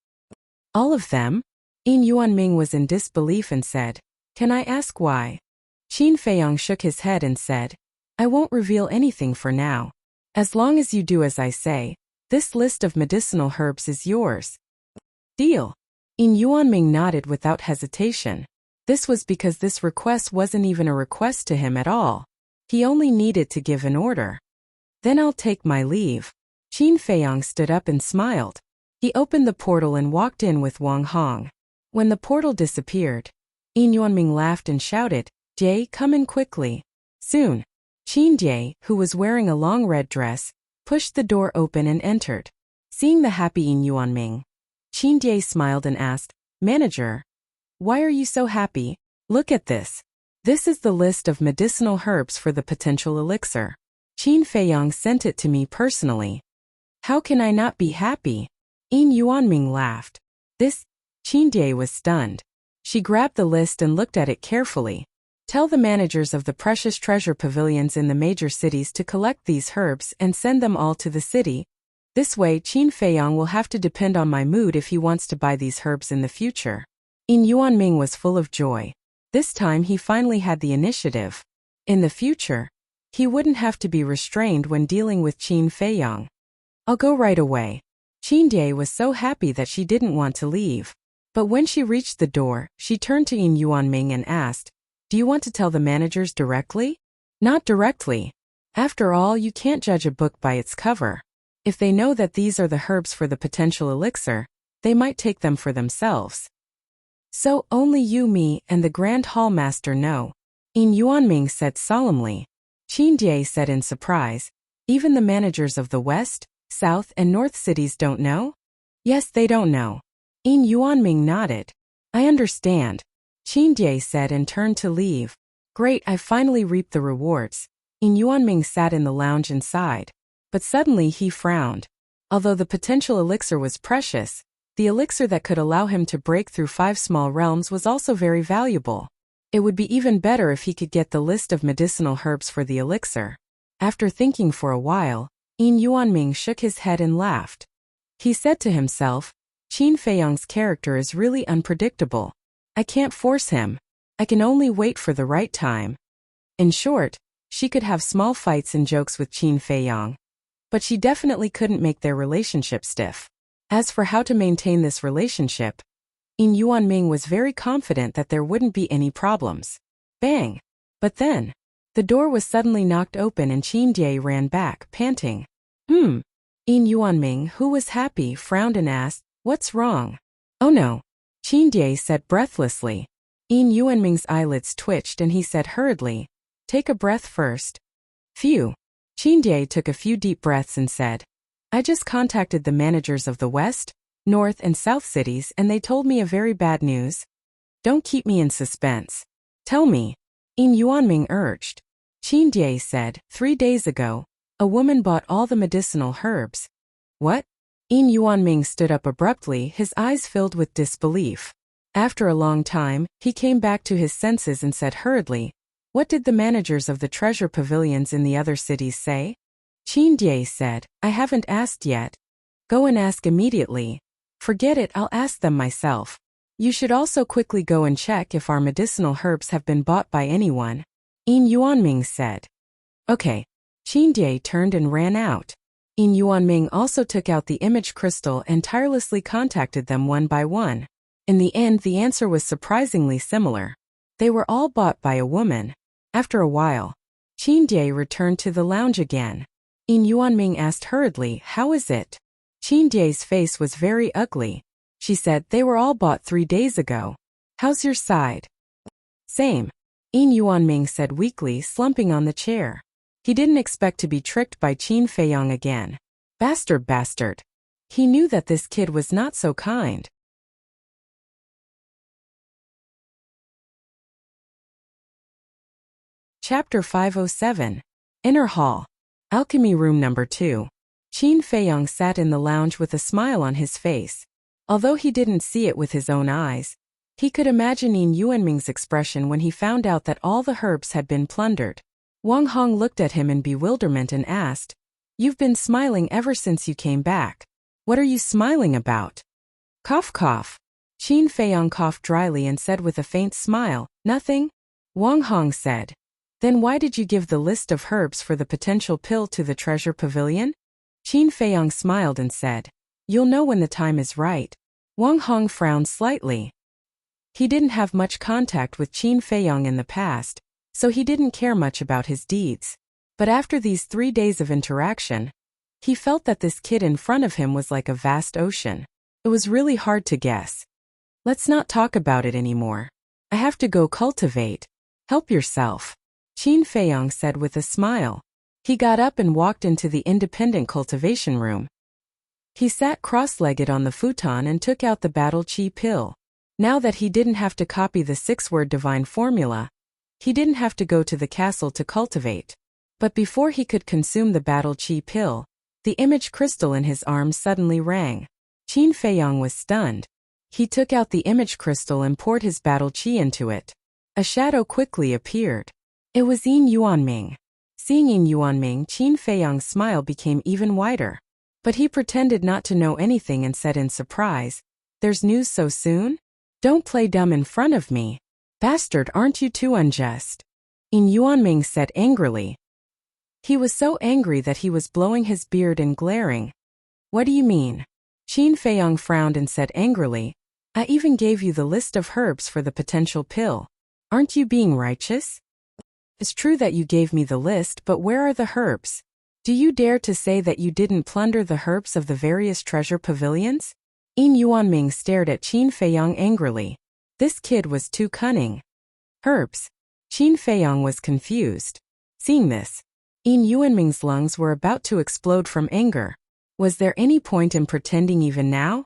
Speaker 1: "All of them?" Yin Yuanming was in disbelief and said, "Can I ask why?" Qin Feiyang shook his head and said, "I won't reveal anything for now. As long as you do as I say, this list of medicinal herbs is yours." "Deal." Yin Yuanming nodded without hesitation. This was because this request wasn't even a request to him at all. He only needed to give an order. "Then I'll take my leave." Qin Feiyang stood up and smiled. He opened the portal and walked in with Wang Hong. When the portal disappeared, Yin Yuanming laughed and shouted, "Jie, come in quickly." Soon, Qin Jie, who was wearing a long red dress, pushed the door open and entered. Seeing the happy Yin Yuanming, Qin Jie smiled and asked, "Manager, why are you so happy? Look at this. This is the list of medicinal herbs for the potential elixir. Qin Feiyang sent it to me personally. How can I not be happy?" Yin Yuanming laughed. Qin Jie was stunned. She grabbed the list and looked at it carefully. "Tell the managers of the precious treasure pavilions in the major cities to collect these herbs and send them all to the city. This way, Qin Feiyang will have to depend on my mood if he wants to buy these herbs in the future." Yin Yuanming was full of joy. This time he finally had the initiative. In the future, He wouldn't have to be restrained when dealing with Qin Feiyang. I'll go right away. Qin Jie was so happy that she didn't want to leave. But when she reached the door, she turned to Yin Yuanming and asked, "Do you want to tell the managers directly?" "Not directly. After all, you can't judge a book by its cover. If they know that these are the herbs for the potential elixir, they might take them for themselves. So only you, me, and the Grand Hall Master know," Yin Yuanming said solemnly. Qin Jie said in surprise, "Even the managers of the West, South, and North cities don't know?" "Yes, they don't know." Yin Yuanming nodded. "I understand," Qin Jie said and turned to leave. "Great, I finally reaped the rewards." Yin Yuanming sat in the lounge and sighed. But suddenly he frowned. Although the potential elixir was precious, the elixir that could allow him to break through 5 small realms was also very valuable. It would be even better if he could get the list of medicinal herbs for the elixir. After thinking for a while, Yin Yuanming shook his head and laughed. He said to himself, "Qin Feiyang's character is really unpredictable. I can't force him. I can only wait for the right time." In short, she could have small fights and jokes with Qin Feiyang, but she definitely couldn't make their relationship stiff. As for how to maintain this relationship, Yin Yuanming was very confident that there wouldn't be any problems. Bang! But then, the door was suddenly knocked open and Qin Jie ran back, panting. Yin Yuanming, who was happy, frowned and asked, "What's wrong?" "Oh no," Qin Jie said breathlessly. Yin Yuanming's eyelids twitched and he said hurriedly, "Take a breath first." Phew. Qin Jie took a few deep breaths and said, "I just contacted the managers of the West, North, and South cities and they told me a very bad news." "Don't keep me in suspense. Tell me," Yin Yuanming urged. Qin Jie said, 3 days ago, a woman bought all the medicinal herbs." "What?" Yin Yuanming stood up abruptly, his eyes filled with disbelief. After a long time, he came back to his senses and said hurriedly, "What did the managers of the treasure pavilions in the other cities say?" Qin Jie said, "I haven't asked yet." "Go and ask immediately." "Forget it, I'll ask them myself." "You should also quickly go and check if our medicinal herbs have been bought by anyone," Yin Yuanming said. "Okay." Qin Jie turned and ran out. Yin Yuanming also took out the image crystal and tirelessly contacted them one by one. In the end, the answer was surprisingly similar. They were all bought by a woman. After a while, Qin Jie returned to the lounge again. Yin Yuanming asked hurriedly, "How is it?" Qin Jie's face was very ugly. She said, "They were all bought 3 days ago." "How's your side?" "Same," Yin Yuanming said weakly, slumping on the chair. He didn't expect to be tricked by Qin Feiyang again. Bastard. He knew that this kid was not so kind. Chapter 507. Inner Hall. Alchemy Room Number 2. Qin Feiyang sat in the lounge with a smile on his face. Although he didn't see it with his own eyes, he could imagine Yin Yuanming's expression when he found out that all the herbs had been plundered. Wang Hong looked at him in bewilderment and asked, "You've been smiling ever since you came back. What are you smiling about?" Cough cough. Qin Feiyang coughed dryly and said with a faint smile, "Nothing." Wang Hong said, "Then why did you give the list of herbs for the potential pill to the treasure pavilion?" Qin Feiyang smiled and said, "You'll know when the time is right." Wang Hong frowned slightly. He didn't have much contact with Qin Feiyang in the past, so he didn't care much about his deeds. But after these 3 days of interaction, he felt that this kid in front of him was like a vast ocean. It was really hard to guess. "Let's not talk about it anymore. I have to go cultivate. Help yourself," Qin Feiyang said with a smile. He got up and walked into the independent cultivation room. He sat cross-legged on the futon and took out the battle chi pill. Now that he didn't have to copy the 6-word divine formula, he didn't have to go to the castle to cultivate. But before he could consume the battle chi pill, the image crystal in his arms suddenly rang. Qin Feiyang was stunned. He took out the image crystal and poured his battle chi into it. A shadow quickly appeared. It was Yin Yuanming. Seeing Yin Yuanming, Qin Feiyang's smile became even wider. But he pretended not to know anything and said in surprise, "There's news so soon? Don't play dumb in front of me. Bastard, aren't you too unjust?" Yin Yuanming said angrily. He was so angry that he was blowing his beard and glaring. What do you mean? Qin Feiyong frowned and said angrily, I even gave you the list of herbs for the potential pill. Aren't you being righteous? It's true that you gave me the list, but where are the herbs? Do you dare to say that you didn't plunder the herbs of the various treasure pavilions? Yin Yuanming stared at Qin Feiyong angrily. This kid was too cunning. Herbs. Qin Feiyong was confused. Seeing this, Yin Yuanming's lungs were about to explode from anger. Was there any point in pretending even now?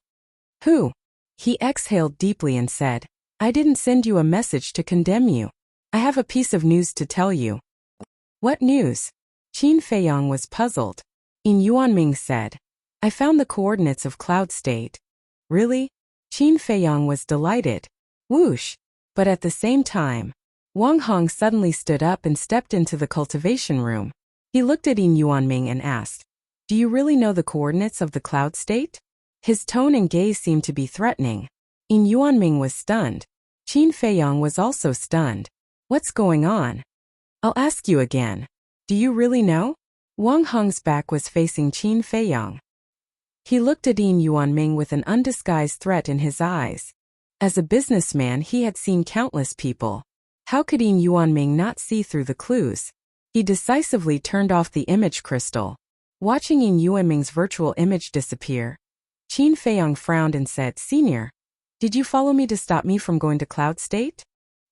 Speaker 1: Who? He exhaled deeply and said, I didn't send you a message to condemn you. I have a piece of news to tell you. What news? Qin Feiyong was puzzled. Yin Yuanming said, I found the coordinates of Cloud State. Really? Qin Feiyong was delighted. Whoosh! But at the same time, Wang Hong suddenly stood up and stepped into the cultivation room. He looked at Yin Yuanming and asked, Do you really know the coordinates of the Cloud State? His tone and gaze seemed to be threatening. Yin Yuanming was stunned. Qin Feiyong was also stunned. What's going on? I'll ask you again. Do you really know? Wang Hong's back was facing Qin Feiyong. He looked at Yin Yuanming with an undisguised threat in his eyes. As a businessman, he had seen countless people. How could Yin Yuanming not see through the clues? He decisively turned off the image crystal. Watching Yin Yuanming's virtual image disappear, Qin Feiyong frowned and said, Senior, did you follow me to stop me from going to Cloud State?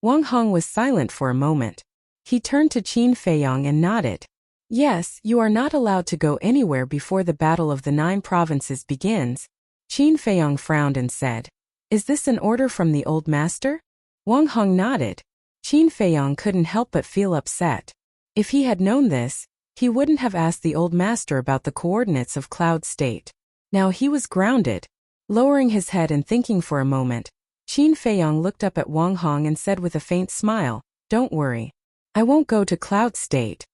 Speaker 1: Wang Hong was silent for a moment. He turned to Qin Feiyong and nodded. Yes, you are not allowed to go anywhere before the Battle of the 9 Provinces begins. Qin Feiyong frowned and said, Is this an order from the old master? Wang Hong nodded. Qin Feiyong couldn't help but feel upset. If he had known this, he wouldn't have asked the old master about the coordinates of Cloud State. Now he was grounded. Lowering his head and thinking for a moment, Qin Feiyong looked up at Wang Hong and said with a faint smile, Don't worry. I won't go to Cloud State.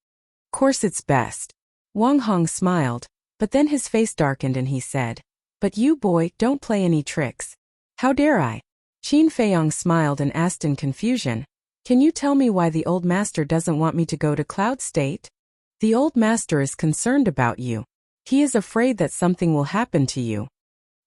Speaker 1: Course it's best. Wang Hong smiled, but then his face darkened and he said, But you boy, don't play any tricks. How dare I? Qin Feiyong smiled and asked in confusion, Can you tell me why the old master doesn't want me to go to Cloud State? The old master is concerned about you. He is afraid that something will happen to you.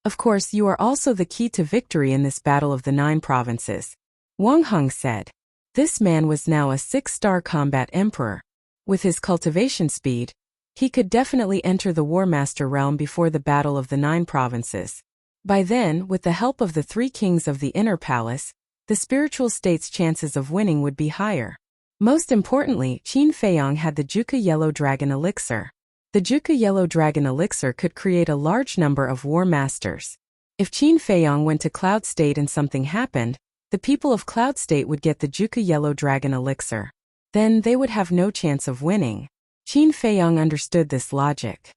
Speaker 1: Of course, you are also the key to victory in this battle of the 9 provinces. Wang Hong said. This man was now a 6-star combat emperor. With his cultivation speed, he could definitely enter the War Master realm before the Battle of the 9 Provinces. By then, with the help of the 3 kings of the Inner Palace, the spiritual state's chances of winning would be higher. Most importantly, Qin Feiyong had the Juka Yellow Dragon Elixir. The Juka Yellow Dragon Elixir could create a large number of War Masters. If Qin Feiyong went to Cloud State and something happened, the people of Cloud State would get the Juka Yellow Dragon Elixir. Then they would have no chance of winning. Qin Feiyong understood this logic.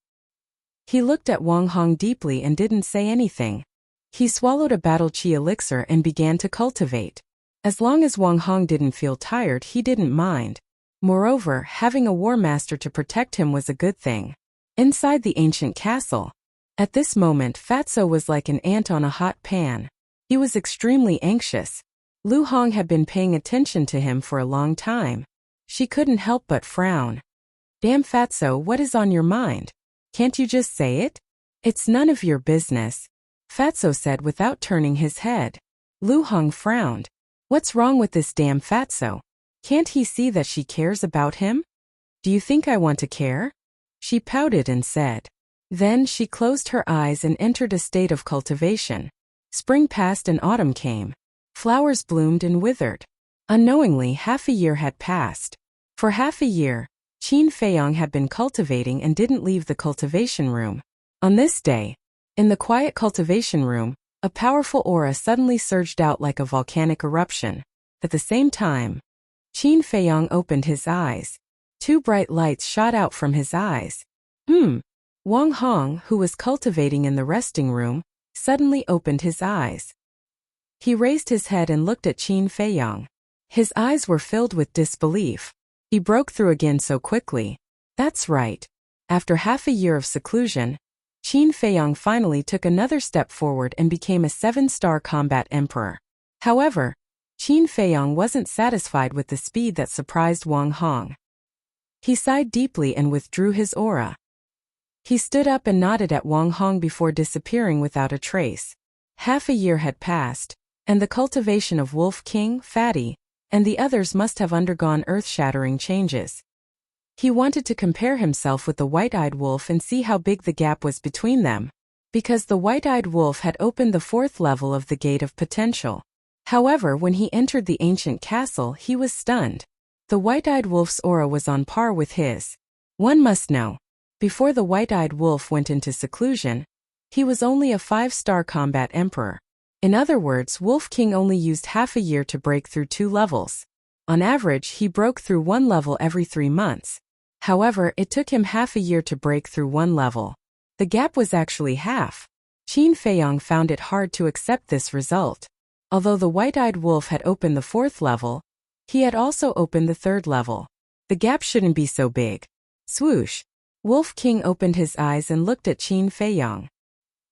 Speaker 1: He looked at Wang Hong deeply and didn't say anything. He swallowed a battle chi elixir and began to cultivate. As long as Wang Hong didn't feel tired, he didn't mind. Moreover, having a war master to protect him was a good thing. Inside the ancient castle, at this moment Fatso was like an ant on a hot pan. He was extremely anxious. Lu Hong had been paying attention to him for a long time. She couldn't help but frown. Damn Fatso, what is on your mind? Can't you just say it? It's none of your business, Fatso said without turning his head. Lu Hong frowned. What's wrong with this damn Fatso? Can't he see that she cares about him? Do you think I want to care? She pouted and said. Then she closed her eyes and entered a state of cultivation. Spring passed and autumn came. Flowers bloomed and withered. Unknowingly, half a year had passed. For half a year, Qin Feiyong had been cultivating and didn't leave the cultivation room. On this day, in the quiet cultivation room, a powerful aura suddenly surged out like a volcanic eruption. At the same time, Qin Feiyong opened his eyes. 2 bright lights shot out from his eyes. Wang Hong, who was cultivating in the resting room, suddenly opened his eyes. He raised his head and looked at Qin Feiyong. His eyes were filled with disbelief. He broke through again so quickly. That's right. After half a year of seclusion, Qin Feiyong finally took another step forward and became a 7-star combat emperor. However, Qin Feiyong wasn't satisfied with the speed that surprised Wang Hong. He sighed deeply and withdrew his aura. He stood up and nodded at Wang Hong before disappearing without a trace. Half a year had passed, and the cultivation of Wolf King, Fatty, and the others must have undergone earth-shattering changes. He wanted to compare himself with the white-eyed wolf and see how big the gap was between them, because the white-eyed wolf had opened the 4th level of the Gate of Potential. However, when he entered the ancient castle, he was stunned. The white-eyed wolf's aura was on par with his. One must know, before the white-eyed wolf went into seclusion, he was only a 5-star combat emperor. In other words, Wolf King only used half a year to break through 2 levels. On average, he broke through 1 level every 3 months. However, it took him half a year to break through 1 level. The gap was actually half. Qin Feiyong found it hard to accept this result. Although the white-eyed wolf had opened the 4th level, he had also opened the 3rd level. The gap shouldn't be so big. Swoosh! Wolf King opened his eyes and looked at Qin Feiyong.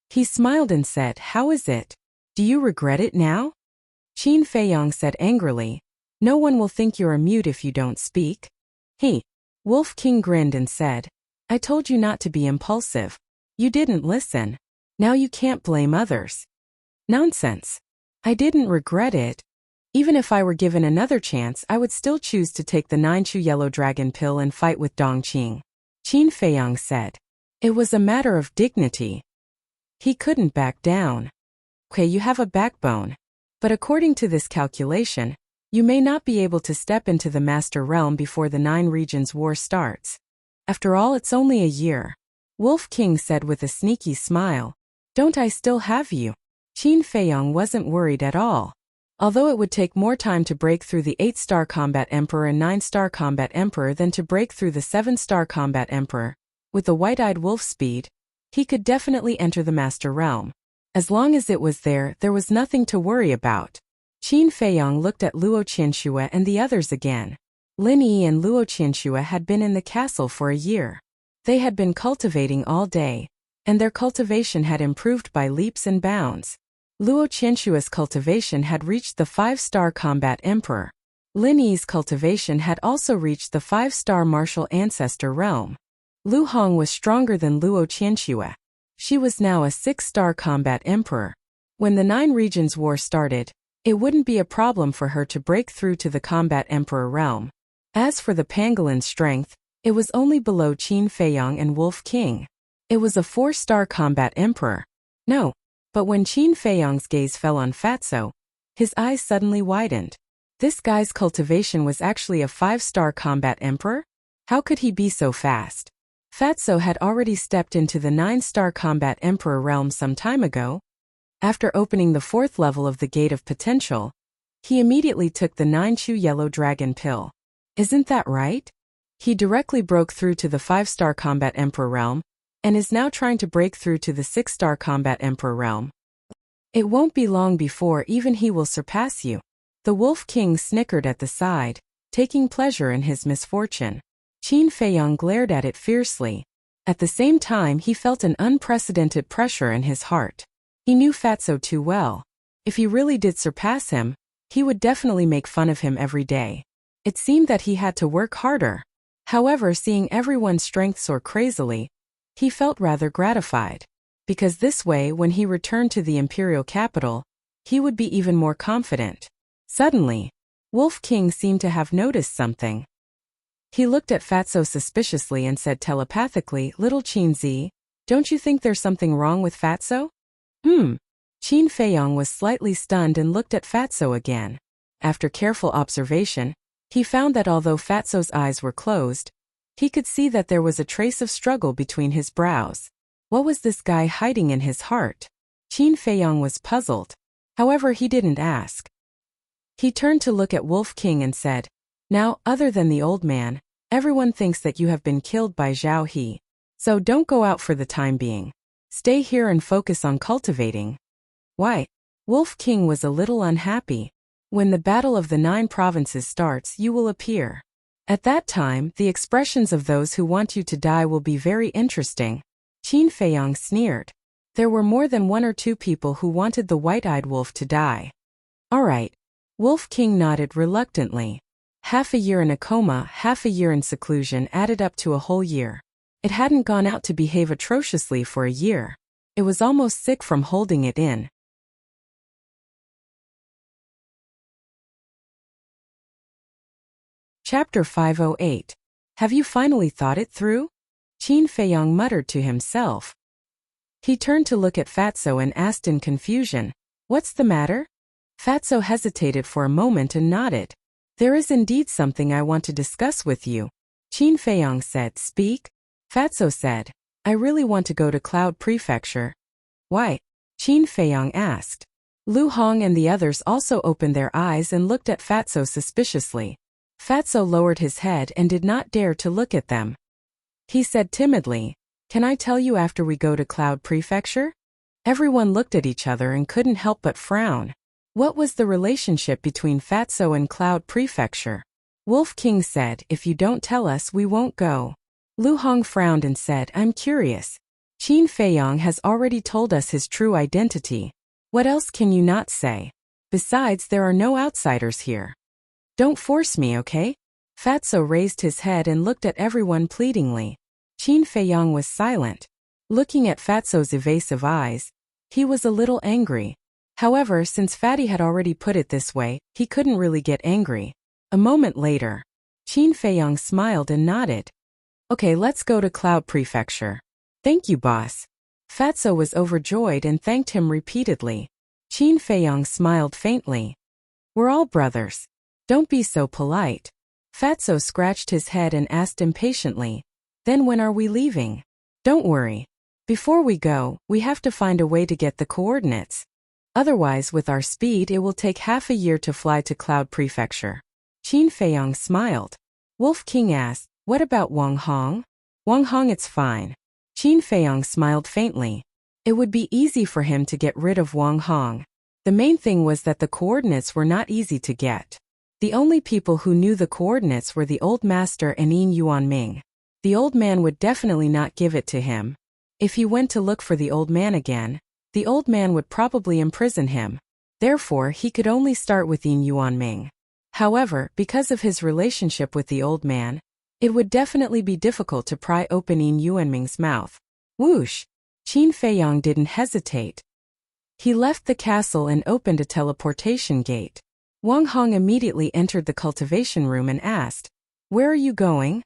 Speaker 1: He smiled and said, "How is it? Do you regret it now?" Qin Feiyong said angrily, "No one will think you're a mute if you don't speak." Wolf King grinned and said, "I told you not to be impulsive. You didn't listen. Now you can't blame others." "Nonsense. I didn't regret it. Even if I were given another chance, I would still choose to take the 9-chew yellow dragon pill and fight with Dongqing," Qin Feiyong said. It was a matter of dignity. He couldn't back down. "Okay, you have a backbone. But according to this calculation, you may not be able to step into the Master Realm before the 9 Regions War starts. After all, it's only a year," Wolf King said with a sneaky smile. "Don't I still have you?" Qin Feiyong wasn't worried at all. Although it would take more time to break through the 8-star Combat Emperor and 9-star Combat Emperor than to break through the 7-star Combat Emperor, with the white-eyed wolf speed, he could definitely enter the Master Realm. As long as it was there was nothing to worry about. Qin Feiyong looked at Luo Qianxue and the others again. Lin Yi and Luo Qianxue had been in the castle for a year. They had been cultivating all day, and their cultivation had improved by leaps and bounds. Luo Qianxue's cultivation had reached the 5-star Combat Emperor. Lin Yi's cultivation had also reached the 5-star Martial Ancestor realm. Lu Hong was stronger than Luo Qianxue. She was now a 6-star Combat Emperor. When the 9 Regions War started, it wouldn't be a problem for her to break through to the Combat Emperor realm. As for the Pangolin's strength, it was only below Qin Feiyong and Wolf King. It was a 4-star Combat Emperor. No. But when Qin Feiyong's gaze fell on Fatso, his eyes suddenly widened. This guy's cultivation was actually a 5-star Combat Emperor? How could he be so fast? Fatso had already stepped into the 9-star Combat Emperor realm some time ago. After opening the 4th level of the Gate of Potential, he immediately took the 9-chew yellow dragon pill. Isn't that right? He directly broke through to the 5-star Combat Emperor realm, and is now trying to break through to the 6-star Combat Emperor realm. It won't be long before even he will surpass you. The Wolf King snickered at the side, taking pleasure in his misfortune. Qin Feiyong glared at it fiercely. At the same time, he felt an unprecedented pressure in his heart. He knew Fatso too well. If he really did surpass him, he would definitely make fun of him every day. It seemed that he had to work harder. However, seeing everyone's strength soar crazily, he felt rather gratified. Because this way, when he returned to the imperial capital, he would be even more confident. Suddenly, Wolf King seemed to have noticed something. He looked at Fatso suspiciously and said telepathically, "Little Qinzi, don't you think there's something wrong with Fatso?" Qin Feiyong was slightly stunned and looked at Fatso again. After careful observation, he found that although Fatso's eyes were closed, he could see that there was a trace of struggle between his brows. What was this guy hiding in his heart? Qin Feiyong was puzzled. However, he didn't ask. He turned to look at Wolf King and said, "Now, other than the old man, everyone thinks that you have been killed by Zhao He. So don't go out for the time being. Stay here and focus on cultivating." Why? Wolf King was a little unhappy. When the Battle of the 9 Provinces starts, you will appear. At that time, the expressions of those who want you to die will be very interesting. Qin Feiyong sneered. There were more than 1 or 2 people who wanted the white-eyed wolf to die. All right. Wolf King nodded reluctantly. Half a year in a coma, half a year in seclusion added up to a whole year. It hadn't gone out to behave atrociously for a year. It was almost sick from holding it in. Chapter 508. Have you finally thought it through? Qin Feiyang muttered to himself. He turned to look at Fatso and asked in confusion, "What's the matter?" Fatso hesitated for a moment and nodded. "There is indeed something I want to discuss with you." Qin Feiyang said, "Speak." Fatso said, "I really want to go to Cloud Prefecture." "Why?" Qin Feiyang asked. Lu Hong and the others also opened their eyes and looked at Fatso suspiciously. Fatso lowered his head and did not dare to look at them. He said timidly, "Can I tell you after we go to Cloud Prefecture?" Everyone looked at each other and couldn't help but frown. What was the relationship between Fatso and Cloud Prefecture? Wolf King said, "If you don't tell us, we won't go." Lu Hong frowned and said, "I'm curious. Qin Feiyang has already told us his true identity. What else can you not say? Besides, there are no outsiders here. Don't force me, okay?" Fatso raised his head and looked at everyone pleadingly. Qin Feiyang was silent. Looking at Fatso's evasive eyes, he was a little angry. However, since Fatty had already put it this way, he couldn't really get angry. A moment later, Qin Feiyang smiled and nodded. "Okay, let's go to Cloud Prefecture." "Thank you, boss." Fatso was overjoyed and thanked him repeatedly. Qin Feiyang smiled faintly. "We're all brothers. Don't be so polite." Fatso scratched his head and asked impatiently, "Then when are we leaving?" "Don't worry. Before we go, we have to find a way to get the coordinates. Otherwise, with our speed, it will take half a year to fly to Cloud Prefecture." Qin Feiyang smiled. Wolf King asked, "What about Wang Hong?" "Wang Hong, it's fine." Qin Feiyang smiled faintly. It would be easy for him to get rid of Wang Hong. The main thing was that the coordinates were not easy to get. The only people who knew the coordinates were the old master and Yin Yuanming. The old man would definitely not give it to him. If he went to look for the old man again, the old man would probably imprison him. Therefore, he could only start with Yin Yuanming. However, because of his relationship with the old man, it would definitely be difficult to pry open Yin Yuanming's mouth. Whoosh! Qin Feiyang didn't hesitate. He left the castle and opened a teleportation gate. Wang Hong immediately entered the cultivation room and asked, "Where are you going?"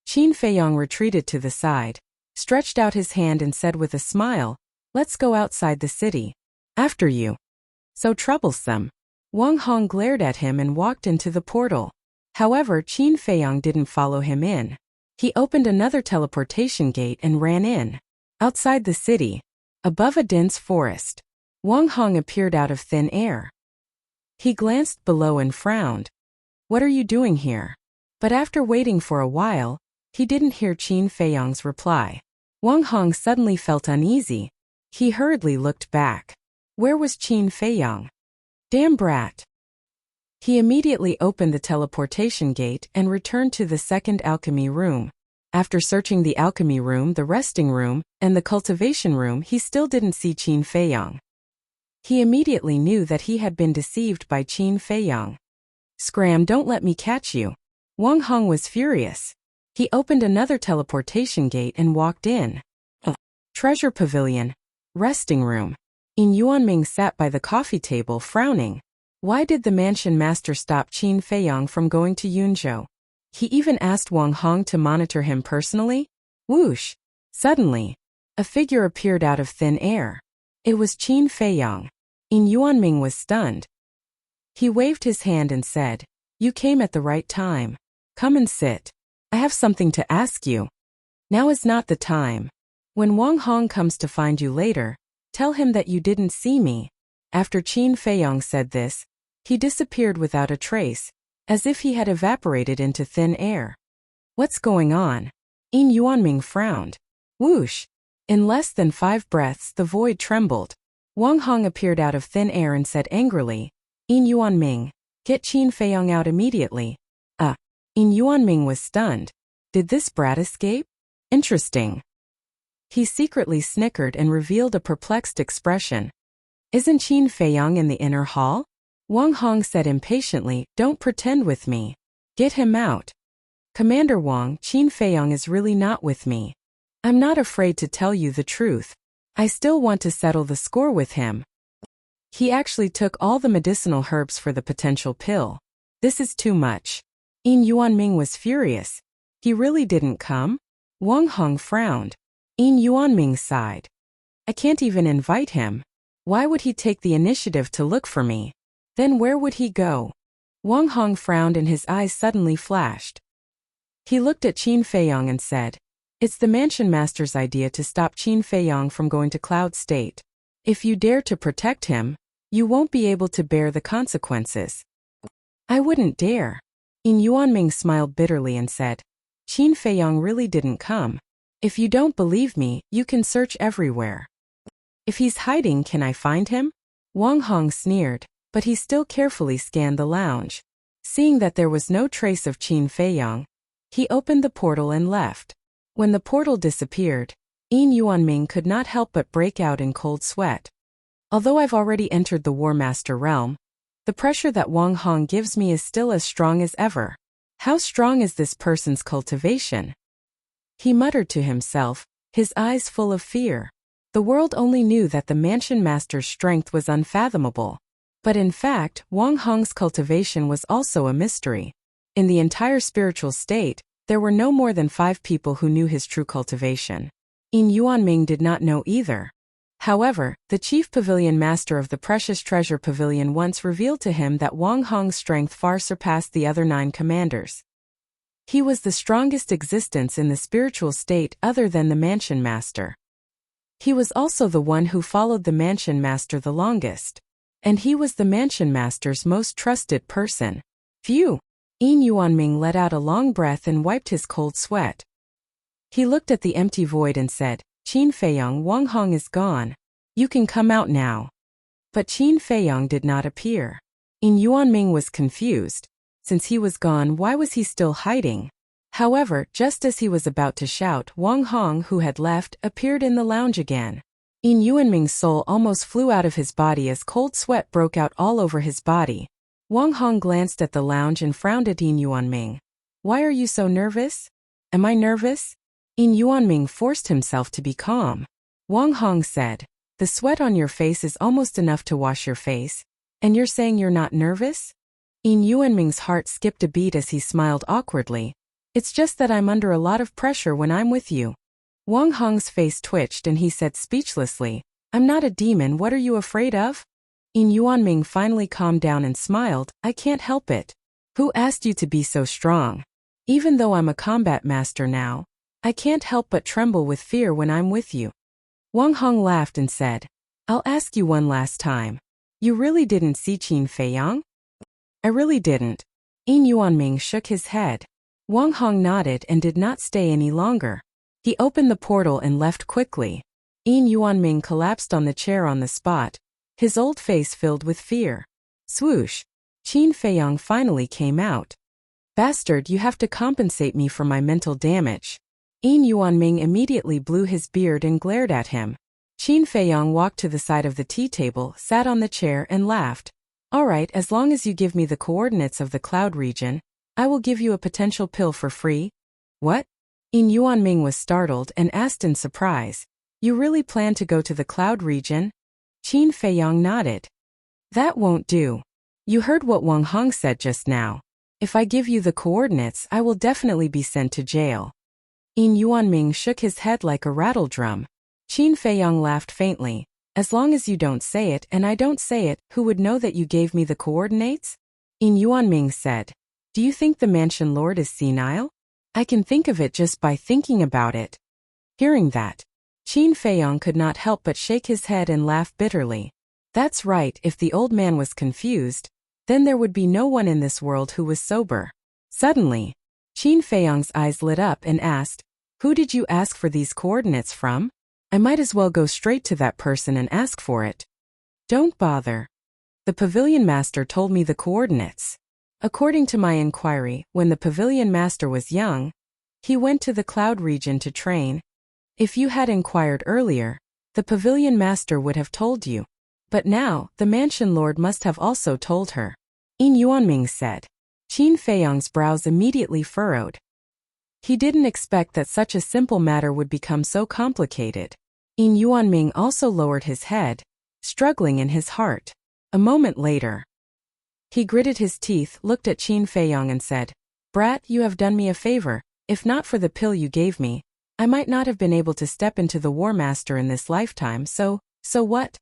Speaker 1: Qin Feiyang retreated to the side, stretched out his hand and said with a smile, "Let's go outside the city." "After you." "So troublesome." Wang Hong glared at him and walked into the portal. However, Qin Feiyang didn't follow him in. He opened another teleportation gate and ran in. Outside the city, above a dense forest, Wang Hong appeared out of thin air. He glanced below and frowned. "What are you doing here?" But after waiting for a while, he didn't hear Qin Feiyang's reply. Wang Hong suddenly felt uneasy. He hurriedly looked back. Where was Qin Feiyang? Damn brat. He immediately opened the teleportation gate and returned to the second alchemy room. After searching the alchemy room, the resting room, and the cultivation room, he still didn't see Qin Feiyang. He immediately knew that he had been deceived by Qin Feiyang. "Scram, don't let me catch you." Wang Hong was furious. He opened another teleportation gate and walked in. Treasure pavilion. Resting room. Yin Yuanming sat by the coffee table frowning. Why did the mansion master stop Qin Feiyang from going to Yunzhou? He even asked Wang Hong to monitor him personally? Whoosh! Suddenly, a figure appeared out of thin air. It was Qin Feiyang. Yin Yuanming was stunned. He waved his hand and said, "You came at the right time. Come and sit. I have something to ask you." "Now is not the time. When Wang Hong comes to find you later, tell him that you didn't see me." After Qin Feiyang said this, he disappeared without a trace, as if he had evaporated into thin air. "What's going on?" Yin Yuanming frowned. Whoosh! In less than 5 breaths the void trembled. Wang Hong appeared out of thin air and said angrily, "Yin Yuanming, get Qin Feiyang out immediately." Yin Yuanming was stunned. Did this brat escape? Interesting. He secretly snickered and revealed a perplexed expression. "Isn't Qin Feiyang in the inner hall?" Wang Hong said impatiently, "Don't pretend with me." Get him out. Commander Wang, Qin Feiyang is really not with me. I'm not afraid to tell you the truth. I still want to settle the score with him. He actually took all the medicinal herbs for the potential pill. This is too much. Yin Yuanming was furious. He really didn't come? Wang Hong frowned. Yin Yuanming sighed. I can't even invite him. Why would he take the initiative to look for me? Then where would he go? Wang Hong frowned and his eyes suddenly flashed. He looked at Qin Feiyang and said, "It's the Mansion Master's idea to stop Qin Feiyang from going to Cloud State. If you dare to protect him, you won't be able to bear the consequences." I wouldn't dare. Yin Yuanming smiled bitterly and said, Qin Feiyang really didn't come. If you don't believe me, you can search everywhere. If he's hiding, can I find him? Wang Hong sneered, but he still carefully scanned the lounge. Seeing that there was no trace of Qin Feiyang, he opened the portal and left. When the portal disappeared, Yin Yuanming could not help but break out in cold sweat. Although I've already entered the War Master realm, the pressure that Wang Hong gives me is still as strong as ever. How strong is this person's cultivation? He muttered to himself, his eyes full of fear. The world only knew that the Mansion Master's strength was unfathomable. But in fact, Wang Hong's cultivation was also a mystery. In the entire spiritual state, there were no more than 5 people who knew his true cultivation. Yin Yuanming did not know either. However, the chief pavilion master of the Precious Treasure Pavilion once revealed to him that Wang Hong's strength far surpassed the other 9 commanders. He was the strongest existence in the spiritual state other than the Mansion Master. He was also the one who followed the Mansion Master the longest. And he was the Mansion Master's most trusted person. Phew! Yin Yuanming let out a long breath and wiped his cold sweat. He looked at the empty void and said, Qin Feiyang, Wang Hong is gone. You can come out now. But Qin Feiyang did not appear. Yin Yuanming was confused. Since he was gone, why was he still hiding? However, just as he was about to shout, Wang Hong, who had left, appeared in the lounge again. Yin Yuanming's soul almost flew out of his body as cold sweat broke out all over his body. Wang Hong glanced at the lounge and frowned at Yin Yuanming. Why are you so nervous? Am I nervous? Yin Yuanming forced himself to be calm. Wang Hong said, the sweat on your face is almost enough to wash your face. And you're saying you're not nervous? Yin Yuanming's heart skipped a beat as he smiled awkwardly. It's just that I'm under a lot of pressure when I'm with you. Wang Hong's face twitched and he said speechlessly, I'm not a demon, what are you afraid of? Yin Yuanming finally calmed down and smiled, I can't help it. Who asked you to be so strong? Even though I'm a combat master now, I can't help but tremble with fear when I'm with you. Wang Hong laughed and said, I'll ask you one last time. You really didn't see Qin Feiyang? I really didn't. Yin Yuanming shook his head. Wang Hong nodded and did not stay any longer. He opened the portal and left quickly. Yin Yuanming collapsed on the chair on the spot, his old face filled with fear. Swoosh! Qin Feiyang finally came out. Bastard, you have to compensate me for my mental damage. Yin Yuanming immediately blew his beard and glared at him. Qin Feiyang walked to the side of the tea table, sat on the chair and laughed. All right, as long as you give me the coordinates of the cloud region, I will give you a potential pill for free. What? Yin Yuanming was startled and asked in surprise. You really plan to go to the cloud region? Qin Feiyang nodded. That won't do. You heard what Wang Hong said just now. If I give you the coordinates, I will definitely be sent to jail. Yin Yuanming shook his head like a rattle drum. Qin Feiyang laughed faintly. As long as you don't say it and I don't say it, who would know that you gave me the coordinates? Yin Yuanming said. Do you think the Mansion Lord is senile? I can think of it just by thinking about it. Hearing that, Qin Feiyang could not help but shake his head and laugh bitterly. That's right, if the old man was confused, then there would be no one in this world who was sober. Suddenly, Qin Feiyang's eyes lit up and asked, Who did you ask for these coordinates from? I might as well go straight to that person and ask for it. Don't bother. The pavilion master told me the coordinates. According to my inquiry, when the pavilion master was young, he went to the cloud region to train. If you had inquired earlier, the pavilion master would have told you. But now, the mansion lord must have also told her. Yin Yuanming said. Qin Feiyong's brows immediately furrowed. He didn't expect that such a simple matter would become so complicated. Yin Yuanming also lowered his head, struggling in his heart. A moment later, he gritted his teeth, looked at Qin Feiyong and said, "Brat, you have done me a favor. If not for the pill you gave me, I might not have been able to step into the War Master in this lifetime, so what?"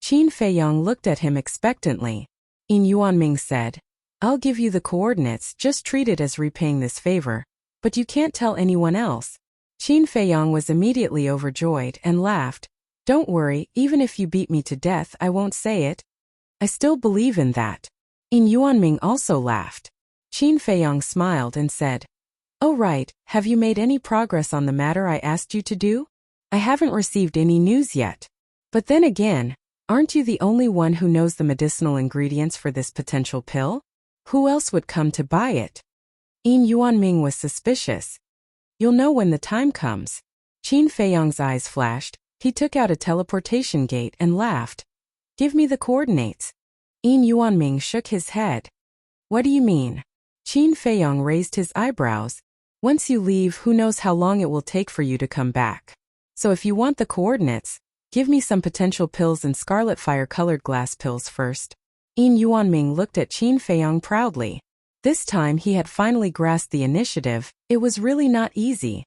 Speaker 1: Qin Feiyong looked at him expectantly. Yin Yuanming said, "I'll give you the coordinates, just treat it as repaying this favor. But you can't tell anyone else." Qin Feiyong was immediately overjoyed and laughed. "Don't worry, even if you beat me to death, I won't say it. I still believe in that." Yin Yuanming also laughed. Qin Feiyong smiled and said, "Oh right, have you made any progress on the matter I asked you to do? I haven't received any news yet. But then again, aren't you the only one who knows the medicinal ingredients for this potential pill? Who else would come to buy it?" Yin Yuanming was suspicious. "You'll know when the time comes." Qin Feiyong's eyes flashed. He took out a teleportation gate and laughed. "Give me the coordinates." Yin Yuanming shook his head. "What do you mean?" Qin Feiyong raised his eyebrows. "Once you leave, who knows how long it will take for you to come back. So if you want the coordinates, give me some potential pills and scarlet fire-colored glass pills first." Yin Yuanming looked at Qin Feiyong proudly. This time he had finally grasped the initiative. It was really not easy.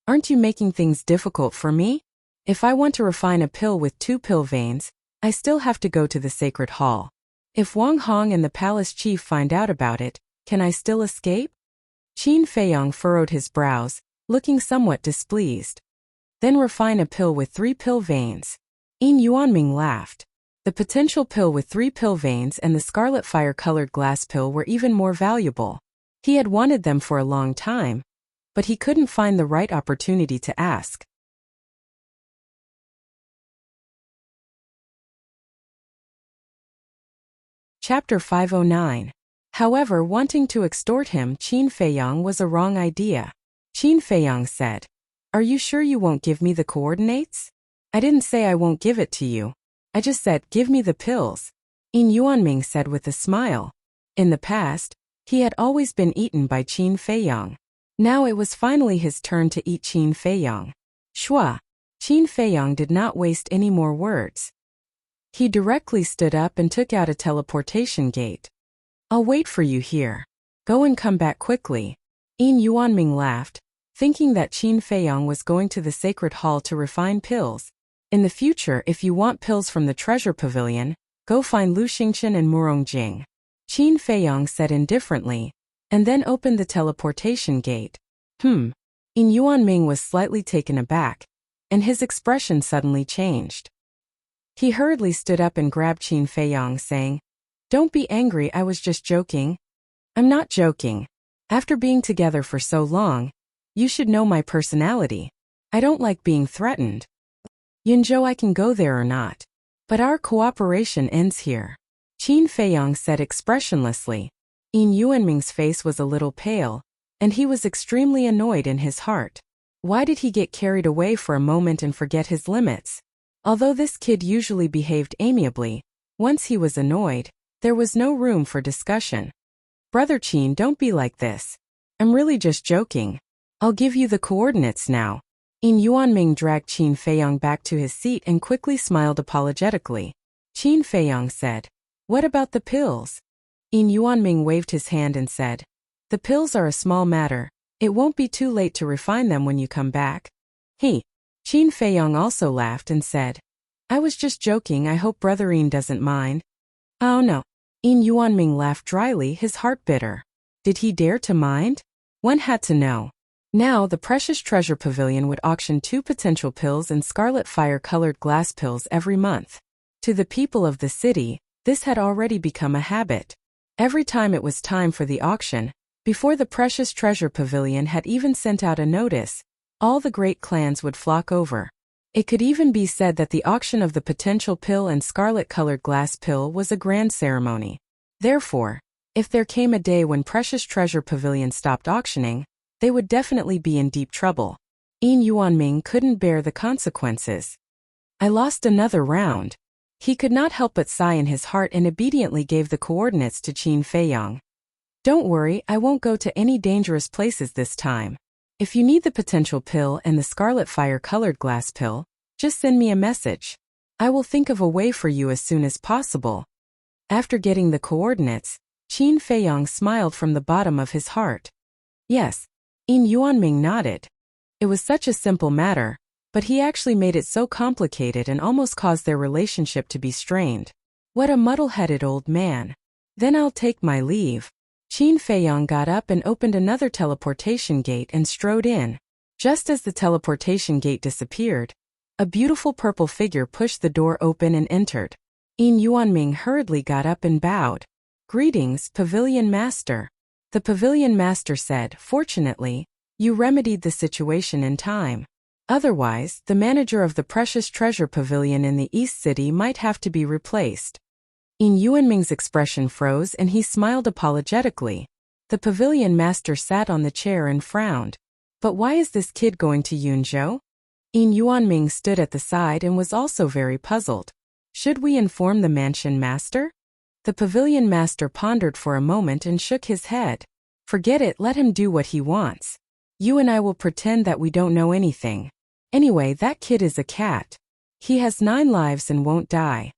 Speaker 1: "Aren't you making things difficult for me? If I want to refine a pill with 2 pill veins, I still have to go to the Sacred Hall. If Wang Hong and the palace chief find out about it, can I still escape?" Qin Feiyong furrowed his brows, looking somewhat displeased. "Then refine a pill with 3 pill veins." Yin Yuanming laughed. The potential pill with 3 pill veins and the scarlet fire-colored glass pill were even more valuable. He had wanted them for a long time, but he couldn't find the right opportunity to ask. Chapter 509. However, wanting to extort him, Qin Feiyong, was a wrong idea. Qin Feiyong said, "Are you sure you won't give me the coordinates?" "I didn't say I won't give it to you. I just said, give me the pills," Yin Yuanming said with a smile. In the past, he had always been eaten by Qin Feiyong. Now it was finally his turn to eat Qin Feiyong. Shua! Qin Feiyong did not waste any more words. He directly stood up and took out a teleportation gate. "I'll wait for you here. Go and come back quickly." Yin Yuanming laughed, thinking that Qin Feiyong was going to the Sacred Hall to refine pills. "In the future, if you want pills from the Treasure Pavilion, go find Lu Xingchen and Murong Jing," Qin Feiyong said indifferently, and then opened the teleportation gate. Yin Yuanming was slightly taken aback, and his expression suddenly changed. He hurriedly stood up and grabbed Qin Feiyong, saying, "Don't be angry, I was just joking." "I'm not joking. After being together for so long, you should know my personality. I don't like being threatened. Yunzhou, I can go there or not, but our cooperation ends here," Qin Feiyong said expressionlessly. Yin Yuanming's face was a little pale, and he was extremely annoyed in his heart. Why did he get carried away for a moment and forget his limits? Although this kid usually behaved amiably, once he was annoyed, there was no room for discussion. "Brother Qin, don't be like this. I'm really just joking. I'll give you the coordinates now." Yin Yuanming dragged Qin Feiyong back to his seat and quickly smiled apologetically. Qin Feiyong said, "What about the pills?" Yin Yuanming waved his hand and said, "The pills are a small matter. It won't be too late to refine them when you come back." Qin Feiyong also laughed and said, "I was just joking, I hope Brother Yin doesn't mind." "Oh no." Yin Yuanming laughed dryly, his heart bitter. Did he dare to mind? One had to know. Now the Precious Treasure Pavilion would auction 2 potential pills and scarlet fire-colored glass pills every month. To the people of the city, this had already become a habit. Every time it was time for the auction, before the Precious Treasure Pavilion had even sent out a notice, all the great clans would flock over. It could even be said that the auction of the potential pill and scarlet-colored glass pill was a grand ceremony. Therefore, if there came a day when Precious Treasure Pavilion stopped auctioning, they would definitely be in deep trouble. Yin Yuanming couldn't bear the consequences. "I lost another round." He could not help but sigh in his heart and obediently gave the coordinates to Qin Feiyong. Don't worry, I won't go to any dangerous places this time. If you need the potential pill and the scarlet fire-colored glass pill, just send me a message. I will think of a way for you as soon as possible. After getting the coordinates, Qin Feiyong smiled from the bottom of his heart. Yes. Yin Yuanming nodded. It was such a simple matter, but he actually made it so complicated and almost caused their relationship to be strained. What a muddle-headed old man. Then I'll take my leave. Qin Feiyong got up and opened another teleportation gate and strode in. Just as the teleportation gate disappeared, a beautiful purple figure pushed the door open and entered. Yin Yuanming hurriedly got up and bowed. Greetings, Pavilion Master. The Pavilion Master said, fortunately, you remedied the situation in time. Otherwise, the manager of the Precious Treasure Pavilion in the East City might have to be replaced. Yin Yuanming's expression froze and he smiled apologetically. The Pavilion Master sat on the chair and frowned. But why is this kid going to Yunzhou? Yin Yuanming stood at the side and was also very puzzled. Should we inform the Mansion Master? The Pavilion Master pondered for a moment and shook his head. Forget it, let him do what he wants. You and I will pretend that we don't know anything. Anyway, that kid is a cat. He has 9 lives and won't die.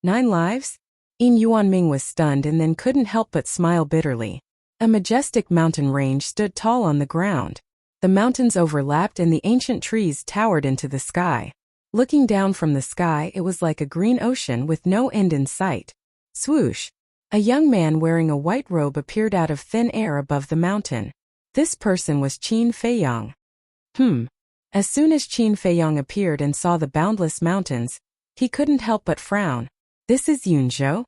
Speaker 1: 9 lives? Yin Yuanming was stunned and then couldn't help but smile bitterly. A majestic mountain range stood tall on the ground. The mountains overlapped and the ancient trees towered into the sky. Looking down from the sky, it was like a green ocean with no end in sight. Swoosh! A young man wearing a white robe appeared out of thin air above the mountain. This person was Qin Feiyong. As soon as Qin Feiyong appeared and saw the boundless mountains, he couldn't help but frown. This is Yunzhou?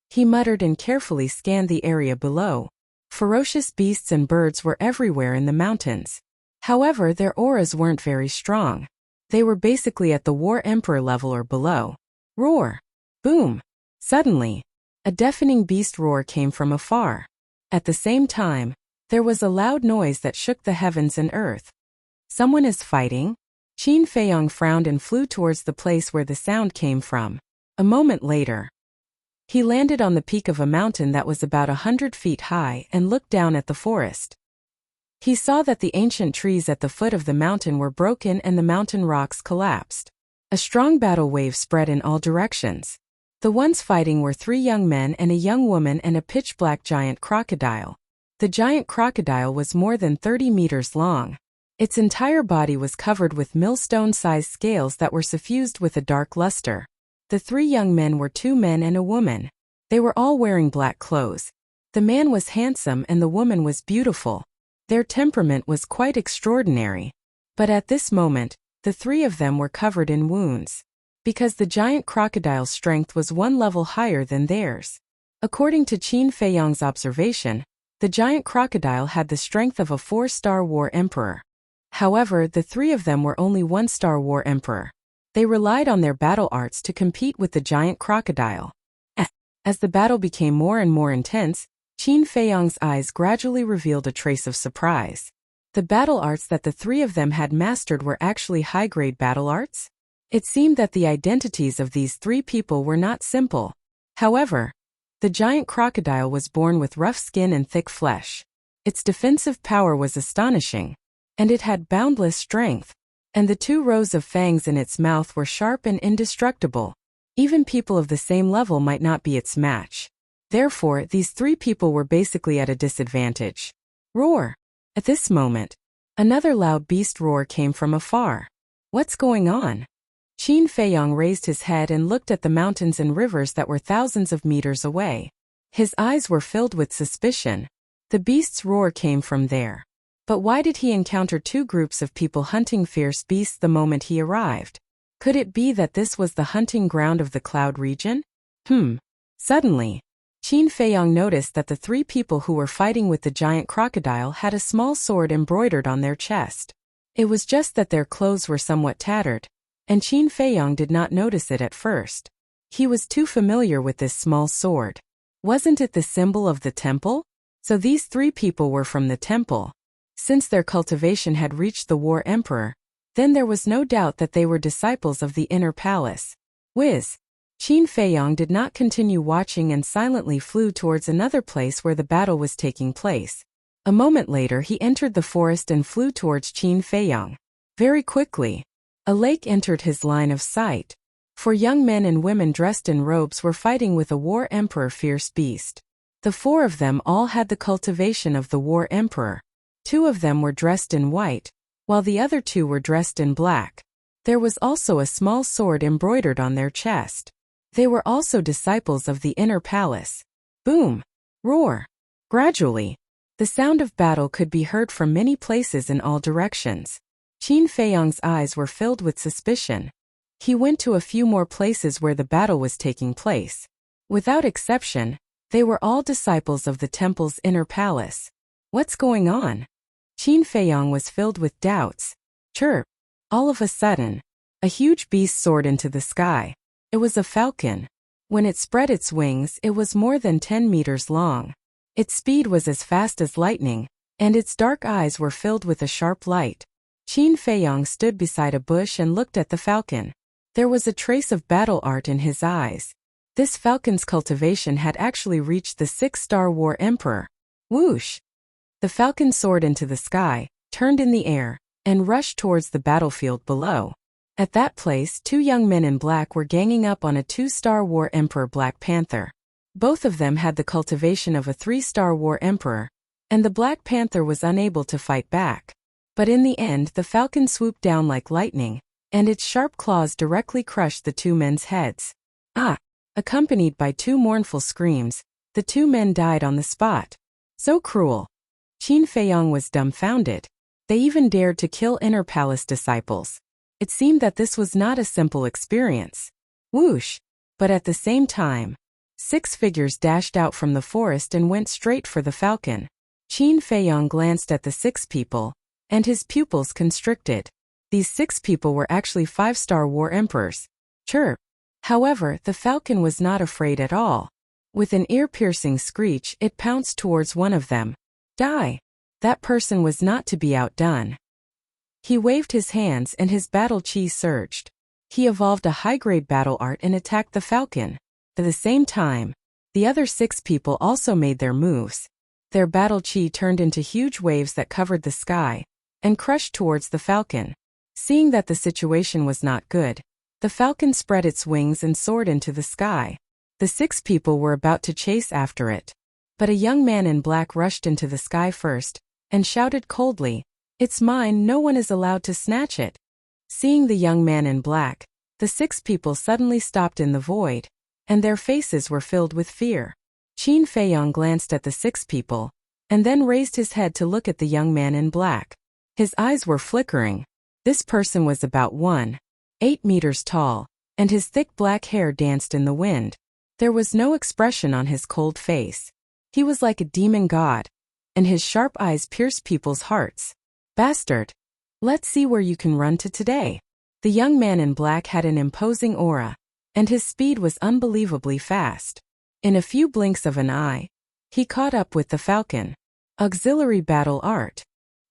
Speaker 1: He muttered and carefully scanned the area below. Ferocious beasts and birds were everywhere in the mountains. However, their auras weren't very strong. They were basically at the War Emperor level or below. Roar! Boom! Suddenly, a deafening beast roar came from afar. At the same time, there was a loud noise that shook the heavens and earth. Someone is fighting? Qin Feiyong frowned and flew towards the place where the sound came from. A moment later, he landed on the peak of a mountain that was about 100 feet high and looked down at the forest. He saw that the ancient trees at the foot of the mountain were broken and the mountain rocks collapsed. A strong battle wave spread in all directions. The ones fighting were 3 young men and a young woman and a pitch-black giant crocodile. The giant crocodile was more than 30 meters long. Its entire body was covered with millstone-sized scales that were suffused with a dark luster. The 3 young men were 2 men and a woman. They were all wearing black clothes. The man was handsome and the woman was beautiful. Their temperament was quite extraordinary. But at this moment, the 3 of them were covered in wounds. Because the giant crocodile's strength was 1 level higher than theirs. According to Qin Feiyong's observation, the giant crocodile had the strength of a 4-star war emperor. However, the 3 of them were only 1-star war emperor. They relied on their battle arts to compete with the giant crocodile. As the battle became more and more intense, Qin Feiyong's eyes gradually revealed a trace of surprise. The battle arts that the 3 of them had mastered were actually high-grade battle arts? It seemed that the identities of these 3 people were not simple. However, the giant crocodile was born with rough skin and thick flesh. Its defensive power was astonishing. And it had boundless strength. And the 2 rows of fangs in its mouth were sharp and indestructible. Even people of the same level might not be its match. Therefore, these 3 people were basically at a disadvantage. Roar! At this moment, another loud beast roar came from afar. What's going on? Qin Feiyong raised his head and looked at the mountains and rivers that were thousands of meters away. His eyes were filled with suspicion. The beast's roar came from there. But why did he encounter 2 groups of people hunting fierce beasts the moment he arrived? Could it be that this was the hunting ground of the Cloud region? Suddenly, Qin Feiyong noticed that the 3 people who were fighting with the giant crocodile had a small sword embroidered on their chest. It was just that their clothes were somewhat tattered, and Qin Feiyong did not notice it at first. He was too familiar with this small sword. Wasn't it the symbol of the temple? So these 3 people were from the temple. Since their cultivation had reached the War Emperor, then there was no doubt that they were disciples of the Inner Palace. Whiz! Qin Feiyong did not continue watching and silently flew towards another place where the battle was taking place. A moment later he entered the forest and flew towards Qin Feiyong. Very quickly, a lake entered his line of sight. 4 young men and women dressed in robes were fighting with a war emperor fierce beast. The 4 of them all had the cultivation of the war emperor. 2 of them were dressed in white, while the other 2 were dressed in black. There was also a small sword embroidered on their chest. They were also disciples of the inner palace. Boom! Roar! Gradually, the sound of battle could be heard from many places in all directions. Qin Feiyong's eyes were filled with suspicion. He went to a few more places where the battle was taking place. Without exception, they were all disciples of the temple's inner palace. What's going on? Qin Feiyong was filled with doubts. Chirp! All of a sudden, a huge beast soared into the sky. It was a falcon. When it spread its wings, it was more than 10 meters long. Its speed was as fast as lightning, and its dark eyes were filled with a sharp light. Qin Feiyong stood beside a bush and looked at the falcon. There was a trace of battle art in his eyes. This falcon's cultivation had actually reached the 6-star war emperor. Whoosh! The falcon soared into the sky, turned in the air, and rushed towards the battlefield below. At that place 2 young men in black were ganging up on a 2-star war emperor Black Panther. Both of them had the cultivation of a 3-star war emperor, and the Black Panther was unable to fight back. But in the end the falcon swooped down like lightning, and its sharp claws directly crushed the 2 men's heads. Ah! Accompanied by 2 mournful screams, the 2 men died on the spot. So cruel! Qin Feiyong was dumbfounded. They even dared to kill inner palace disciples. It seemed that this was not a simple experience. Whoosh! But at the same time, 6 figures dashed out from the forest and went straight for the falcon. Qin Feiyong glanced at the 6 people, and his pupils constricted. These 6 people were actually 5-star war emperors. Chirp! However, the falcon was not afraid at all. With an ear-piercing screech, it pounced towards one of them. Die! That person was not to be outdone. He waved his hands and his battle chi surged. He evolved a high-grade battle art and attacked the falcon. At the same time, the other 6 people also made their moves. Their battle chi turned into huge waves that covered the sky and crushed towards the falcon. Seeing that the situation was not good, the falcon spread its wings and soared into the sky. The 6 people were about to chase after it. But a young man in black rushed into the sky first and shouted coldly, "It's mine, no one is allowed to snatch it." Seeing the young man in black, the 6 people suddenly stopped in the void, and their faces were filled with fear. Qin Feiyong glanced at the 6 people, and then raised his head to look at the young man in black. His eyes were flickering. This person was about 1.8 meters tall, and his thick black hair danced in the wind. There was no expression on his cold face. He was like a demon god, and his sharp eyes pierced people's hearts. Bastard! Let's see where you can run to today. The young man in black had an imposing aura, and his speed was unbelievably fast. In a few blinks of an eye, he caught up with the falcon. Auxiliary battle art.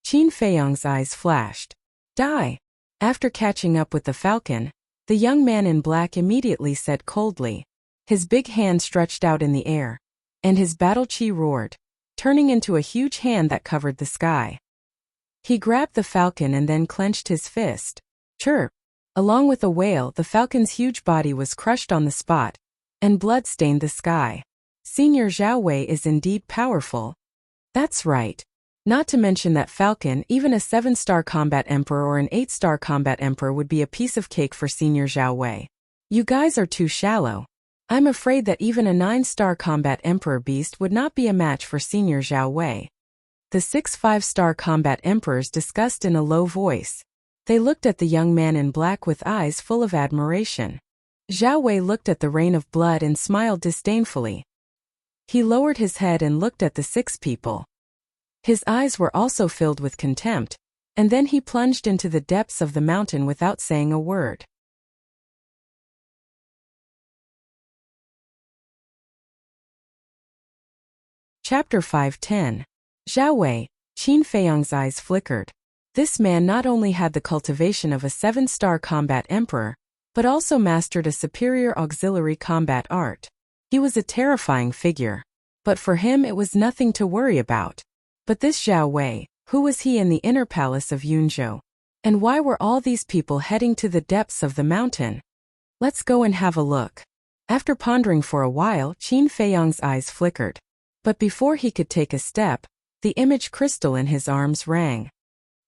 Speaker 1: Qin Feiyong's eyes flashed. Die! After catching up with the falcon, the young man in black immediately said coldly. His big hand stretched out in the air, and his battle chi roared, turning into a huge hand that covered the sky. He grabbed the falcon and then clenched his fist. Chirp! Along with a wail, the falcon's huge body was crushed on the spot, and blood stained the sky. Senior Zhao Wei is indeed powerful. That's right. Not to mention that falcon, even a 7-star combat emperor or an 8-star combat emperor would be a piece of cake for Senior Zhao Wei. You guys are too shallow. I'm afraid that even a 9-star combat emperor beast would not be a match for Senior Zhao Wei. The 6 5-star combat emperors discussed in a low voice. They looked at the young man in black with eyes full of admiration. Zhao Wei looked at the rain of blood and smiled disdainfully. He lowered his head and looked at the 6 people. His eyes were also filled with contempt, and then he plunged into the depths of the mountain without saying a word. Chapter 5:10. Zhao Wei. Qin Feiyong's eyes flickered. This man not only had the cultivation of a 7-star combat emperor, but also mastered a superior auxiliary combat art. He was a terrifying figure. But for him it was nothing to worry about. But this Zhao Wei, who was he in the inner palace of Yunzhou? And why were all these people heading to the depths of the mountain? Let's go and have a look. After pondering for a while, Qin Feiyang's eyes flickered. But before he could take a step, the image crystal in his arms rang.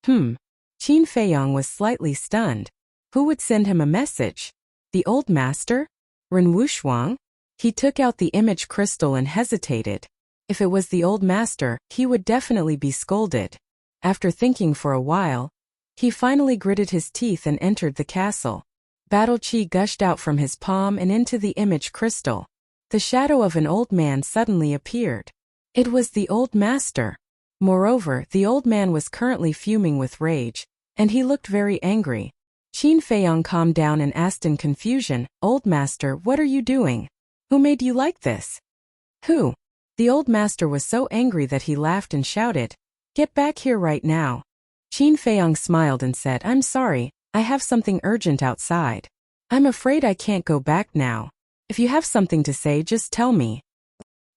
Speaker 1: Qin Feiyang was slightly stunned. Who would send him a message? The old master? Ren Wushuang? He took out the image crystal and hesitated. If it was the old master, he would definitely be scolded. After thinking for a while, he finally gritted his teeth and entered the castle. Battle chi gushed out from his palm and into the image crystal. The shadow of an old man suddenly appeared. It was the old master. Moreover, the old man was currently fuming with rage, and he looked very angry. Qin Feiyang calmed down and asked in confusion, "Old master, what are you doing? Who made you like this?" "Who?" The old master was so angry that he laughed and shouted, "Get back here right now." Qin Feiyang smiled and said, "I'm sorry, I have something urgent outside. I'm afraid I can't go back now. If you have something to say, just tell me."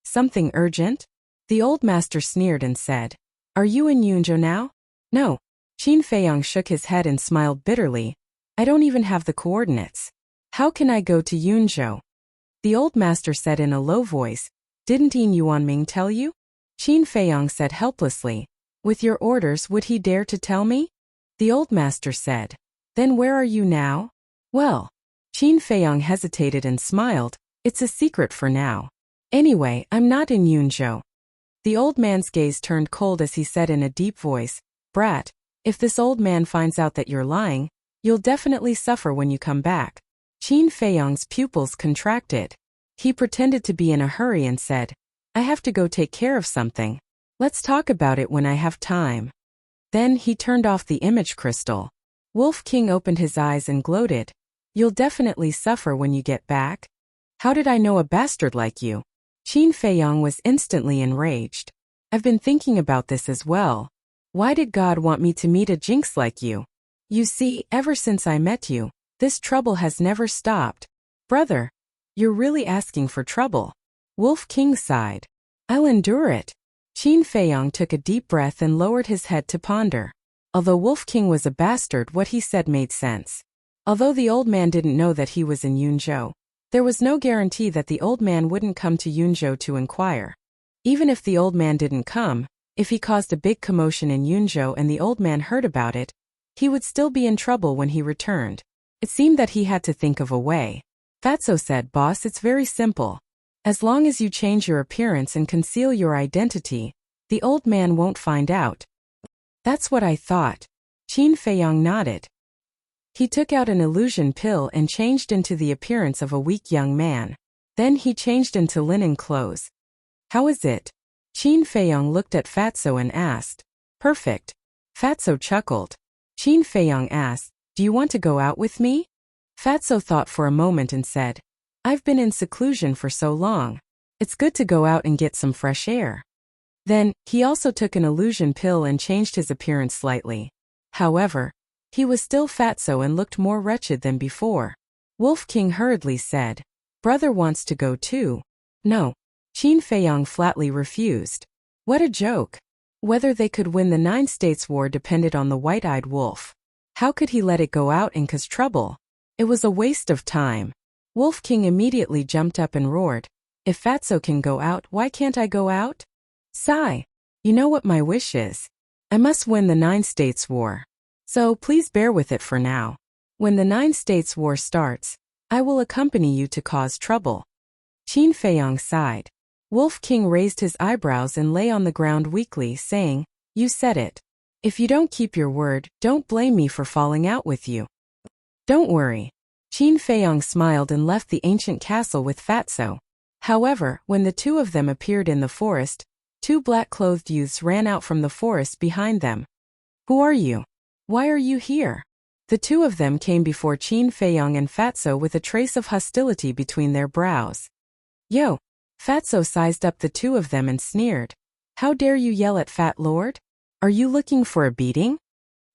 Speaker 1: "Something urgent?" The old master sneered and said, "Are you in Yunzhou now?" "No." Qin Feiyang shook his head and smiled bitterly. "I don't even have the coordinates. How can I go to Yunzhou?" The old master said in a low voice, "Didn't Yin Yuanming tell you?" Qin Feiyang said helplessly, "With your orders, would he dare to tell me?" The old master said, "Then where are you now?" "Well." Qin Feiyang hesitated and smiled, "It's a secret for now. Anyway, I'm not in Yunzhou." The old man's gaze turned cold as he said in a deep voice, "Brat, if this old man finds out that you're lying, you'll definitely suffer when you come back." Qin Feiyang's pupils contracted. He pretended to be in a hurry and said, "I have to go take care of something. Let's talk about it when I have time." Then he turned off the image crystal. Wolf King opened his eyes and gloated, "You'll definitely suffer when you get back. How did I know a bastard like you?" Qin Feiyang was instantly enraged. "I've been thinking about this as well. Why did God want me to meet a jinx like you? You see, ever since I met you, this trouble has never stopped." "Brother, you're really asking for trouble." Wolf King sighed. "I'll endure it." Qin Feiyang took a deep breath and lowered his head to ponder. Although Wolf King was a bastard, what he said made sense. Although the old man didn't know that he was in Yunzhou, there was no guarantee that the old man wouldn't come to Yunzhou to inquire. Even if the old man didn't come, if he caused a big commotion in Yunzhou and the old man heard about it, he would still be in trouble when he returned. It seemed that he had to think of a way. Fatso said, "Boss, it's very simple. As long as you change your appearance and conceal your identity, the old man won't find out." "That's what I thought." Qin Feiyang nodded. He took out an illusion pill and changed into the appearance of a weak young man. Then he changed into linen clothes. "How is it?" Qin Feiyang looked at Fatso and asked. "Perfect." Fatso chuckled. Qin Feiyang asked, "Do you want to go out with me?" Fatso thought for a moment and said, "I've been in seclusion for so long. It's good to go out and get some fresh air." Then, he also took an illusion pill and changed his appearance slightly. However, he was still Fatso and looked more wretched than before. Wolf King hurriedly said, "Brother wants to go too." "No." Qin Feiyang flatly refused. What a joke. Whether they could win the Nine States War depended on the white-eyed wolf. How could he let it go out and cause trouble? It was a waste of time. Wolf King immediately jumped up and roared, "If Fatso can go out, why can't I go out? Sigh. You know what my wish is. I must win the Nine States War. So please bear with it for now. When the Nine States War starts, I will accompany you to cause trouble." Qin Feiyang sighed. Wolf King raised his eyebrows and lay on the ground weakly, saying, "You said it. If you don't keep your word, don't blame me for falling out with you." "Don't worry." Qin Feiyang smiled and left the ancient castle with Fatso. However, when the two of them appeared in the forest, two black-clothed youths ran out from the forest behind them. "Who are you? Why are you here?" The two of them came before Qin Feiyang and Fatso with a trace of hostility between their brows. "Yo!" Fatso sized up the two of them and sneered. "How dare you yell at Fat Lord? Are you looking for a beating?"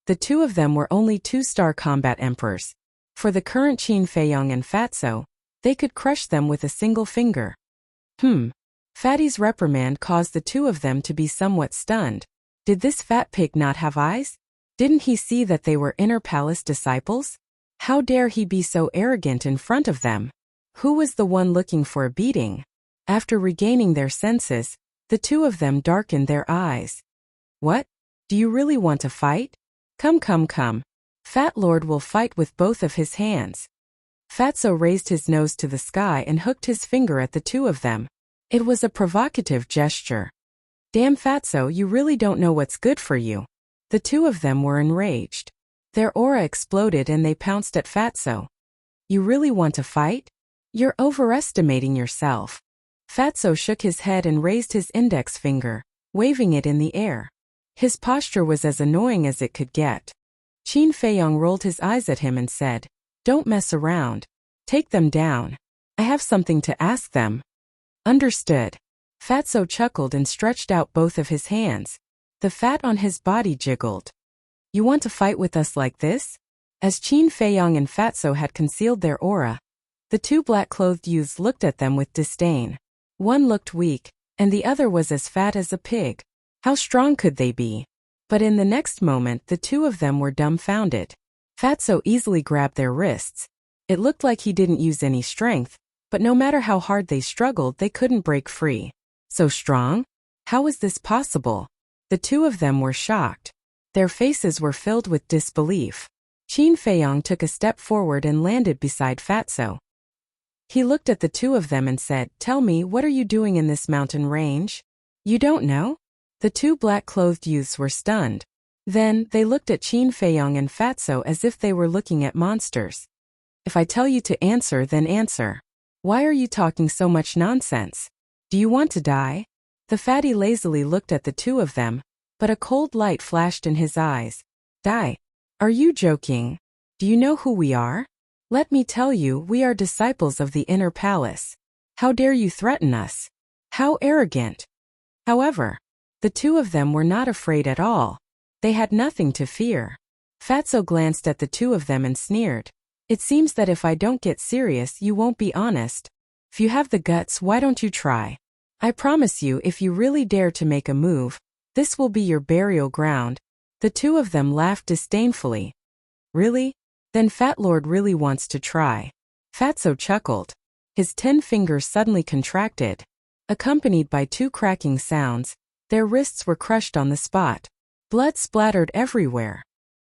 Speaker 1: The two of them were only two-star combat emperors. For the current Qin Feiyong and Fatso, they could crush them with a single finger. Fatty's reprimand caused the two of them to be somewhat stunned. Did this fat pig not have eyes? Didn't he see that they were inner palace disciples? How dare he be so arrogant in front of them? Who was the one looking for a beating? After regaining their senses, the two of them darkened their eyes. What? Do you really want to fight? Come. Fat Lord will fight with both of his hands. Fatso raised his nose to the sky and hooked his finger at the two of them. It was a provocative gesture. Damn Fatso, you really don't know what's good for you. The two of them were enraged. Their aura exploded and they pounced at Fatso. You really want to fight? You're overestimating yourself. Fatso shook his head and raised his index finger, waving it in the air. His posture was as annoying as it could get. Qin Feiyong rolled his eyes at him and said, "Don't mess around. Take them down. I have something to ask them." Understood. Fatso chuckled and stretched out both of his hands. The fat on his body jiggled. You want to fight with us like this? As Qin Feiyong and Fatso had concealed their aura, the two black-clothed youths looked at them with disdain. One looked weak, and the other was as fat as a pig. How strong could they be? But in the next moment the two of them were dumbfounded. Fatso easily grabbed their wrists. It looked like he didn't use any strength, but no matter how hard they struggled they couldn't break free. So strong? How was this possible? The two of them were shocked. Their faces were filled with disbelief. Qin Feiyong took a step forward and landed beside Fatso. He looked at the two of them and said, "Tell me, what are you doing in this mountain range?" "You don't know?" The two black-clothed youths were stunned. Then, they looked at Qin Feiyong and Fatso as if they were looking at monsters. "If I tell you to answer, then answer. Why are you talking so much nonsense? Do you want to die?" The fatty lazily looked at the two of them, but a cold light flashed in his eyes. "Die? Are you joking? Do you know who we are? Let me tell you, we are disciples of the inner palace. How dare you threaten us? How arrogant!" However, the two of them were not afraid at all. They had nothing to fear. Fatso glanced at the two of them and sneered. "It seems that if I don't get serious, you won't be honest. If you have the guts, why don't you try? I promise you, if you really dare to make a move, this will be your burial ground." The two of them laughed disdainfully. "Really? Then Fat Lord really wants to try." Fatso chuckled. His 10 fingers suddenly contracted. Accompanied by 2 cracking sounds, their wrists were crushed on the spot. Blood splattered everywhere.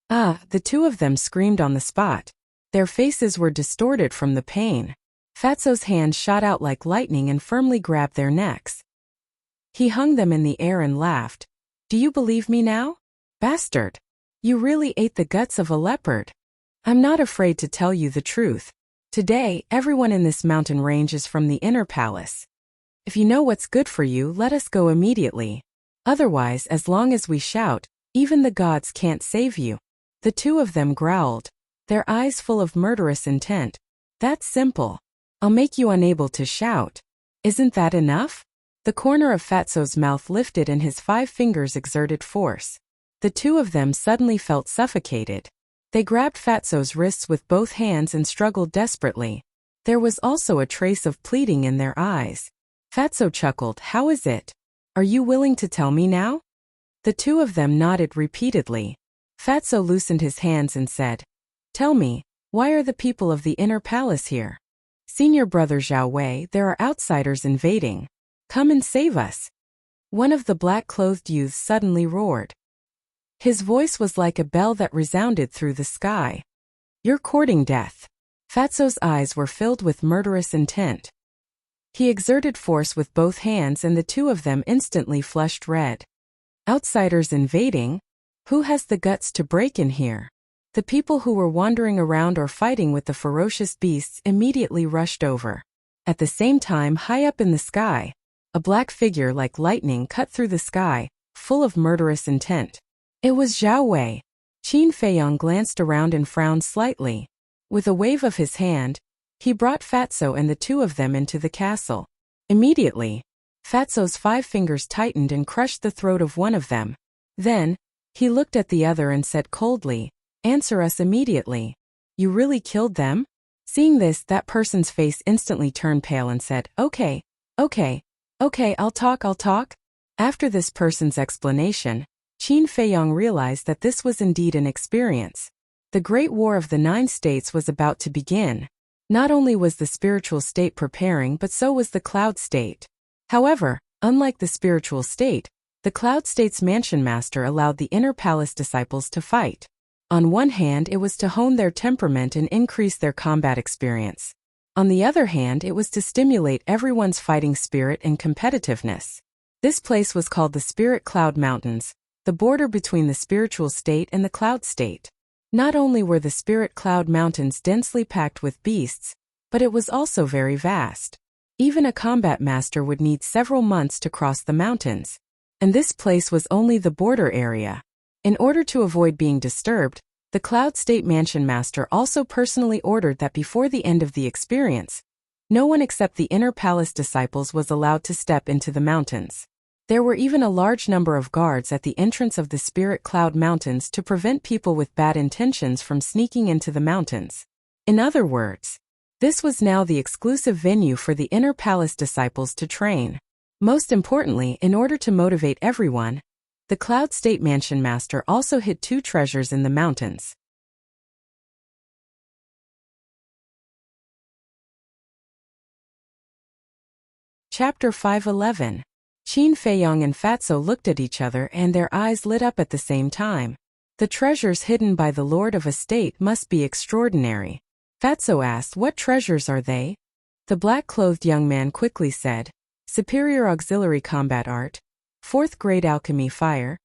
Speaker 1: "Ah!" The two of them screamed on the spot. Their faces were distorted from the pain. Fatso's hand shot out like lightning and firmly grabbed their necks. He hung them in the air and laughed. "Do you believe me now? Bastard! You really ate the guts of a leopard. I'm not afraid to tell you the truth. Today, everyone in this mountain range is from the inner palace. If you know what's good for you, let us go immediately. Otherwise, as long as we shout, even the gods can't save you." The two of them growled, their eyes full of murderous intent. "That's simple. I'll make you unable to shout. Isn't that enough?" The corner of Fatso's mouth lifted and his 5 fingers exerted force. The two of them suddenly felt suffocated. They grabbed Fatso's wrists with both hands and struggled desperately. There was also a trace of pleading in their eyes. Fatso chuckled. "How is it? Are you willing to tell me now?" The two of them nodded repeatedly. Fatso loosened his hands and said, "Tell me, why are the people of the inner palace here?" "Senior brother Zhao Wei, there are outsiders invading. Come and save us." One of the black-clothed youths suddenly roared. His voice was like a bell that resounded through the sky. "You're courting death." Fatso's eyes were filled with murderous intent. He exerted force with both hands and the two of them instantly flushed red. "Outsiders invading? Who has the guts to break in here?" The people who were wandering around or fighting with the ferocious beasts immediately rushed over. At the same time, high up in the sky, a black figure like lightning cut through the sky, full of murderous intent. It was Zhao Wei. Qin Feiyong glanced around and frowned slightly. With a wave of his hand, he brought Fatso and the two of them into the castle. Immediately, Fatso's 5 fingers tightened and crushed the throat of one of them. Then, he looked at the other and said coldly, "Answer us immediately." You really killed them? Seeing this, that person's face instantly turned pale and said, Okay, I'll talk. After this person's explanation, Qin Feiyong realized that this was indeed an experience. The Great War of the Nine States was about to begin. Not only was the spiritual state preparing, but so was the cloud state. However, unlike the spiritual state, the cloud state's mansion master allowed the inner palace disciples to fight. On one hand, it was to hone their temperament and increase their combat experience. On the other hand, it was to stimulate everyone's fighting spirit and competitiveness. This place was called the Spirit Cloud Mountains, the border between the spiritual state and the cloud state. Not only were the Spirit Cloud Mountains densely packed with beasts, but it was also very vast. Even a combat master would need several months to cross the mountains. And this place was only the border area. In order to avoid being disturbed, the Cloud State Mansion Master also personally ordered that before the end of the experience, no one except the inner palace disciples was allowed to step into the mountains. There were even a large number of guards at the entrance of the Spirit Cloud Mountains to prevent people with bad intentions from sneaking into the mountains. In other words, this was now the exclusive venue for the inner palace disciples to train. Most importantly, in order to motivate everyone, the Cloud State Mansion Master also hid 2 treasures in the mountains. Chapter 5:11. Qin Feiyong and Fatso looked at each other and their eyes lit up at the same time. The treasures hidden by the Lord of a State must be extraordinary. Fatso asked, What treasures are they? The black-clothed young man quickly said, Superior Auxiliary Combat Art, 4th Grade Alchemy Fire.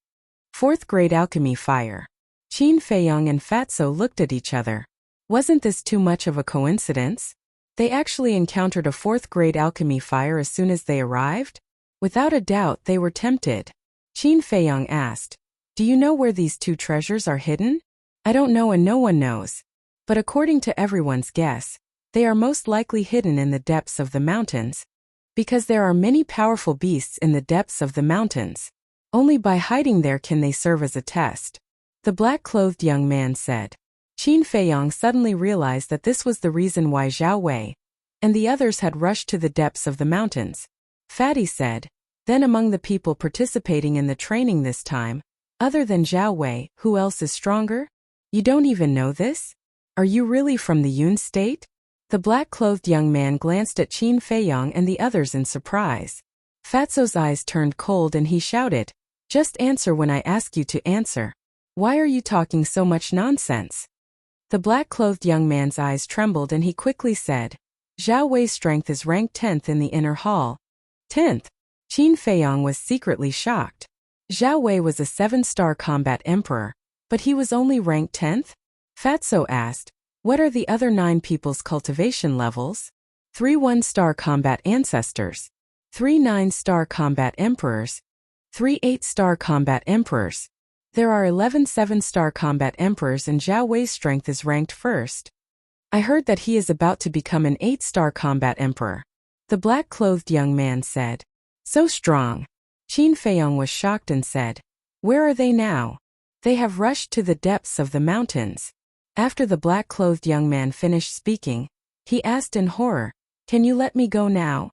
Speaker 1: 4th Grade Alchemy Fire. Qin Feiyong and Fatso looked at each other. Wasn't this too much of a coincidence? They actually encountered a 4th Grade Alchemy Fire as soon as they arrived? Without a doubt, they were tempted. Qin Feiyong asked, Do you know where these 2 treasures are hidden? I don't know and no one knows. But according to everyone's guess, they are most likely hidden in the depths of the mountains, because there are many powerful beasts in the depths of the mountains. Only by hiding there can they serve as a test. The black-clothed young man said. Qin Feiyong suddenly realized that this was the reason why Zhao Wei and the others had rushed to the depths of the mountains. Fatty said, Then among the people participating in the training this time, other than Zhao Wei, who else is stronger? You don't even know this? Are you really from the Yun state? The black-clothed young man glanced at Qin Feiyong and the others in surprise. Fatso's eyes turned cold and he shouted, Just answer when I ask you to answer. Why are you talking so much nonsense? The black-clothed young man's eyes trembled and he quickly said, Zhao Wei's strength is ranked 10th in the inner hall. 10th? Qin Feiyong was secretly shocked. Zhao Wei was a 7-star combat emperor, but he was only ranked 10th? Fatso asked, What are the other 9 people's cultivation levels? 3 1-star combat ancestors, 3 9-star combat emperors, 3 8-star combat emperors. There are 11 7-star combat emperors and Zhao Wei's strength is ranked 1st. I heard that he is about to become an 8-star combat emperor. The black-clothed young man said. So strong. Qin Feiyong was shocked and said, Where are they now? They have rushed to the depths of the mountains. After the black-clothed young man finished speaking, he asked in horror, Can you let me go now?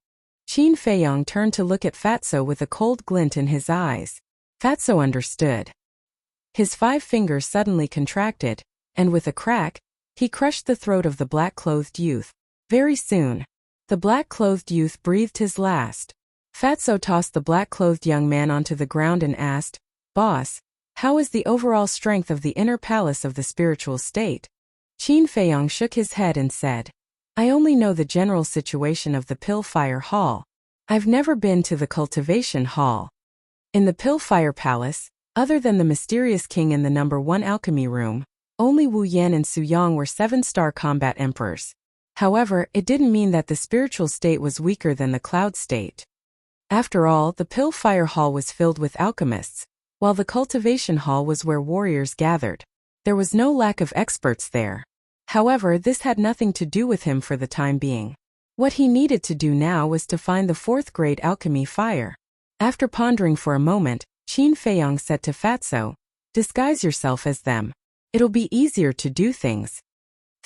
Speaker 1: Qin Feiyong turned to look at Fatso with a cold glint in his eyes. Fatso understood. His 5 fingers suddenly contracted, and with a crack, he crushed the throat of the black-clothed youth. Very soon, the black-clothed youth breathed his last. Fatso tossed the black-clothed young man onto the ground and asked, Boss, how is the overall strength of the inner palace of the spiritual state? Qin Feiyong shook his head and said, I only know the general situation of the Pillfire Hall. I've never been to the Cultivation Hall. In the Pillfire Palace, other than the mysterious king in the number 1 alchemy room, only Wu Yan and Su Yang were 7-star combat emperors. However, it didn't mean that the spiritual state was weaker than the cloud state. After all, the Pillfire Hall was filled with alchemists, while the Cultivation Hall was where warriors gathered. There was no lack of experts there. However, this had nothing to do with him for the time being. What he needed to do now was to find the 4th grade alchemy fire. After pondering for a moment, Qin Feiyong said to Fatso, Disguise yourself as them. It'll be easier to do things.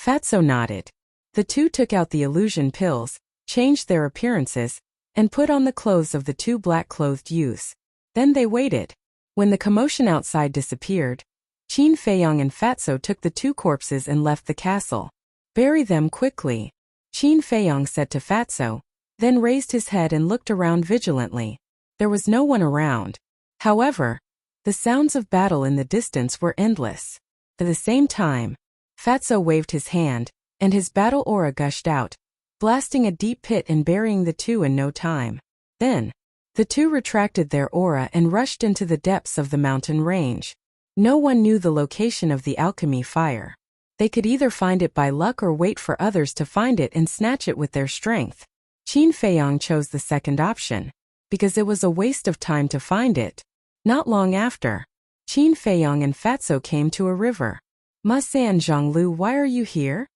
Speaker 1: Fatso nodded. The two took out the illusion pills, changed their appearances, and put on the clothes of the two black-clothed youths. Then they waited. When the commotion outside disappeared, Qin Feiyong and Fatso took the two corpses and left the castle. Bury them quickly, Qin Feiyong said to Fatso, then raised his head and looked around vigilantly. There was no one around. However, the sounds of battle in the distance were endless. At the same time, Fatso waved his hand, and his battle aura gushed out, blasting a deep pit and burying the two in no time. Then, the two retracted their aura and rushed into the depths of the mountain range. No one knew the location of the alchemy fire. They could either find it by luck or wait for others to find it and snatch it with their strength. Qin Feiyong chose the second option, because it was a waste of time to find it. Not long after, Qin Feiyong and Fatso came to a river. "Ma San Zhonglu, why are you here?"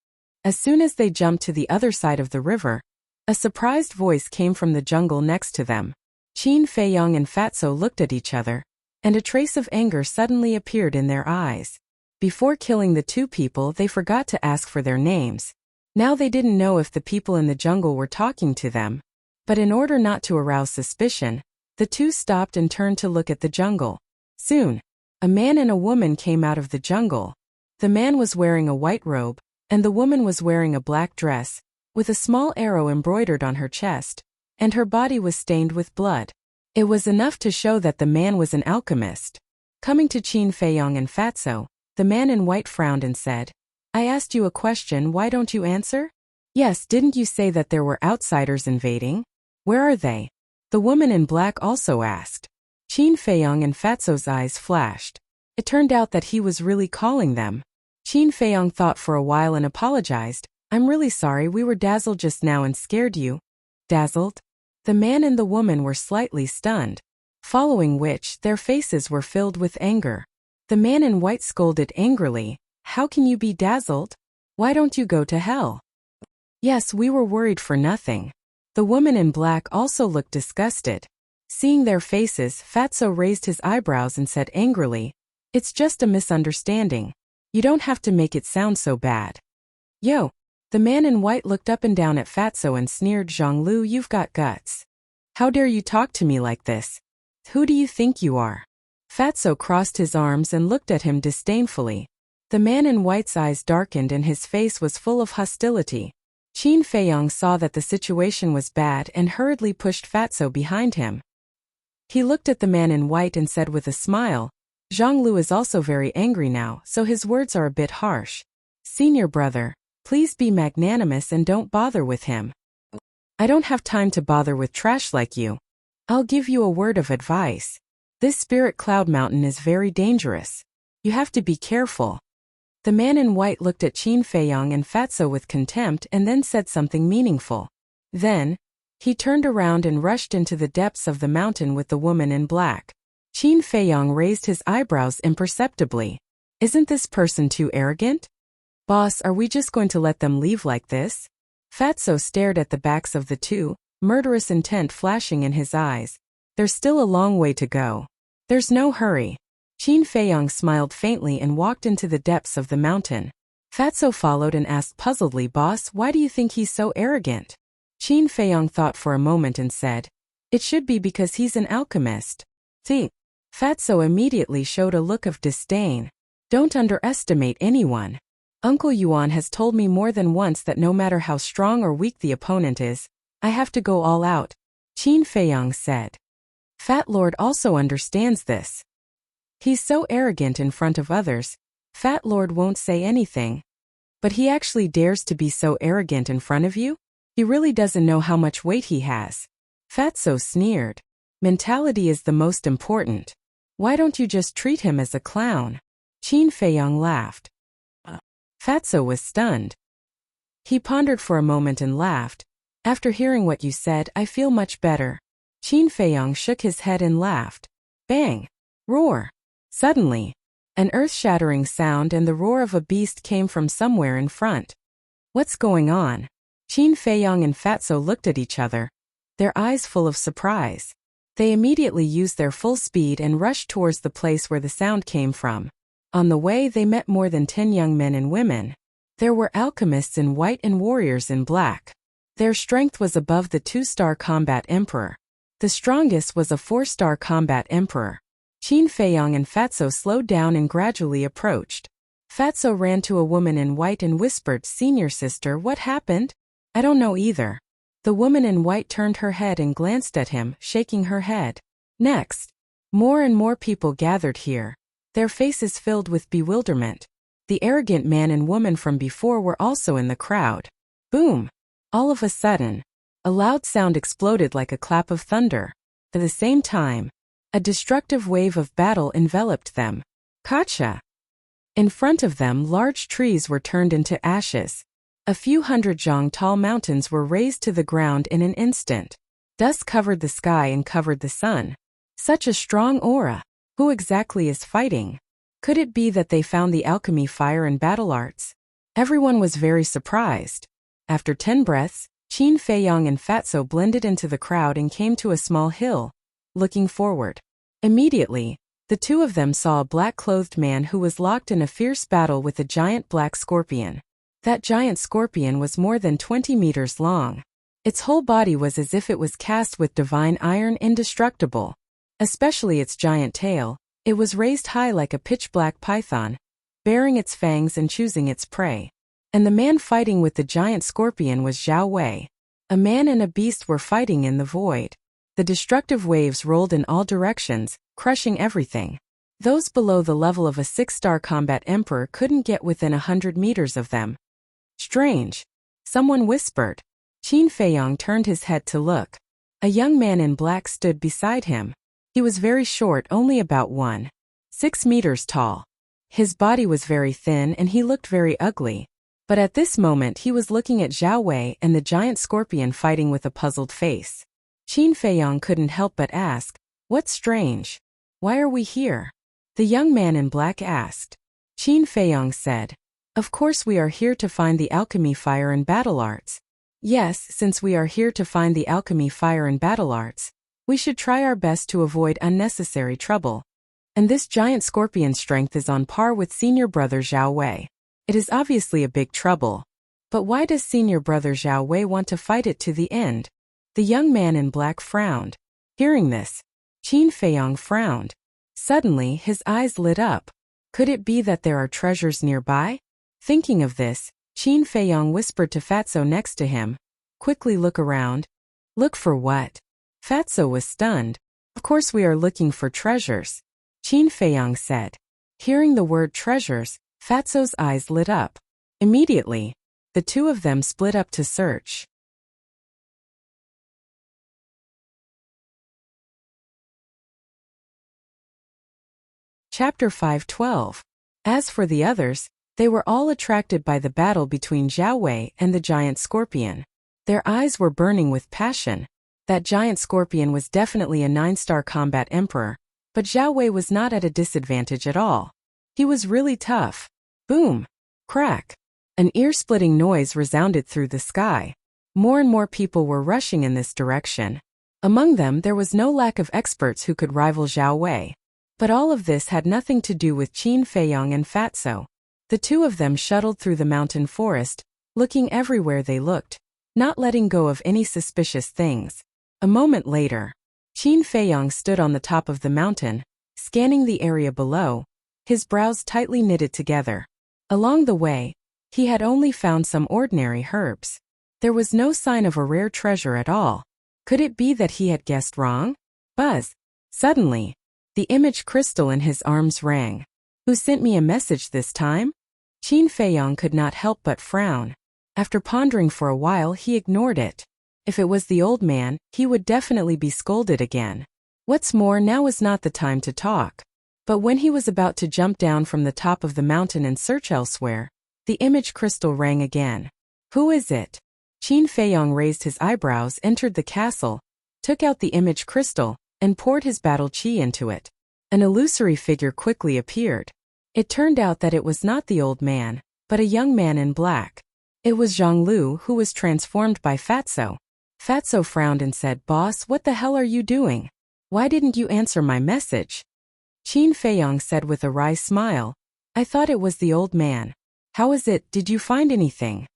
Speaker 1: As soon as they jumped to the other side of the river, a surprised voice came from the jungle next to them. Qin Feiyong and Fatso looked at each other, and a trace of anger suddenly appeared in their eyes. Before killing the two people, they forgot to ask for their names. Now they didn't know if the people in the jungle were talking to them. But in order not to arouse suspicion, the two stopped and turned to look at the jungle. Soon, a man and a woman came out of the jungle. The man was wearing a white robe, and the woman was wearing a black dress, with a small arrow embroidered on her chest, and her body was stained with blood. It was enough to show that the man was an alchemist. Coming to Qin Feiyong and Fatso, the man in white frowned and said, "I asked you a question, why don't you answer?" "Yes, didn't you say that there were outsiders invading? Where are they?" The woman in black also asked. Qin Feiyong and Fatso's eyes flashed. It turned out that he was really calling them. Qin Feiyong thought for a while and apologized. "I'm really sorry, we were dazzled just now and scared you." Dazzled? The man and the woman were slightly stunned, following which their faces were filled with anger. The man in white scolded angrily, "How can you be dazzled? Why don't you go to hell?" "Yes, we were worried for nothing." The woman in black also looked disgusted. Seeing their faces, Fatso raised his eyebrows and said angrily, "It's just a misunderstanding. You don't have to make it sound so bad." "Yo." The man in white looked up and down at Fatso and sneered, "Zhonglu, you've got guts. How dare you talk to me like this? Who do you think you are?" Fatso crossed his arms and looked at him disdainfully. The man in white's eyes darkened and his face was full of hostility. Qin Feiyong saw that the situation was bad and hurriedly pushed Fatso behind him. He looked at the man in white and said with a smile, "Zhonglu is also very angry now, so his words are a bit harsh. Senior brother, please be magnanimous and don't bother with him." "I don't have time to bother with trash like you. I'll give you a word of advice. This spirit cloud mountain is very dangerous. You have to be careful." The man in white looked at Qin Feiyong and Fatso with contempt and then said something meaningful. Then, he turned around and rushed into the depths of the mountain with the woman in black. Qin Feiyong raised his eyebrows imperceptibly. "Isn't this person too arrogant? Boss, are we just going to let them leave like this?" Fatso stared at the backs of the two, murderous intent flashing in his eyes. "There's still a long way to go. There's no hurry." Qin Feiyong smiled faintly and walked into the depths of the mountain. Fatso followed and asked puzzledly, "Boss, why do you think he's so arrogant?" Qin Feiyong thought for a moment and said, "It should be because he's an alchemist." "See?" Fatso immediately showed a look of disdain. "Don't underestimate anyone. Uncle Yuan has told me more than once that no matter how strong or weak the opponent is, I have to go all out," Qin Feiyong said. "Fat Lord also understands this. He's so arrogant in front of others, Fat Lord won't say anything. But he actually dares to be so arrogant in front of you? He really doesn't know how much weight he has." Fatso sneered. "Mentality is the most important. Why don't you just treat him as a clown?" Qin Feiyong laughed. Fatso was stunned. He pondered for a moment and laughed. "After hearing what you said, I feel much better." Qin Feiyong shook his head and laughed. Bang! Roar! Suddenly, an earth-shattering sound and the roar of a beast came from somewhere in front. "What's going on?" Qin Feiyong and Fatso looked at each other, their eyes full of surprise. They immediately used their full speed and rushed towards the place where the sound came from. On the way, they met more than 10 young men and women. There were alchemists in white and warriors in black. Their strength was above the 2-star combat emperor. The strongest was a 4-star combat emperor. Qin Feiyong and Fatso slowed down and gradually approached. Fatso ran to a woman in white and whispered, "Senior sister, what happened?" "I don't know either." The woman in white turned her head and glanced at him, shaking her head. Next, more and more people gathered here, their faces filled with bewilderment. The arrogant man and woman from before were also in the crowd. Boom! All of a sudden, a loud sound exploded like a clap of thunder. At the same time, a destructive wave of battle enveloped them. Gotcha! In front of them, large trees were turned into ashes. A few hundred zhang tall mountains were razed to the ground in an instant. Dust covered the sky and covered the sun. Such a strong aura. Who exactly is fighting? Could it be that they found the alchemy fire and battle arts? Everyone was very surprised. After 10 breaths, Qin Feiyong and Fatso blended into the crowd and came to a small hill. Looking forward. Immediately, the two of them saw a black-clothed man who was locked in a fierce battle with a giant black scorpion. That giant scorpion was more than 20 meters long. Its whole body was as if it was cast with divine iron, indestructible. Especially its giant tail, it was raised high like a pitch-black python, bearing its fangs and choosing its prey. And the man fighting with the giant scorpion was Zhao Wei. A man and a beast were fighting in the void. The destructive waves rolled in all directions, crushing everything. Those below the level of a 6-star combat emperor couldn't get within 100 meters of them. Strange. Someone whispered. Qin Feiyong turned his head to look. A young man in black stood beside him. He was very short, only about 1.6 meters tall. His body was very thin and he looked very ugly. But at this moment he was looking at Zhao Wei and the giant scorpion fighting with a puzzled face. Qin Feiyong couldn't help but ask, "What's strange? Why are we here?" The young man in black asked. Qin Feiyong said, "Of course we are here to find the alchemy fire and battle arts." "Yes, since we are here to find the alchemy fire and battle arts, we should try our best to avoid unnecessary trouble. And this giant scorpion's strength is on par with senior brother Zhao Wei. It is obviously a big trouble. But why does senior brother Zhao Wei want to fight it to the end?" The young man in black frowned. Hearing this, Qin Feiyong frowned. Suddenly his eyes lit up. Could it be that there are treasures nearby? Thinking of this, Qin Feiyong whispered to Fatso next to him, "Quickly look around." "Look for what?" Fatso was stunned. "Of course we are looking for treasures," Qin Feiyong said. Hearing the word treasures, Fatso's eyes lit up. Immediately, the two of them split up to search. Chapter 5:12. As for the others, they were all attracted by the battle between Zhao Wei and the giant scorpion. Their eyes were burning with passion. That giant scorpion was definitely a 9-star combat emperor, but Zhao Wei was not at a disadvantage at all. He was really tough. Boom! Crack! An ear-splitting noise resounded through the sky. More and more people were rushing in this direction. Among them there was no lack of experts who could rival Zhao Wei. But all of this had nothing to do with Qin Feiyong and Fatso. The two of them shuttled through the mountain forest, looking everywhere they looked, not letting go of any suspicious things. A moment later, Qin Feiyong stood on the top of the mountain, scanning the area below, his brows tightly knitted together. Along the way, he had only found some ordinary herbs. There was no sign of a rare treasure at all. Could it be that he had guessed wrong? Buzz! Suddenly, the image crystal in his arms rang. Who sent me a message this time? Qin Feiyong could not help but frown. After pondering for a while, he ignored it. If it was the old man, he would definitely be scolded again. What's more, now was not the time to talk. But when he was about to jump down from the top of the mountain and search elsewhere, the image crystal rang again. Who is it? Qin Feiyong raised his eyebrows, entered the castle, took out the image crystal, and poured his battle qi into it. An illusory figure quickly appeared. It turned out that it was not the old man, but a young man in black. It was Zhang Lu, who was transformed by Fatso. Fatso frowned and said, "Boss, what the hell are you doing? Why didn't you answer my message?" Qin Feiyong said with a wry smile, "I thought it was the old man. How is it, did you find anything?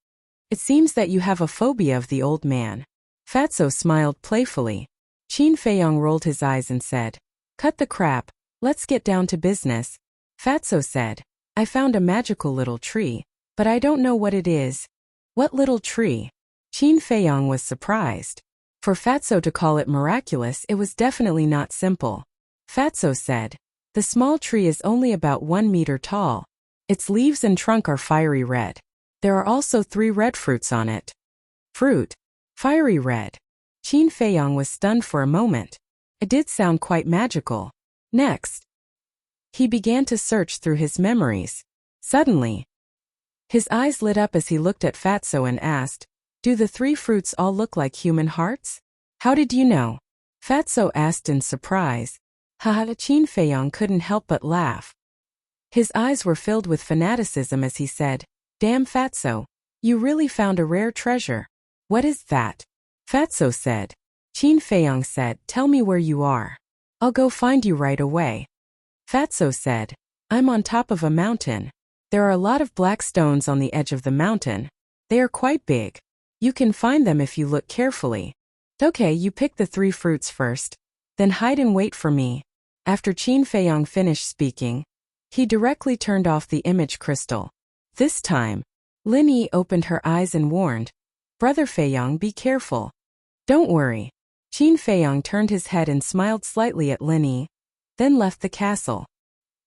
Speaker 1: It seems that you have a phobia of the old man. Fatso smiled playfully. Qin Feiyong rolled his eyes and said, cut the crap, let's get down to business. Fatso said, I found a magical little tree, but I don't know what it is. What little tree? Qin Feiyong was surprised. For Fatso to call it miraculous, it was definitely not simple. Fatso said, the small tree is only about 1 meter tall. Its leaves and trunk are fiery red. There are also 3 red fruits on it. Fruit? Fiery red. Qin Feiyong was stunned for a moment. It did sound quite magical. Next, he began to search through his memories. Suddenly, his eyes lit up as he looked at Fatso and asked, do the 3 fruits all look like human hearts? How did you know? Fatso asked in surprise. Haha, Qin Feiyong couldn't help but laugh. His eyes were filled with fanaticism as he said, damn Fatso, you really found a rare treasure. What is that? Fatso said. Qin Feiyong said, tell me where you are. I'll go find you right away. Fatso said, I'm on top of a mountain. There are a lot of black stones on the edge of the mountain. They are quite big. You can find them if you look carefully. Okay, you pick the 3 fruits first. Then hide and wait for me. After Qin Feiyong finished speaking, he directly turned off the image crystal. This time, Lin Yi opened her eyes and warned, Brother Feiyong, be careful. Don't worry. Qin Feiyong turned his head and smiled slightly at Lin Yi, then left the castle.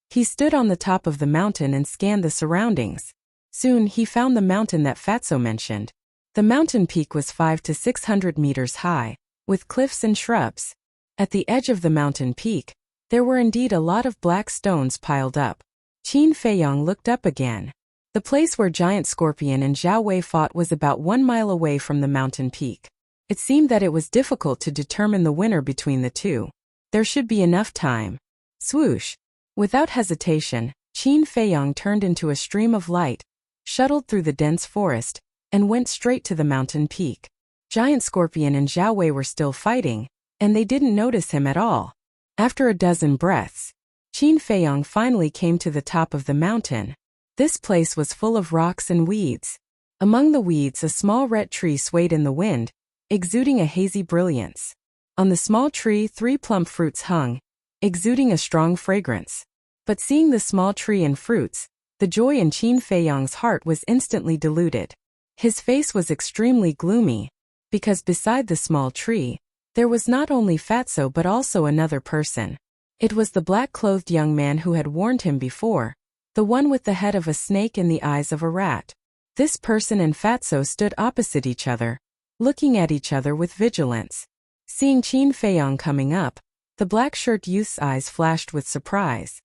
Speaker 1: He stood on the top of the mountain and scanned the surroundings. Soon he found the mountain that Fatso mentioned. The mountain peak was 500 to 600 meters high, with cliffs and shrubs. At the edge of the mountain peak, there were indeed a lot of black stones piled up. Qin Feiyong looked up again. The place where Giant Scorpion and Zhao Wei fought was about 1 mile away from the mountain peak. It seemed that it was difficult to determine the winner between the two. There should be enough time. Swoosh! Without hesitation, Qin Feiyong turned into a stream of light, shuttled through the dense forest, and went straight to the mountain peak. Giant Scorpion and Zhao Wei were still fighting, and they didn't notice him at all. After a dozen breaths, Qin Feiyong finally came to the top of the mountain. This place was full of rocks and weeds. Among the weeds, a small red tree swayed in the wind, exuding a hazy brilliance. On the small tree, 3 plump fruits hung, exuding a strong fragrance. But seeing the small tree and fruits, the joy in Qin Feiyong's heart was instantly diluted. His face was extremely gloomy, because beside the small tree, there was not only Fatso but also another person. It was the black-clothed young man who had warned him before, the one with the head of a snake and the eyes of a rat. This person and Fatso stood opposite each other, looking at each other with vigilance. Seeing Qin Feiyong coming up, the black-shirt youth's eyes flashed with surprise.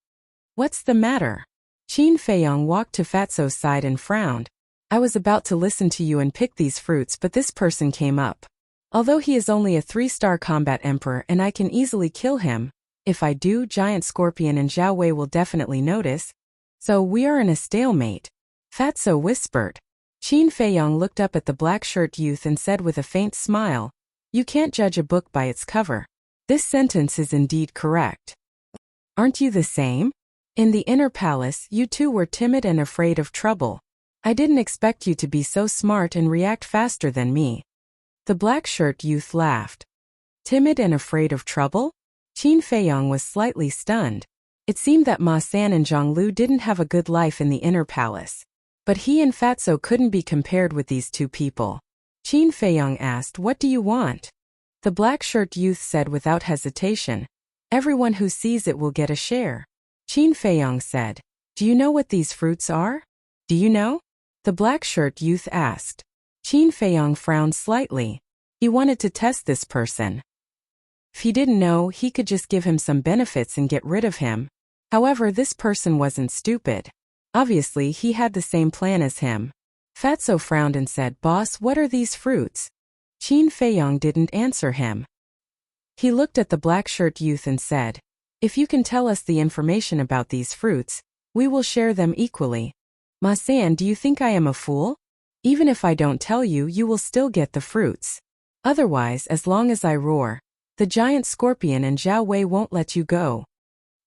Speaker 1: What's the matter? Qin Feiyong walked to Fatso's side and frowned. I was about to listen to you and pick these fruits, but this person came up. Although he is only a 3-star combat emperor and I can easily kill him, if I do, Giant Scorpion and Zhao Wei will definitely notice. So we are in a stalemate. Fatso whispered. Qin Feiyong looked up at the black-shirt youth and said with a faint smile, you can't judge a book by its cover. This sentence is indeed correct. Aren't you the same? In the inner palace, you two were timid and afraid of trouble. I didn't expect you to be so smart and react faster than me. The black-shirt youth laughed. Timid and afraid of trouble? Qin Feiyong was slightly stunned. It seemed that Ma San and Zhonglu didn't have a good life in the inner palace. But he and Fatso couldn't be compared with these two people. Qin Feiyong asked, what do you want? The black-shirt youth said without hesitation, everyone who sees it will get a share. Qin Feiyong said, do you know what these fruits are? Do you know? The black-shirt youth asked. Qin Feiyong frowned slightly. He wanted to test this person. If he didn't know, he could just give him some benefits and get rid of him. However, this person wasn't stupid. Obviously, he had the same plan as him. Fatso frowned and said, boss, what are these fruits? Qin Feiyong didn't answer him. He looked at the black-shirt youth and said, if you can tell us the information about these fruits, we will share them equally. Ma San, do you think I am a fool? Even if I don't tell you, you will still get the fruits. Otherwise, as long as I roar, the giant scorpion and Zhao Wei won't let you go.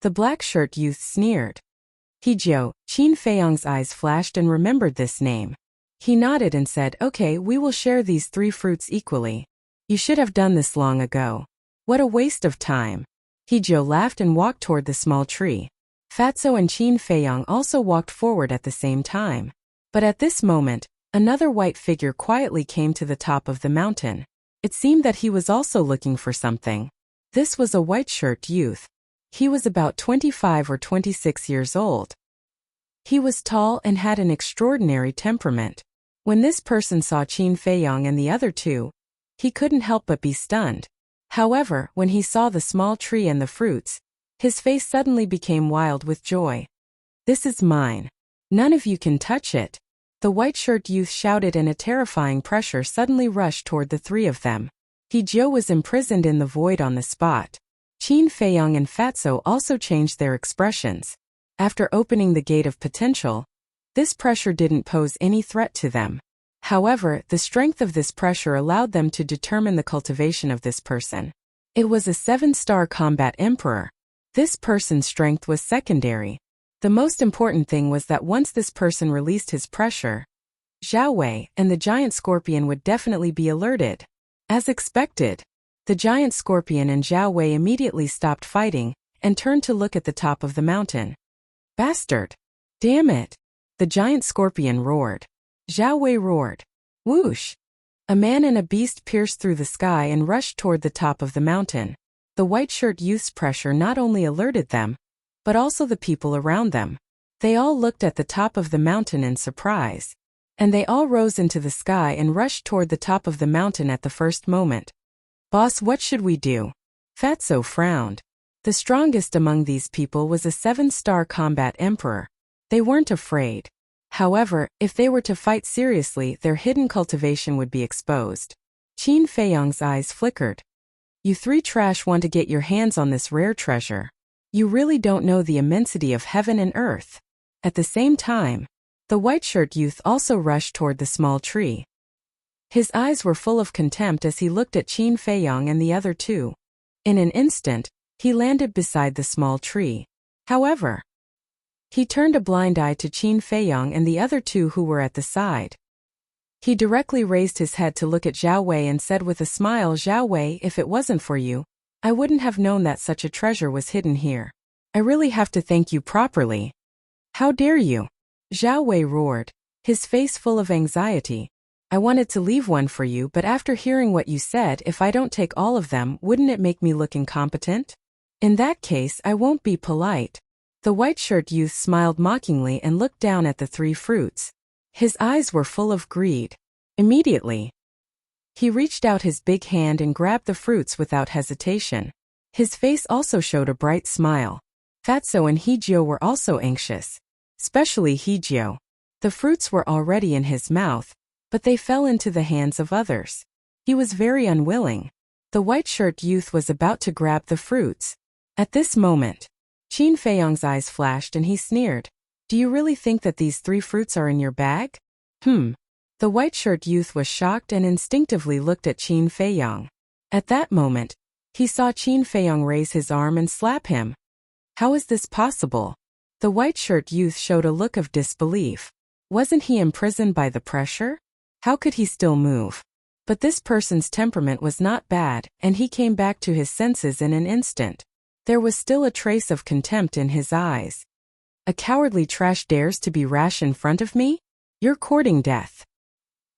Speaker 1: The black-shirt youth sneered. Hejiao, Qin Feiyong's eyes flashed and remembered this name. He nodded and said, "Okay, we will share these 3 fruits equally. You should have done this long ago. What a waste of time." Hejiao laughed and walked toward the small tree. Fatso and Qin Feiyong also walked forward at the same time. But at this moment, another white figure quietly came to the top of the mountain. It seemed that he was also looking for something. This was a white-shirt youth. He was about 25 or 26 years old. He was tall and had an extraordinary temperament. When this person saw Qin Feiyong and the other 2, he couldn't help but be stunned. However, when he saw the small tree and the fruits, his face suddenly became wild with joy. "This is mine. None of you can touch it." The white-shirt youth shouted, and a terrifying pressure suddenly rushed toward the 3 of them. Hejiao was imprisoned in the void on the spot. Qin Feiyong and Fatso also changed their expressions. After opening the gate of potential, this pressure didn't pose any threat to them. However, the strength of this pressure allowed them to determine the cultivation of this person. It was a 7-star combat emperor. This person's strength was secondary. The most important thing was that once this person released his pressure, Zhao Wei and the giant scorpion would definitely be alerted. As expected, the giant scorpion and Zhao Wei immediately stopped fighting and turned to look at the top of the mountain. "Bastard! Damn it!" the giant scorpion roared. Zhao Wei roared. Whoosh! A man and a beast pierced through the sky and rushed toward the top of the mountain. The white-shirt youth's pressure not only alerted them, but also the people around them. They all looked at the top of the mountain in surprise. And they all rose into the sky and rushed toward the top of the mountain at the first moment. "Boss, what should we do?" Fatso frowned. The strongest among these people was a 7-star combat emperor. They weren't afraid. However, if they were to fight seriously, their hidden cultivation would be exposed. Qin Feiyong's eyes flickered. "You 3 trash want to get your hands on this rare treasure. You really don't know the immensity of heaven and earth." At the same time, the white-shirt youth also rushed toward the small tree. His eyes were full of contempt as he looked at Qin Feiyong and the other 2. In an instant, he landed beside the small tree. However, he turned a blind eye to Qin Feiyong and the other 2 who were at the side. He directly raised his head to look at Zhao Wei and said with a smile, "Zhao Wei, if it wasn't for you, I wouldn't have known that such a treasure was hidden here. I really have to thank you properly." "How dare you?" Zhao Wei roared, his face full of anxiety. "I wanted to leave one for you, but after hearing what you said, if I don't take all of them, wouldn't it make me look incompetent? In that case, I won't be polite." The white-shirt youth smiled mockingly and looked down at the 3 fruits. His eyes were full of greed. Immediately, he reached out his big hand and grabbed the fruits without hesitation. His face also showed a bright smile. Fatso and Hejiao were also anxious. Especially Hejiao. The fruits were already in his mouth, but they fell into the hands of others. He was very unwilling. The white-shirt youth was about to grab the fruits. At this moment, Qin Feiyong's eyes flashed and he sneered. "Do you really think that these 3 fruits are in your bag?" The white-shirt youth was shocked and instinctively looked at Qin Feiyong. At that moment, he saw Qin Feiyong raise his arm and slap him. How is this possible? The white-shirt youth showed a look of disbelief. Wasn't he imprisoned by the pressure? How could he still move? But this person's temperament was not bad, and he came back to his senses in an instant. There was still a trace of contempt in his eyes. "A cowardly trash dares to be rash in front of me? You're courting death."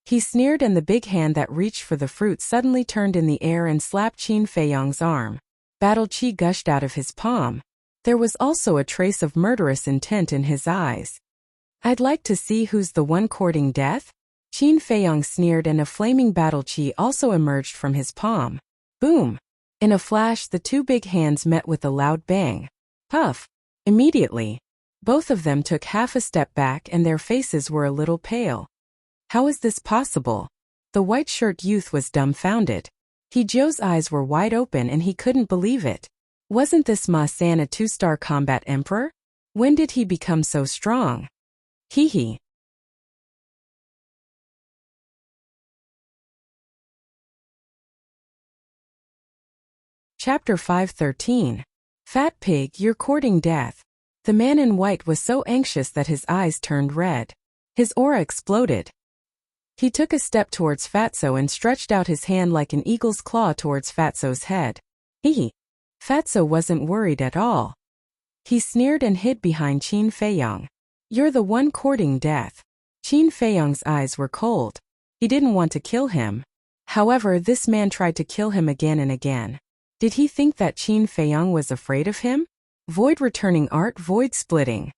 Speaker 1: He sneered, and the big hand that reached for the fruit suddenly turned in the air and slapped Qin Feiyong's arm. Battle chi gushed out of his palm. There was also a trace of murderous intent in his eyes. "I'd like to see who's the one courting death?" Qin Feiyong sneered, and a flaming battle chi also emerged from his palm. Boom! In a flash, the 2 big hands met with a loud bang. Puff! Immediately, both of them took half a step back and their faces were a little pale. How is this possible? The white-shirt youth was dumbfounded. Hejiao's eyes were wide open and he couldn't believe it. Wasn't this Ma San a 2-star combat emperor? When did he become so strong? Hee hee. Chapter 513. Fat Pig, You're Courting Death. The man in white was so anxious that his eyes turned red. His aura exploded. He took a step towards Fatso and stretched out his hand like an eagle's claw towards Fatso's head. Fatso wasn't worried at all. He sneered and hid behind Qin Feiyang. You're the one courting death. Qin Feiyang's eyes were cold. He didn't want to kill him. However, this man tried to kill him again and again. Did he think that Qin Feiyang was afraid of him? Void returning art, void splitting.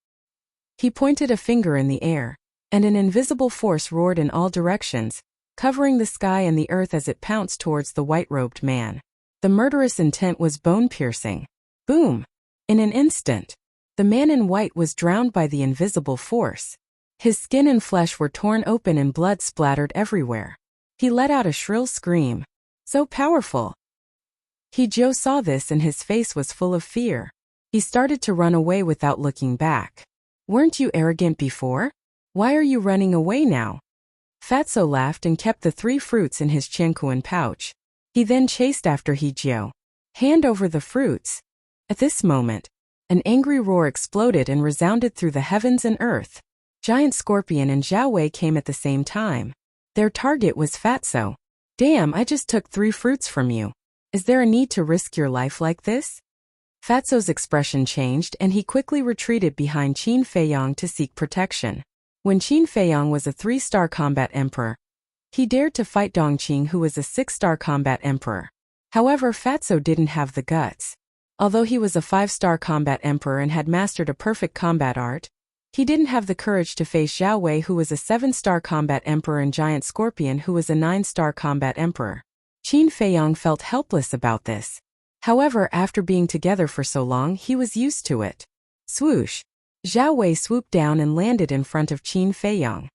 Speaker 1: He pointed a finger in the air, and an invisible force roared in all directions, covering the sky and the earth as it pounced towards the white-robed man. The murderous intent was bone-piercing. Boom! In an instant, the man in white was drowned by the invisible force. His skin and flesh were torn open and blood splattered everywhere. He let out a shrill scream. So powerful! He-Jo saw this and his face was full of fear. He started to run away without looking back. Weren't you arrogant before? Why are you running away now? Fatso laughed and kept the 3 fruits in his Qianquan pouch. He then chased after He-Jo. Hand over the fruits. At this moment, an angry roar exploded and resounded through the heavens and earth. Giant Scorpion and Zhao Wei came at the same time. Their target was Fatso. Damn, I just took 3 fruits from you. Is there a need to risk your life like this? Fatso's expression changed and he quickly retreated behind Qin Feiyang to seek protection. When Qin Feiyang was a 3-star combat emperor, he dared to fight Dongqing, who was a 6-star combat emperor. However, Fatso didn't have the guts. Although he was a 5-star combat emperor and had mastered a perfect combat art, he didn't have the courage to face Zhao Wei, who was a 7-star combat emperor, and Giant Scorpion, who was a 9-star combat emperor. Qin Feiyang felt helpless about this. However, after being together for so long, he was used to it. Swoosh! Zhao Wei swooped down and landed in front of Qin Feiyang.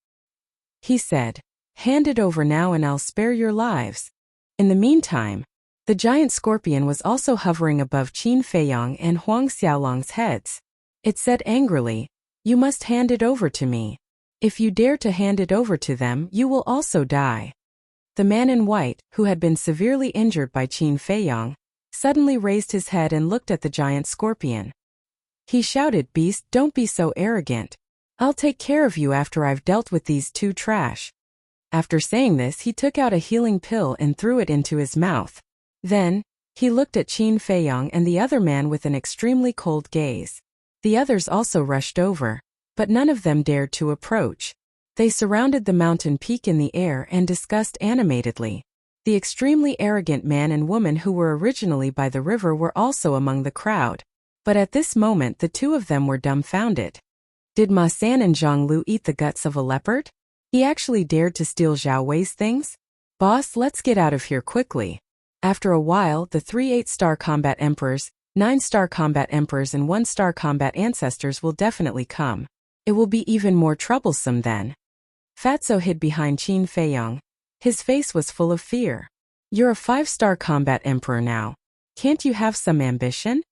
Speaker 1: He said, "Hand it over now and I'll spare your lives." In the meantime, the Giant Scorpion was also hovering above Qin Feiyang and Huang Xiaolong's heads. It said angrily, "You must hand it over to me. If you dare to hand it over to them, you will also die." The man in white, who had been severely injured by Qin Feiyang, suddenly raised his head and looked at the Giant Scorpion. He shouted, "Beast, don't be so arrogant. I'll take care of you after I've dealt with these 2 trash." After saying this, he took out a healing pill and threw it into his mouth. Then, he looked at Qin Feiyang and the other man with an extremely cold gaze. The others also rushed over, but none of them dared to approach. They surrounded the mountain peak in the air and discussed animatedly. The extremely arrogant man and woman who were originally by the river were also among the crowd. But at this moment the 2 of them were dumbfounded. Did Ma San and Zhang Lu eat the guts of a leopard? He actually dared to steal Zhao Wei's things? Boss, let's get out of here quickly. After a while, the 3 8-star combat emperors, 9-star combat emperors and 1-star combat ancestors will definitely come. It will be even more troublesome then. Fatso hid behind Qin Feiyang. His face was full of fear. You're a 5-star combat emperor now. Can't you have some ambition?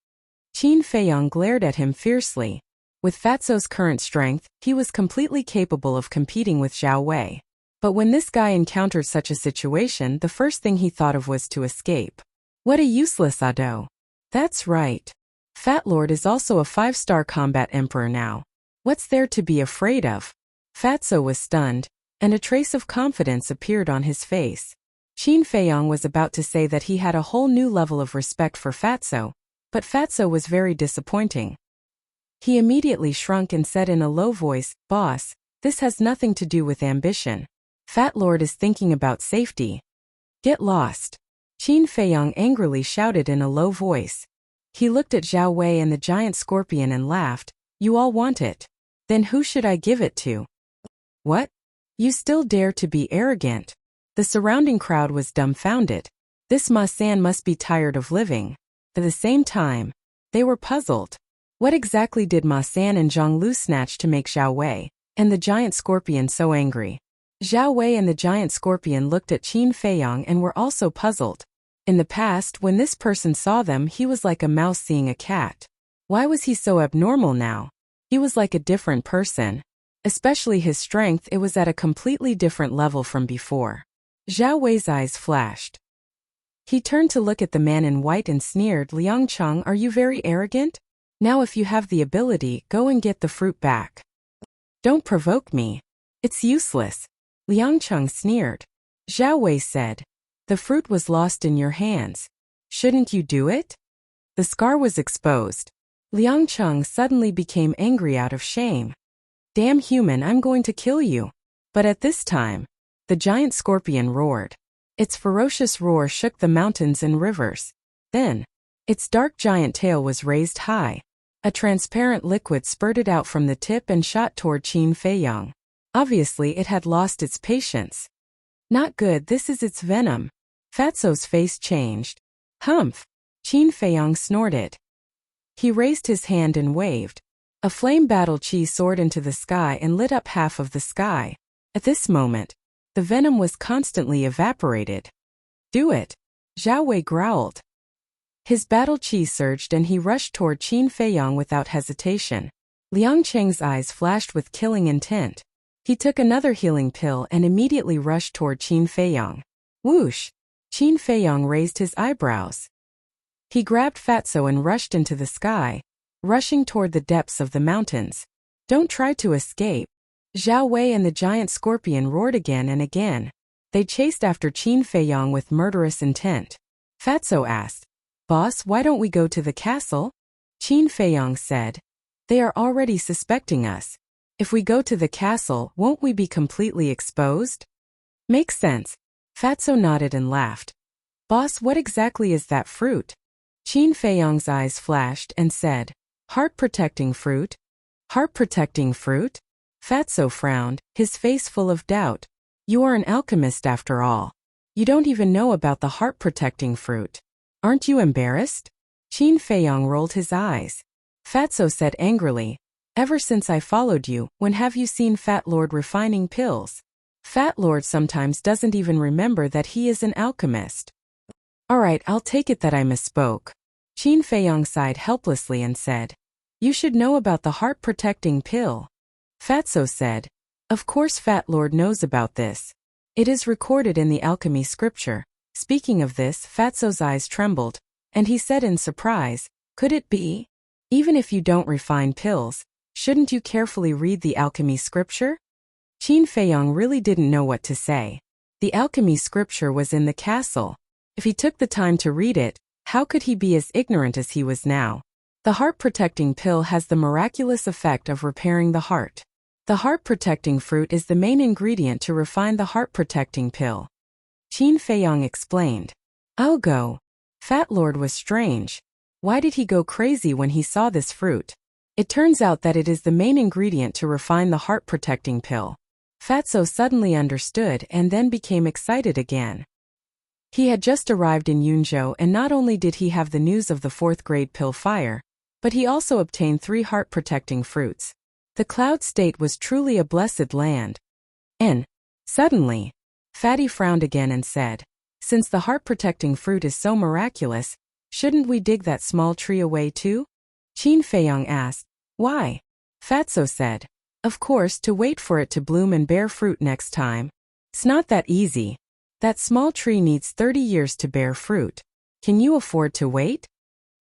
Speaker 1: Qin Feiyang glared at him fiercely. With Fatso's current strength, he was completely capable of competing with Zhao Wei. But when this guy encountered such a situation, the first thing he thought of was to escape. What a useless ado. That's right. Fat Lord is also a 5-star combat emperor now. What's there to be afraid of? Fatso was stunned, and a trace of confidence appeared on his face. Qin Feiyang was about to say that he had a whole new level of respect for Fatso, but Fatso was very disappointing. He immediately shrunk and said in a low voice, "Boss, this has nothing to do with ambition. Fat Lord is thinking about safety." Get lost. Qin Feiyang angrily shouted in a low voice. He looked at Zhao Wei and the Giant Scorpion and laughed. You all want it. Then who should I give it to? What? You still dare to be arrogant? The surrounding crowd was dumbfounded. This Ma San must be tired of living. At the same time, they were puzzled. What exactly did Ma San and Zhang Lu snatch to make Zhao Wei and the Giant Scorpion so angry? Zhao Wei and the Giant Scorpion looked at Qin Feiyang and were also puzzled. In the past, when this person saw them, he was like a mouse seeing a cat. Why was he so abnormal now? He was like a different person. Especially his strength, it was at a completely different level from before. Zhao Wei's eyes flashed. He turned to look at the man in white and sneered, Liang Cheng, are you very arrogant? Now if you have the ability, go and get the fruit back. Don't provoke me. It's useless. Liang Cheng sneered. Zhao Wei said, the fruit was lost in your hands. Shouldn't you do it? The scar was exposed. Liang Cheng suddenly became angry out of shame. Damn human, I'm going to kill you. But at this time, the giant scorpion roared. Its ferocious roar shook the mountains and rivers. Then, its dark giant tail was raised high. A transparent liquid spurted out from the tip and shot toward Qin Feiyang. Obviously it had lost its patience. Not good, this is its venom. Fatso's face changed. Humph! Qin Feiyang snorted. He raised his hand and waved. A flame battle chi soared into the sky and lit up half of the sky. At this moment, the venom was constantly evaporated. Do it! Zhao Wei growled. His battle chi surged and he rushed toward Qin Feiyang without hesitation. Liang Cheng's eyes flashed with killing intent. He took another healing pill and immediately rushed toward Qin Feiyang. Whoosh! Qin Feiyang raised his eyebrows. He grabbed Fatso and rushed into the sky, rushing toward the depths of the mountains. Don't try to escape. Zhao Wei and the giant scorpion roared again and again. They chased after Qin Feiyang with murderous intent. Fatso asked, Boss, why don't we go to the castle? Qin Feiyang said, they are already suspecting us. If we go to the castle, won't we be completely exposed? Makes sense. Fatso nodded and laughed. Boss, what exactly is that fruit? Qin Feiyang's eyes flashed and said, heart-protecting fruit? Heart-protecting fruit? Fatso frowned, his face full of doubt. You are an alchemist after all. You don't even know about the heart-protecting fruit. Aren't you embarrassed? Qin Feiyang rolled his eyes. Fatso said angrily, ever since I followed you, when have you seen Fat Lord refining pills? Fat Lord sometimes doesn't even remember that he is an alchemist. Alright, I'll take it that I misspoke. Qin Feiyang sighed helplessly and said, you should know about the heart-protecting pill. Fatso said, of course Fat Lord knows about this. It is recorded in the alchemy scripture. Speaking of this, Fatso's eyes trembled, and he said in surprise, could it be? Even if you don't refine pills, shouldn't you carefully read the alchemy scripture? Qin Feiyang really didn't know what to say. The alchemy scripture was in the castle. If he took the time to read it, how could he be as ignorant as he was now? The heart-protecting pill has the miraculous effect of repairing the heart. The heart-protecting fruit is the main ingredient to refine the heart-protecting pill. Qin Feiyang explained. I'll go. Fat Lord was strange. Why did he go crazy when he saw this fruit? It turns out that it is the main ingredient to refine the heart-protecting pill. Fatso suddenly understood and then became excited again. He had just arrived in Yunzhou and not only did he have the news of the 4th grade pill fire, but he also obtained 3 heart-protecting fruits. The Cloud State was truly a blessed land. And, suddenly, Fatty frowned again and said, since the heart-protecting fruit is so miraculous, shouldn't we dig that small tree away too? Qin Feiyang asked, why? Fatso said, of course, to wait for it to bloom and bear fruit next time. It's not that easy. That small tree needs 30 years to bear fruit. Can you afford to wait?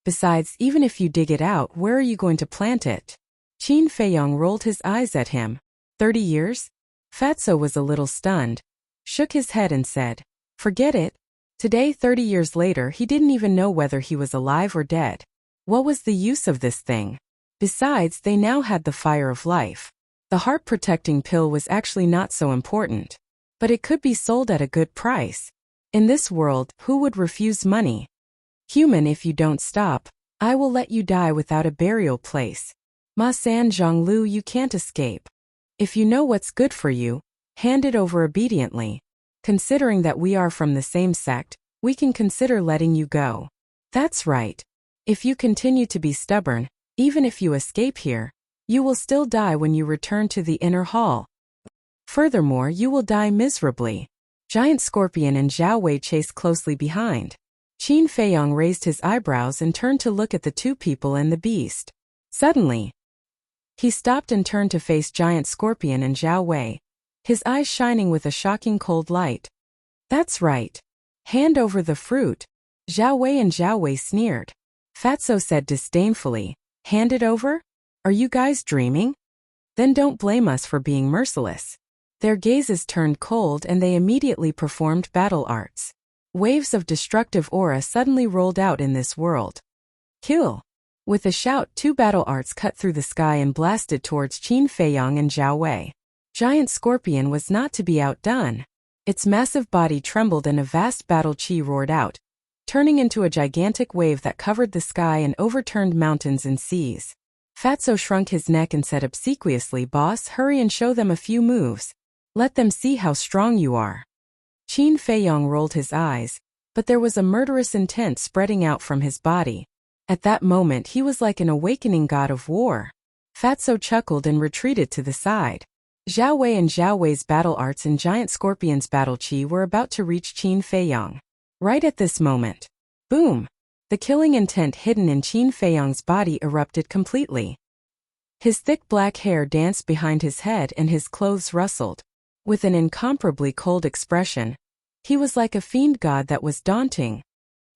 Speaker 1: Besides, even if you dig it out, where are you going to plant it? Qin Feiyang rolled his eyes at him. 30 years? Fatso was a little stunned, shook his head and said, forget it. Today, 30 years later, he didn't even know whether he was alive or dead. What was the use of this thing? Besides, they now had the fire of life. The heart-protecting pill was actually not so important. But it could be sold at a good price. In this world, who would refuse money? Human, if you don't stop, I will let you die without a burial place. Ma San Zhonglu, you can't escape. If you know what's good for you, hand it over obediently. Considering that we are from the same sect, we can consider letting you go. That's right. If you continue to be stubborn, even if you escape here, you will still die when you return to the inner hall. Furthermore, you will die miserably. Giant Scorpion and Zhao Wei chased closely behind. Qin Feiyang raised his eyebrows and turned to look at the 2 people and the beast. Suddenly, he stopped and turned to face Giant Scorpion and Zhao Wei, his eyes shining with a shocking cold light. That's right. Hand over the fruit. Zhao Wei and Zhao Wei sneered. Fatso said disdainfully, Hand it over? Are you guys dreaming? Then don't blame us for being merciless. Their gazes turned cold and they immediately performed battle arts. Waves of destructive aura suddenly rolled out in this world. Kill! With a shout, 2 battle arts cut through the sky and blasted towards Qin Feiyang and Zhao Wei. Giant Scorpion was not to be outdone. Its massive body trembled and a vast battle chi roared out, turning into a gigantic wave that covered the sky and overturned mountains and seas. Fatso shrunk his neck and said obsequiously, "Boss, hurry and show them a few moves. Let them see how strong you are." Qin Feiyang rolled his eyes, but there was a murderous intent spreading out from his body. At that moment he was like an awakening god of war. Fatso chuckled and retreated to the side. Zhao Wei and Zhao Wei's battle arts and Giant Scorpion's battle chi were about to reach Qin Feiyang. Right at this moment, boom! The killing intent hidden in Qin Feiyang's body erupted completely. His thick black hair danced behind his head and his clothes rustled. With an incomparably cold expression, he was like a fiend god that was daunting.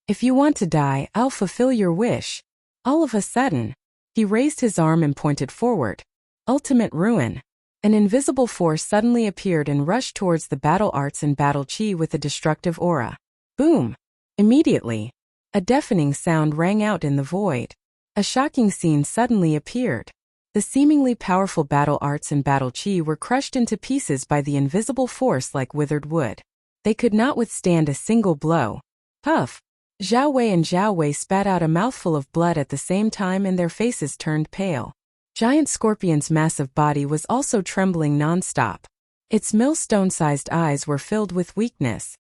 Speaker 1: "If you want to die, I'll fulfill your wish." All of a sudden, he raised his arm and pointed forward. Ultimate ruin. An invisible force suddenly appeared and rushed towards the battle arts and battle chi with a destructive aura. Boom! Immediately, a deafening sound rang out in the void. A shocking scene suddenly appeared. The seemingly powerful battle arts and battle chi were crushed into pieces by the invisible force like withered wood. They could not withstand a single blow. Puff! Zhao Wei and Zhao Wei spat out a mouthful of blood at the same time and their faces turned pale. Giant Scorpion's massive body was also trembling non-stop. Its millstone-sized eyes were filled with weakness.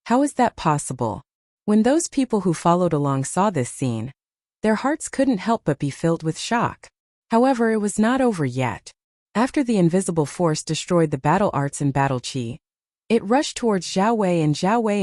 Speaker 1: How is that possible? When those people who followed along saw this scene, their hearts couldn't help but be filled with shock. However, it was not over yet. After the invisible force destroyed the battle arts and battle chi, it rushed towards Zhao Wei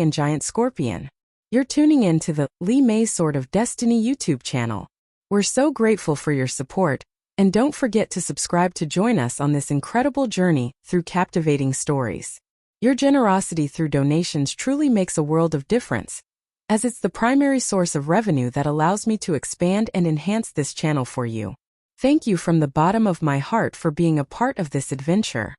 Speaker 1: and Giant Scorpion. You're tuning in to the Li Mei's Sword of Destiny YouTube channel. We're so grateful for your support, and don't forget to subscribe to join us on this incredible journey through captivating stories. Your generosity through donations truly makes a world of difference, as it's the primary source of revenue that allows me to expand and enhance this channel for you. Thank you from the bottom of my heart for being a part of this adventure.